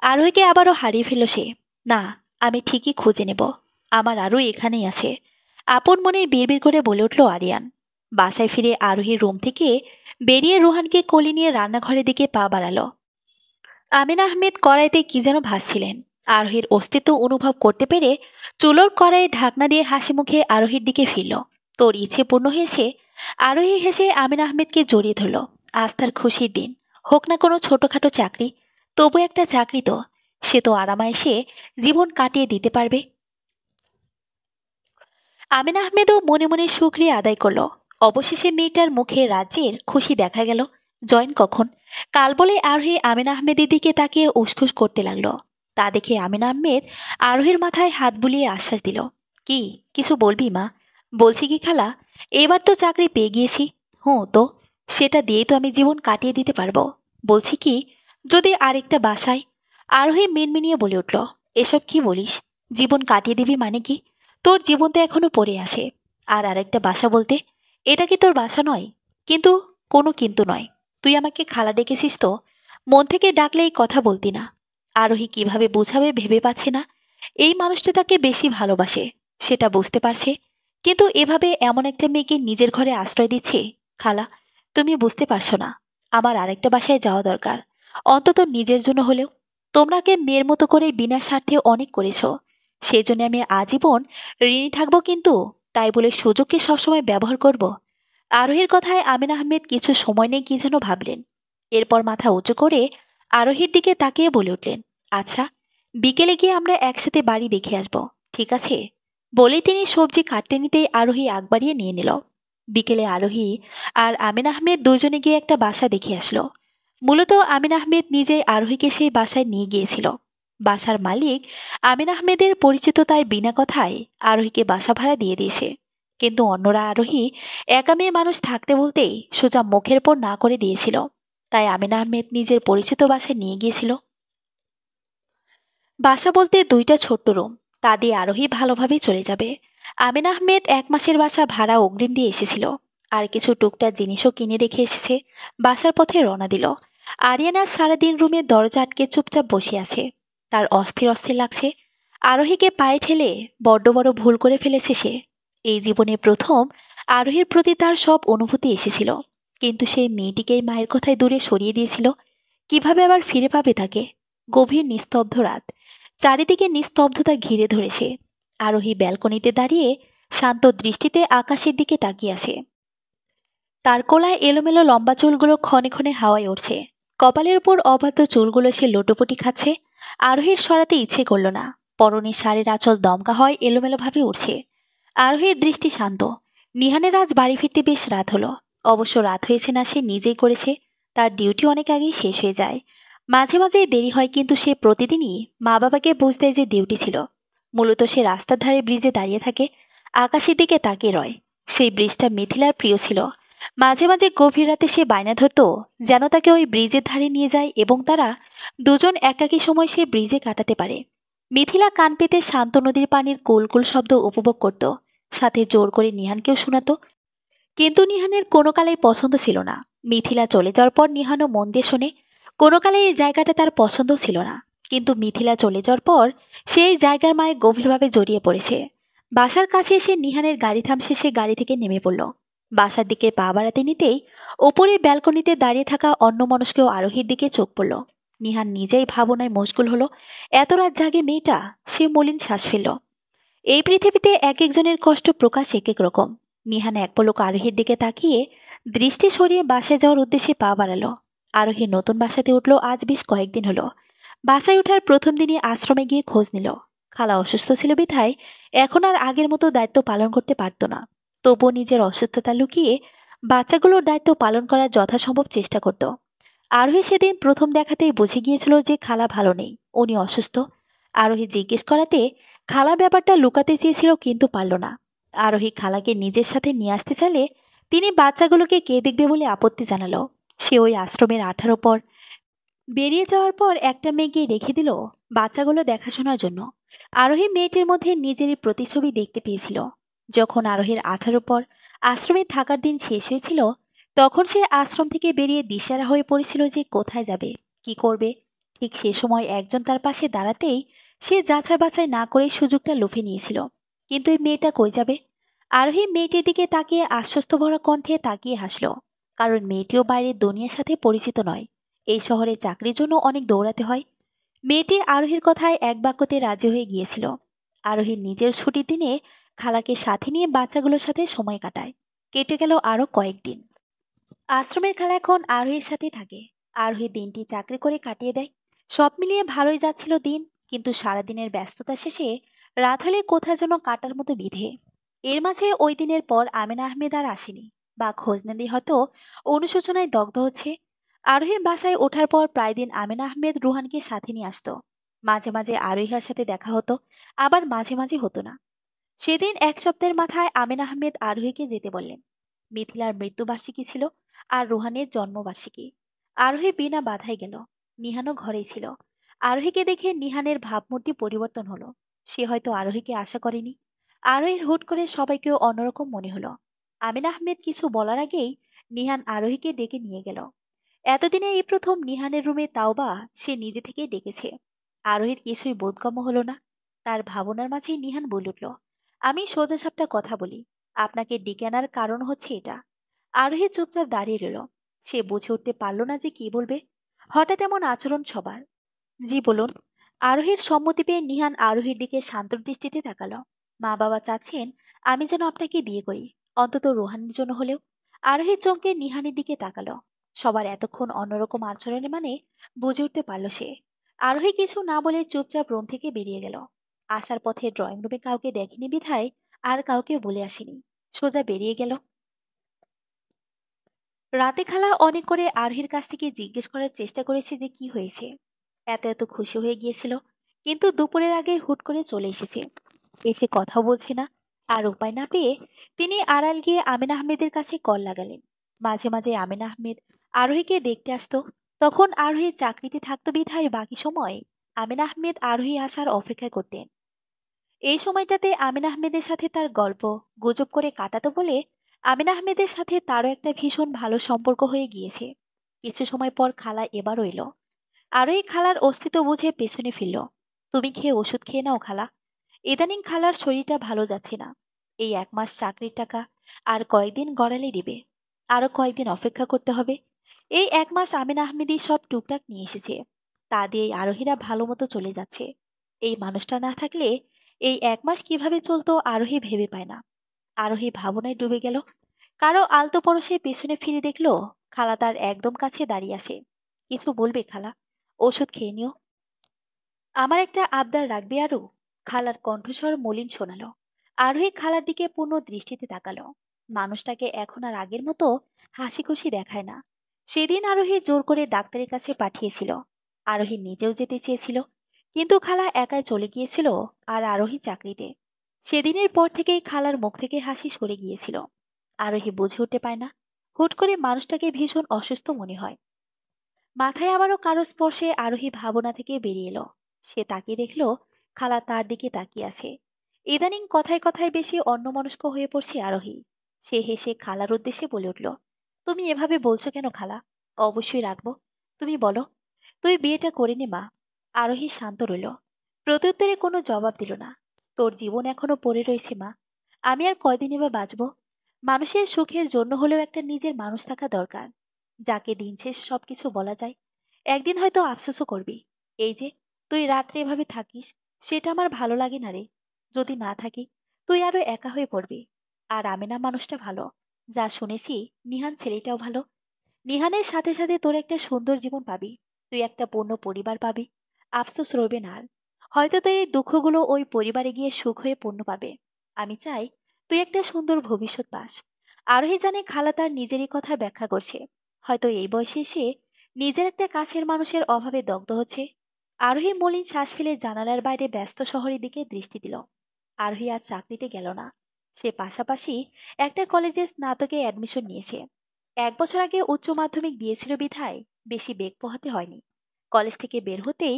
আরোহীকে আবারও হারিয়ে ফেলল সে। না, আমি ঠিকই খুঁজে নেব। আমার আরও এখানেই আছে। আপন মনে বিড়বিড় করে বলে উঠল আরিয়ান। বাসায় ফিরে আরোহীর রুম থেকে বেরিয়ে রোহানকে কোলে নিয়ে রান্নাঘরের দিকে পা বাড়ালো। আমিনা আহমেদ কড়াইতে কি যেন ভাসছিলেন। আরোহীর অস্তিত্ব অনুভব করতে পেরে চুলোর কড়াইয়ে ঢাকনা দিয়ে হাসি মুখে আরোহীর দিকে ফিরল। তোর ইচ্ছে পূর্ণ হয়েছে? আরোহী হেসে আমিনা আহমেদকে জড়িয়ে ধরল। আজ তার খুশির দিন। হোক না কোনো ছোটখাটো চাকরি, তবু একটা চাকরি তো। সে তো আরামায়েশে জীবন কাটিয়ে দিতে পারবে। আমিনা আহমেদও মনে মনে শুকরিয়া আদায় করল। অবশেষে মেয়েটার মুখে রাজ্যের খুশি দেখা গেল। জয়েন কখন? কাল বলে আরোহী আমিনা আহমেদের দিকে তাকিয়ে উসখুস করতে লাগলো। তা দেখে আমিনা আহমেদ আরোহীর মাথায় হাত বুলিয়ে আশ্বাস দিল। কি কিছু বলবি মা? বলছি কি খালা, এবার তো চাকরি পেয়ে গিয়েছি। তো সেটা দিয়েই তো আমি জীবন কাটিয়ে দিতে পারবো। বলছি কি, যদি আরেকটা বাসায়। আরোহী মিনমিনিয়ে বলে উঠল। এসব কি বলিস? জীবন কাটিয়ে দিবি মানে কি? তোর জীবন তো এখনো পড়ে আছে। আর আরেকটা বাসা বলতে? এটা কি তোর বাসা নয়? কিন্তু কোনো কিন্তু নয়। তুই আমাকে খালা ডেকেছিস তো? মন থেকে ডাকলে এই কথা বলতি না। আরোহী কিভাবে বুঝাবে ভেবে পাচ্ছে না। এই মানুষটা তাকে বেশি ভালোবাসে, সেটা বুঝতে পারছে। কিন্তু এভাবে এমন একটা মেয়েকে নিজের ঘরে আশ্রয় দিচ্ছে। খালা, তুমি বুঝতে পারছো না। আমার আরেকটা বাসায় যাওয়া দরকার, অন্তত নিজের জন্য হলেও। তোমরাকে মেয়ের মতো করে বিনা স্বার্থে অনেক করেছ, সেজন্য আমি আজীবন ঋণী থাকবো। কিন্তু তাই বলে সুযোগকে সবসময় ব্যবহার করব? আরোহীর কথায় আমিনা আহমেদ কিছু সময় নেই কি যেন ভাবলেন। এরপর মাথা উঁচু করে আরোহীর দিকে তাকিয়ে বলে উঠলেন, আচ্ছা, বিকেলে গিয়ে আমরা একসাথে বাড়ি দেখে আসব, ঠিক আছে? বলে তিনি সবজি কাটতে নিতেই আরোহী আগ বাড়িয়ে নিয়ে নিল। বিকেলে আরোহী আর আমিনা আহমেদ দুজনে গিয়ে একটা বাসা দেখে আসলো। মূলত আমিনা আহমেদ নিজেই আরোহীকে সেই বাসায় নিয়ে গিয়েছিল। বাসার মালিক আমিনা আহমেদের পরিচিত, তাই বিনা কথায় আরোহীকে বাসা ভাড়া দিয়ে দিয়েছে। কিন্তু অন্যরা আরোহী একা মেয়ে মানুষ থাকতে বলতেই সোজা মুখের পর না করে দিয়েছিল। তাই আমিনা আহমেদ নিজের পরিচিত বাসায় নিয়ে গিয়েছিল। বাসা বলতে 2টা ছোট্ট রুম, তা দিয়ে আরোহী ভালোভাবেই চলে যাবে। আমিনা আহমেদ 1 মাসের বাসা ভাড়া অগ্রিম দিয়ে এসেছিল। আর কিছু টুকটাক জিনিসও কিনে রেখে এসেছে। বাসার পথে রওনা দিল। আরিয়ান আজ সারাদিন রুমের দরজা আটকে চুপচাপ বসে আছে। তার অস্থির অস্থির লাগছে। আরোহীকে পায়ে ঠেলে বড্ড বড় ভুল করে ফেলেছে সে। এই জীবনে প্রথম আরোহীর প্রতি তার সব অনুভূতি এসেছিল, কিন্তু সেই মেয়েটিকেই মায়ের কথায় দূরে সরিয়ে দিয়েছিল। কিভাবে আবার ফিরে পাবে তাকে? গভীর নিস্তব্ধ রাত, চারিদিকে নিস্তব্ধতা ঘিরে ধরেছে। আরোহী ব্যালকনিতে দাঁড়িয়ে শান্ত দৃষ্টিতে আকাশের দিকে তাকিয়ে আছে। তার কোলায় এলোমেলো লম্বা চুলগুলো ক্ষণে ক্ষণে হাওয়ায় উঠছে। কপালের উপর অবাধ্য চুলগুলো সে লোটোপটি খাচ্ছে। আরোহীর সরাতে ইচ্ছে করল না। পরনে শাড়ির আঁচল দমকা হয় এলোমেলোভাবে উঠছে। আরোহীর দৃষ্টি শান্ত। নিহানের আজ বাড়ি ফিরতে বেশ রাত হলো। অবশ্য রাত হয়েছে না সে নিজেই করেছে। তার ডিউটি অনেক আগেই শেষ হয়ে যায়। মাঝে মাঝে দেরি হয়, কিন্তু সে প্রতিদিনই মা বাবাকে বুঝ দেয় যে ডিউটি ছিল। মূলত সে রাস্তার ধারে ব্রিজে দাঁড়িয়ে থাকে, আকাশের দিকে তাকিয়ে রয়। সেই ব্রিজটা মিথিলার প্রিয় ছিল। মাঝে মাঝে গভীর রাতে সে বায়না ধরত যেন তাকে ওই ব্রিজের ধারে নিয়ে যায় এবং তারা দুজন একাকী সময় সে ব্রিজে কাটাতে পারে। মিথিলা কান পেতে শান্ত নদীর পানির কুলকুল শব্দ উপভোগ করত, সাথে জোর করে নিহানকেও শোনাত। কিন্তু নিহানের কোনো কালেই পছন্দ ছিল না। মিথিলা চলে যাওয়ার পর নিহানও মন দিয়ে শোনে। কোনো কালে এই জায়গাটা তার পছন্দ ছিল না, কিন্তু মিথিলা চলে যাওয়ার পর সেই জায়গার মায়ে গভীরভাবে জড়িয়ে পড়েছে। বাসার কাছে এসে নিহানের গাড়ি থামছে, সে গাড়ি থেকে নেমে পড়ল। বাসার দিকে পা বাড়াতে নিতেই ওপরে ব্যালকনিতে দাঁড়িয়ে থাকা অন্যমনস্কেও আরোহীর দিকে চোখ পড়ল। নিহান নিজেই ভাবনায় মশগুল হলো। এত রাত জাগে মেয়েটা। সে মলিন শ্বাস ফেলল। এই পৃথিবীতে এক একজনের কষ্ট প্রকাশ এক এক রকম। নিহান এক পলক আরোহীর দিকে তাকিয়ে দৃষ্টি সরিয়ে বাসায় যাওয়ার উদ্দেশ্যে পা বাড়ালো। আরোহী নতুন বাসাতে উঠল আজ বেশ কয়েকদিন হলো। বাসায় ওঠার প্রথম দিনই আশ্রমে গিয়ে খোঁজ নিল। খালা অসুস্থ ছিল বিধায় এখন আর আগের মতো দায়িত্ব পালন করতে পারত না। তবুও নিজের অসুস্থতা লুকিয়ে বাচ্চাগুলোর দায়িত্ব পালন করার যথাসম্ভব চেষ্টা করত। আরোহী সেদিন প্রথম দেখাতেই বুঝে গিয়েছিল যে খালা ভালো নেই, উনি অসুস্থ। আরোহী জিজ্ঞেস করাতে খালা ব্যাপারটা লুকাতে চেয়েছিল, কিন্তু পারল না। আরোহী খালাকে নিজের সাথে নিয়ে আসতে চাইলে তিনি বাচ্চাগুলোকে কে দেখবে বলে আপত্তি জানালো। সে ওই আশ্রমের 18 পর বেরিয়ে যাওয়ার পর একটা মেয়েকে রেখে দিল বাচ্চাগুলো দেখাশোনার জন্য। আরোহী মেয়েটির মধ্যে নিজেরই প্রতিছবি দেখতে পেয়েছিল। যখন আরোহীর 18 পর আশ্রমে থাকার দিন শেষ হয়েছিল, তখন সে আশ্রম থেকে বেরিয়ে দিশেহারা হয়ে পড়েছিল যে কোথায় যাবে, কি করবে। ঠিক সে সময় একজন তার পাশে দাঁড়াতেই সে যাচাই বাছাই না করেই সুযোগটা লুফে নিয়েছিল। কিন্তু এই মেয়েটা কই যাবে? আরোহী মেয়েটির দিকে তাকিয়ে আশ্বস্ত ভরা কণ্ঠে তাকিয়ে হাসল। কারণ মেয়েটিও বাইরের দুনিয়ার সাথে পরিচিত নয়। এই শহরে চাকরির জন্য অনেক দৌড়াতে হয়। মেয়েটি আরোহীর কথায় এক বাক্যতে রাজি হয়ে গিয়েছিল। আরোহীর নিজের ছুটির দিনে খালাকে সাথে নিয়ে বাচ্চাগুলোর সাথে সময় কাটায়। কেটে গেল আরো কয়েকদিন। আশ্রমের খালা এখন আরোহীর সাথে থাকে। আরোহী দিনটি চাকরি করে কাটিয়ে দেয়। সব মিলিয়ে ভালোই যাচ্ছিল দিন, কিন্তু সারাদিনের ব্যস্ততা শেষে রাত হলে কোথায় যেন কাটার মতো বিধে। এর মাঝে ওই দিনের পর আমিনা আহমেদ আর আসেনি, বা খোঁজ না দিয়ে হয়তো অনুশোচনায় দগ্ধ হচ্ছে। আরোহীর বাসায় ওঠার পর প্রায় দিন আমিনা আহমেদ রুহানকে সাথে নিয়ে আসতো। মাঝে মাঝে আরোহীর সাথে দেখা হতো, আবার মাঝে মাঝে হতো না। সেদিন এক সপ্তাহের মাথায় আমিনা আহমেদ আরোহীকে যেতে বললেন। মিথিলার মৃত্যুবার্ষিকী ছিল, আর রুহানের জন্মবার্ষিকী। আরোহী বিনা বাধায় গেল। নিহানও ঘরেই ছিল। আরোহীকে দেখে নিহানের ভাবমূর্তি পরিবর্তন হলো। সে হয়তো আরোহীকে আশা করেনি। আরোহীর হুট করে সবাইকেও অন্যরকম মনে হলো। আমিনা আহমেদ কিছু বলার আগেই নিহান আরোহীকে ডেকে নিয়ে গেল। এতদিনে এই প্রথম নিহানের রুমে, তাও বা সে নিজে থেকে ডেকেছে। আরোহীর কিছুই বোধগম্য হলো না। তার ভাবনার মাঝেই নিহান বলে উঠল, আমি সোজাসাপটা কথা বলি, আপনাকে ডেকে আনার কারণ হচ্ছে এটা। আরোহী চুপচাপ দাঁড়িয়ে রইল। সে বুঝে উঠতে পারল না যে কি বলবে। হঠাৎ এমন আচরণ সবার। জি বলুন। আরোহীর সম্মতি পেয়ে নিহান আরোহীর দিকে শান্ত দৃষ্টিতে তাকালো। মা বাবা চাচ্ছেন আমি যেন আপনাকে বিয়ে করি, অন্তত রুহানের জন্য হলেও। আরোহীর চমকে নিহানের দিকে তাকালো। সবার এতক্ষণ অন্যরকম আচরণে মানে বুঝে উঠতে পারল সে। আরোহী কিছু না বলে চুপচাপ রুম থেকে বেরিয়ে গেল। আসার পথে ড্রয়িং রুমে কাউকে দেখেনি বিধায় আর কাউকে বলে আসেনি, সোজা বেরিয়ে গেল। রাতে খালা অনেক করে আরোহীর কাছ থেকে জিজ্ঞেস করার চেষ্টা করেছে যে কি হয়েছে। এত এত খুশি হয়ে গিয়েছিল, কিন্তু দুপুরের আগে হুট করে চলে এসেছে। এসে কথাও বলছে না। আর উপায় না পেয়ে তিনি আড়াল গিয়ে আমিনা আহমেদের কাছে কল লাগালেন। মাঝে মাঝে আমিনা আহমেদ আরোহীকে দেখতে আসতো। তখন আরোহীর চাকরিতে থাকতো বিধায় বাকি সময় আমিনা আহমেদ আরোহী আসার অপেক্ষা করতেন। এই সময়টাতে আমিনা আহমেদের সাথে তার গল্প গুজব করে কাটাতো বলে আমিনা আহমেদের সাথে তারও একটা ভীষণ ভালো সম্পর্ক হয়ে গিয়েছে। কিছু সময় পর খালা এবারও এলো। আরোহী খালার অস্তিত্ব বুঝে পেছনে ফিরল। তুমি খেয়ে ওষুধ খেয়ে নাও খালা। ইদানিং খালার শরীরটা ভালো যাচ্ছে না। এই 1 মাস চাকরির টাকা আর কয়েকদিন গড়ালে দিবে। আরো কয়েকদিন অপেক্ষা করতে হবে। এই 1 মাস আমিনা আহমেদি সব টুকটাক নিয়ে এসেছে। তা দিয়ে আরোহীরা ভালো মতো চলে যাচ্ছে। এই মানুষটা না থাকলে এই 1 মাস কিভাবে চলতো আরোহী ভেবে পায় না। আরোহী ভাবনায় ডুবে গেল। কারো আলতো পরশে পেছনে ফিরে দেখলো খালা তার একদম কাছে দাঁড়িয়ে আছে। কিছু বলবে খালা? ওষুধ খেয়ে নিও। আমার একটা আবদার রাখবে আরু? খালার কণ্ঠস্বর মলিন শোনালো। আরোহী খালার দিকে পূর্ণ দৃষ্টিতে তাকালো। মানুষটাকে এখন আর আগের মতো হাসি খুশি দেখায় না। সেদিন আরোহী জোর করে ডাক্তারের কাছে পাঠিয়েছিল। আরোহী নিজেও যেতে চেয়েছিল, কিন্তু খালা একাই চলে গিয়েছিল। আর আরোহী চাকরিতে। সেদিনের পর থেকেই খালার মুখ থেকে হাসি সরে গিয়েছিল। আরোহী বুঝে উঠতে পায় না, হুট করে মানুষটাকে ভীষণ অসুস্থ মনে হয়। মাথায় আবারও কারো স্পর্শে আরোহী ভাবনা থেকে বেরিয়ে এলো। সে তাকিয়ে দেখলো খালা তার দিকে তাকিয়ে আছে। ইদানিং কথায় কথায় বেশি অন্যমনস্ক হয়ে পড়ছে আরোহী। সে হেসে খালার উদ্দেশ্যে বলে উঠল, তুমি এভাবে বলছো কেন খালা? অবশ্যই রাখবো। তুমি বলো, তুই বিয়েটা করে নে মা। আরোহী শান্ত রইল। প্রত্যুত্তরে কোনো জবাব দিল না। তোর জীবন এখনো পড়ে রয়েছে মা। আমি আর কয়দিনই বা বাঁচবো? মানুষের সুখের জন্য হলেও একটা নিজের মানুষ থাকা দরকার, যাকে দিন শেষ সবকিছু বলা যায়। একদিন হয়তো আফসোসও করবি। এই যে তুই রাত্রে এভাবে থাকিস, সেটা আমার ভালো লাগে না রে। যদি না থাকি, তুই আরো একা হয়ে পড়বি। আর আমেনা মানুষটা ভালো, যা শুনেছি। নিহান ছেলেটাও ভালো। নিহানের সাথে সাথে তোর একটা সুন্দর জীবন পাবি। তুই একটা পূর্ণ পরিবার পাবি। আফসোস রইবে না আর। হয়তো তোর এই দুঃখগুলো ওই পরিবারে গিয়ে সুখ হয়ে পূর্ণ পাবে। আমি চাই তুই একটা সুন্দর ভবিষ্যৎ পাস। আরোহী জানে খালা তার নিজেরই কথা ব্যাখ্যা করছে। হয়তো এই বয়সে এসে নিজের একটা কাছের মানুষের অভাবে দগ্ধ হচ্ছে। আরোহী মলিন শ্বাস ফেলে জানালার বাইরে ব্যস্ত শহরের দিকে দৃষ্টি দিল। আরোহী আজ চাকরিতে গেল না। সে পাশাপাশি একটা কলেজে স্নাতকে অ্যাডমিশন নিয়েছে। 1 বছর আগে উচ্চ মাধ্যমিক দিয়েছিল বিধায় বেশি বেগ পোহাতে হয়নি। কলেজ থেকে বের হতেই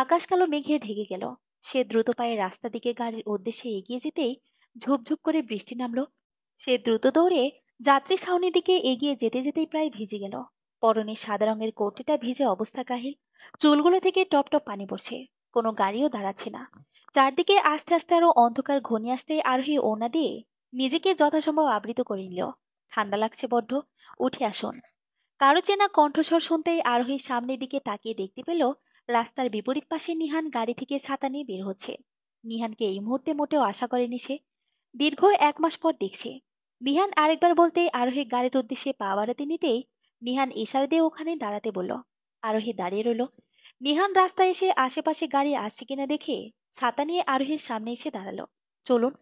আকাশ কালো মেঘে ঢেকে গেল। সে দ্রুত পায়ে রাস্তা দিকে গাড়ির উদ্দেশ্যে এগিয়ে যেতেই ঝুপঝুপ করে বৃষ্টি নামলো। সে দ্রুত দৌড়ে যাত্রী ছাউনির দিকে এগিয়ে যেতে যেতেই প্রায় ভিজে গেল। পরনে সাদা রঙের কোটিটা ভিজে অবস্থা কাহিল। চুলগুলো থেকে টপ টপ পানি পড়ছে। কোনো গাড়িও দাঁড়াচ্ছে না। চারদিকে আস্তে আস্তে আরো অন্ধকার ঘনিয়ে আসতে আরোহী ওড়না দিয়ে নিজেকে যথাসম্ভব আবৃত করে নিল। ঠান্ডা লাগছে বড্ড। উঠে আসুন। কারো চেনা কণ্ঠস্বর শুনতেই আরোহীর সামনের দিকে তাকিয়ে দেখতে পেল রাস্তার বিপরীত পাশে নিহান গাড়ি থেকে ছাতা নিয়ে বের হচ্ছে। নিহানকে এই মুহূর্তে মোটেও আশা করেনি সে। দীর্ঘ 1 মাস পর দেখছে। নিহান আরেকবার বলতে আরোহী গাড়ির উদ্দেশ্যে পা বাড়াতে নিতেই নিহান ইশারা দিয়ে ওখানে দাঁড়াতে বলল। আরোহী দাঁড়িয়ে রইল। নিহান রাস্তায় এসে আশেপাশে গাড়ি আসছে কিনা দেখে ছাতা নিয়ে আরোহীর সামনে এসে দাঁড়ালো। চলুন।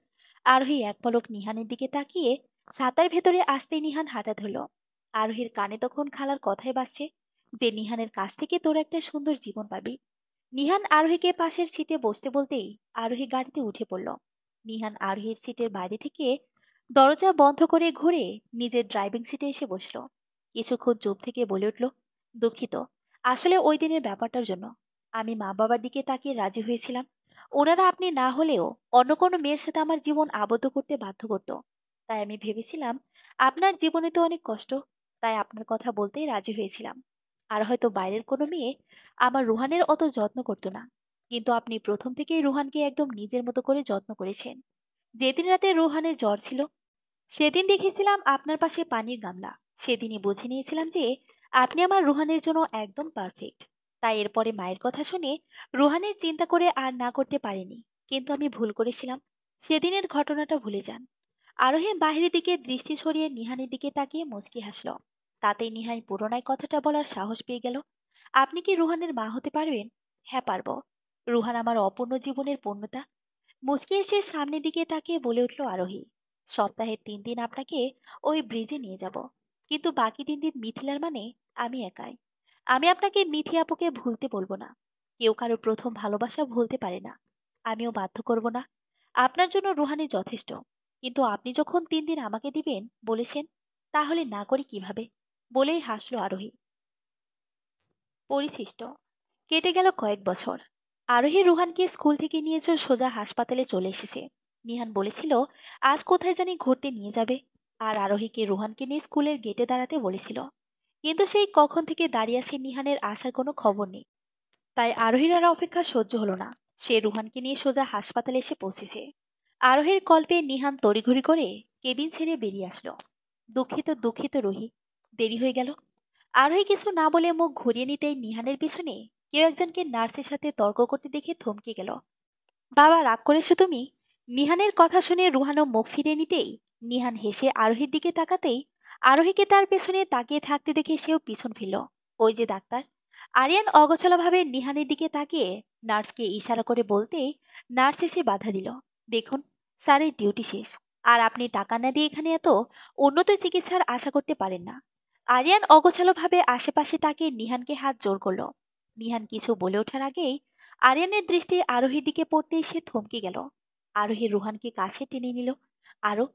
আরোহী এক পলক নিহানের দিকে তাকিয়ে ছাতার ভেতরে আসতেই নিহান হাঁটা ধরল। আরোহীর কানে তখন খালার কথাই বাজছে যে নিহানের কাছ থেকে তোর একটা সুন্দর জীবন পাবি। নিহান আরোহীকে পাশের সিটে বসতে বলতেই আরোহী গাড়িতে উঠে পড়ল। নিহান আরোহীর সিটের বাইরে থেকে দরজা বন্ধ করে ঘুরে নিজের ড্রাইভিং সিটে এসে বসল। কিছুক্ষণ চুপ থেকে বলে উঠল, দুঃখিত, আসলে ওই দিনের ব্যাপারটার জন্য আমি মা বাবার দিকে তাকিয়ে রাজি হয়েছিলাম। ওনারা আপনি না হলেও অন্য কোনো মেয়ের সাথে আমার জীবন আবদ্ধ করতে বাধ্য করত। তাই আমি ভেবেছিলাম আপনার জীবনে তো অনেক কষ্ট, তাই আপনার কথা বলতেই রাজি হয়েছিলাম। আর হয়তো বাইরের কোনো মেয়ে আমার রুহানের অত যত্ন করতো না, কিন্তু আপনি প্রথম থেকেই রুহানকে একদম নিজের মতো করে যত্ন করেছেন। যেদিন রাতে রুহানের জ্বর ছিল, সেদিন দেখেছিলাম আপনার পাশে পানির গামলা। সেদিনই বুঝে নিয়েছিলাম যে আপনি আমার রুহানের জন্য একদম পারফেক্ট। তাই এরপরে মায়ের কথা শুনে রুহানের চিন্তা করে আর না করতে পারিনি। কিন্তু আমি ভুল করেছিলাম। সেদিনের ঘটনাটা ভুলে যান। আরোহী বাহিরের দিকে দৃষ্টি সরিয়ে নিহানের দিকে তাকিয়ে মুচকি হাসল। তাতেই নিহান পুরোনায় কথাটা বলার সাহস পেয়ে গেল। আপনি কি রুহানের মা হতে পারবেন? হ্যাঁ পারবো। রুহান আমার অপূর্ণ জীবনের পূর্ণতা। মুচকি এসে সামনের দিকে তাকিয়ে বলে উঠল আরোহী, সপ্তাহে 3 দিন আপনাকে ওই ব্রিজে নিয়ে যাব, কিন্তু বাকি 3 দিন মিথিলার মানে আমি একাই। আমি আপনাকে মিথি আপুকে ভুলতে বলবো না। কেউ কারো প্রথম ভালোবাসা ভুলতে পারে না। আমিও বাধ্য করব না। আপনার জন্য রুহানি যথেষ্ট। কিন্তু আপনি যখন 3 দিন আমাকে দিবেন বলেছেন, তাহলে না করি কিভাবে? বলেই হাসলো আরোহী। পরিশিষ্ট। কেটে গেল কয়েক বছর। আরোহী রুহানকে স্কুল থেকে নিয়েছে সোজা হাসপাতালে চলে এসেছে। নিহান বলেছিল আজ কোথায় জানি ঘুরতে নিয়ে যাবে। আর আরোহীকে রুহানকে নিয়ে স্কুলের গেটে দাঁড়াতে বলেছিল। কিন্তু সেই কখন থেকে দাঁড়িয়ে আছে, নিহানের আসার কোনো খবর নেই। তাই আরোহীর আর অপেক্ষা সহ্য হলো না। সে রুহানকে নিয়ে সোজা হাসপাতালে এসে পৌঁছেছে। আরোহীর কল পেয়ে নিহান তড়িঘড়ি করে কেবিন ছেড়ে বেরিয়ে আসলো। দুঃখিত দুঃখিত রুহি, দেরি হয়ে গেল। আরোহী কিছু না বলে মুখ ঘুরিয়ে নিতেই নিহানের পিছনে কেউ একজনকে নার্সের সাথে তর্ক করতে দেখে থমকে গেল। বাবা, রাগ করেছো তুমি? নিহানের কথা শুনে রুহানও মুখ ফিরিয়ে নিতেই নিহান হেসে আরোহীর দিকে তাকাতেই আরোহীকে তার পেছনে তাকিয়ে থাকতে দেখে সেও পিছন ফিরল। ওই যে ডাক্তার! আরিয়ান অগোছালোভাবে নিহানের দিকে তাকিয়ে নার্সকে ইশারা করে বলতেই নার্স এসে বাধা দিল। দেখুন, স্যারের ডিউটি শেষ, আর আপনি টাকা না দিয়ে এখানে এত উন্নত চিকিৎসার আশা করতে পারেন না। আরিয়ান অগোছালোভাবে আশেপাশে তাকিয়ে নিহানকে হাত জোর করলো। নিহান কিছু বলে ওঠার আগেই আরিয়ানের দৃষ্টি আরোহীর দিকে পড়তেই সে থমকে গেল। আরোহী রুহানকে কাছে টেনে নিল। আরো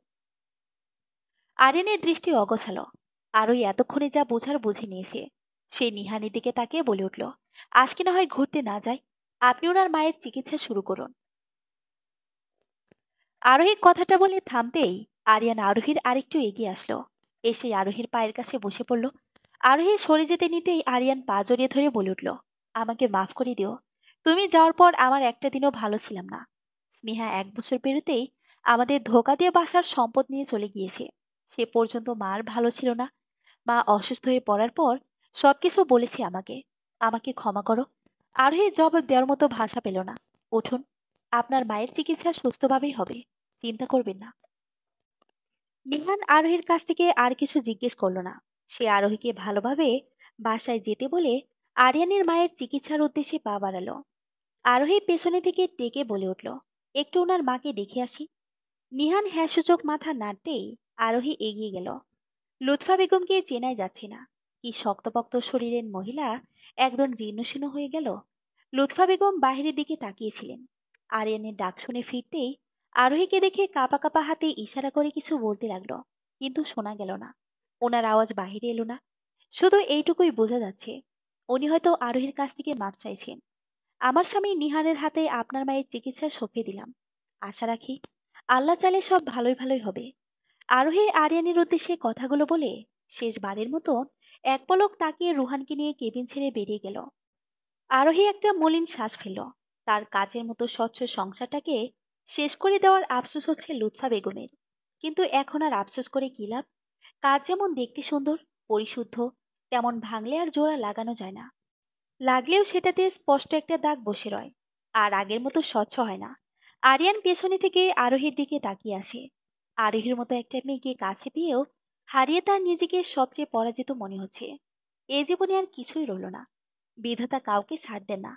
আরিয়ানের দৃষ্টি অগোছালো। আরোহী এতক্ষণে যা বোঝার বুঝে নিয়েছে। সে নিহানের দিকে তাকিয়ে বলে উঠল, আজকে না হয় ঘুরতে না যায়, আপনি ওনার মায়ের চিকিৎসা শুরু করুন। আরোহী কথাটা বলে থামতেই আরিয়ান আরোহীর আরেকটু এগিয়ে আসলো। এসে আরোহীর পায়ের কাছে বসে পড়ল। আরোহী সরে যেতে নিতেই আরিয়ান পা জড়িয়ে ধরে বলে উঠল, আমাকে মাফ করে দিও। তুমি যাওয়ার পর আমার একটা দিনও ভালো ছিলাম না। স্নেহা 1 বছর পেরোতেই আমাদের ধোকা দিয়ে বাসার সম্পদ নিয়ে চলে গিয়েছে। সে পর্যন্ত মার ভালো ছিল না। মা অসুস্থ হয়ে পড়ার পর সবকিছু বলেছে আমাকে। আমাকে ক্ষমা করো। আরোহী জবাব দেওয়ার মতো ভাষা পেল না। উঠুন, আপনার মায়ের চিকিৎসা সুস্থভাবেই হবে, চিন্তা করবেন না। নিহান আরোহীর কাছ থেকে আর কিছু জিজ্ঞেস করলো না। সে আরোহীকে ভালোভাবে বাসায় যেতে বলে আরিয়ানের মায়ের চিকিৎসার উদ্দেশ্যে পা বাড়ালো। আরোহী পেছনে থেকে ডেকে বলে উঠল, একটু ওনার মাকে দেখে আসি। নিহান হ্যাঁ সূচক মাথা নাড়তেই আরোহী এগিয়ে গেল। লুৎফা বেগমকে চেনাই যাচ্ছে না। কি শক্তপোক্ত শরীরের মহিলা একদম জীর্ণশীর্ণ হয়ে গেল। লুৎফা বেগম বাহিরের দিকে তাকিয়েছিলেন। আরিয়ানের ডাক শুনে ফিরতেই আরোহীকে দেখে কাঁপা কাঁপা হাতে ইশারা করে কিছু বলতে লাগলো। কিন্তু শোনা গেল না। ওনার আওয়াজ বাহিরে এলো না। শুধু এইটুকুই বোঝা যাচ্ছে, উনি হয়তো আরোহীর কাছ থেকে মাপ চাইছেন। আমার স্বামী নিহানের হাতে আপনার মায়ের চিকিৎসা সঁপে দিলাম। আশা রাখি আল্লাহ চাইলে সব ভালোই ভালোই হবে। আরোহী আরিয়ানের উদ্দেশ্যে কথাগুলো বলে শেষবারের মতো এক পলক তাকিয়ে রুহানকে নিয়ে কেবিন ছেড়ে বেরিয়ে গেল। আরোহী একটা মলিন শ্বাস ফেলল। তার কাচের মতো স্বচ্ছ সংসারটাকে শেষ করে দেওয়ার আফসোস হচ্ছে লুৎফা বেগমের। কিন্তু এখন আর আফসোস করে কি লাভ? কাজ যেমন দেখতে সুন্দর, পরিশুদ্ধ, তেমন ভাঙলে আর জোড়া লাগানো যায় না। লাগলেও সেটাতে স্পষ্ট একটা দাগ বসে রয়, আর আগের মতো স্বচ্ছ হয় না। আরিয়ান পেছনে থেকে আরোহীর দিকে তাকিয়ে আছে। আরোহীর মতো একটা মেয়েকে কাছে পেয়েও হারিয়ে তার নিজেকে সবচেয়ে পরাজিত মনে হচ্ছে। এ জীবনে আর কিছুই রইল না। বিধাতা কাউকে ছাড় দেন না।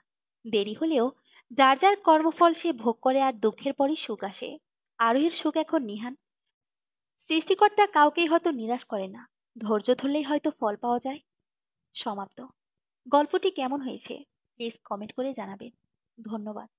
দেরি হলেও যার যার কর্মফল সে ভোগ করে, আর দুঃখের পরই সুখ আসে। আরোহীর সুখ এখন নিহান। সৃষ্টিকর্তা কাউকেই হয়তো নিরাশ করে না। ধৈর্য ধরলেই হয়তো ফল পাওয়া যায়। সমাপ্ত। গল্পটি কেমন হয়েছে প্লিজ কমেন্ট করে জানাবেন। ধন্যবাদ।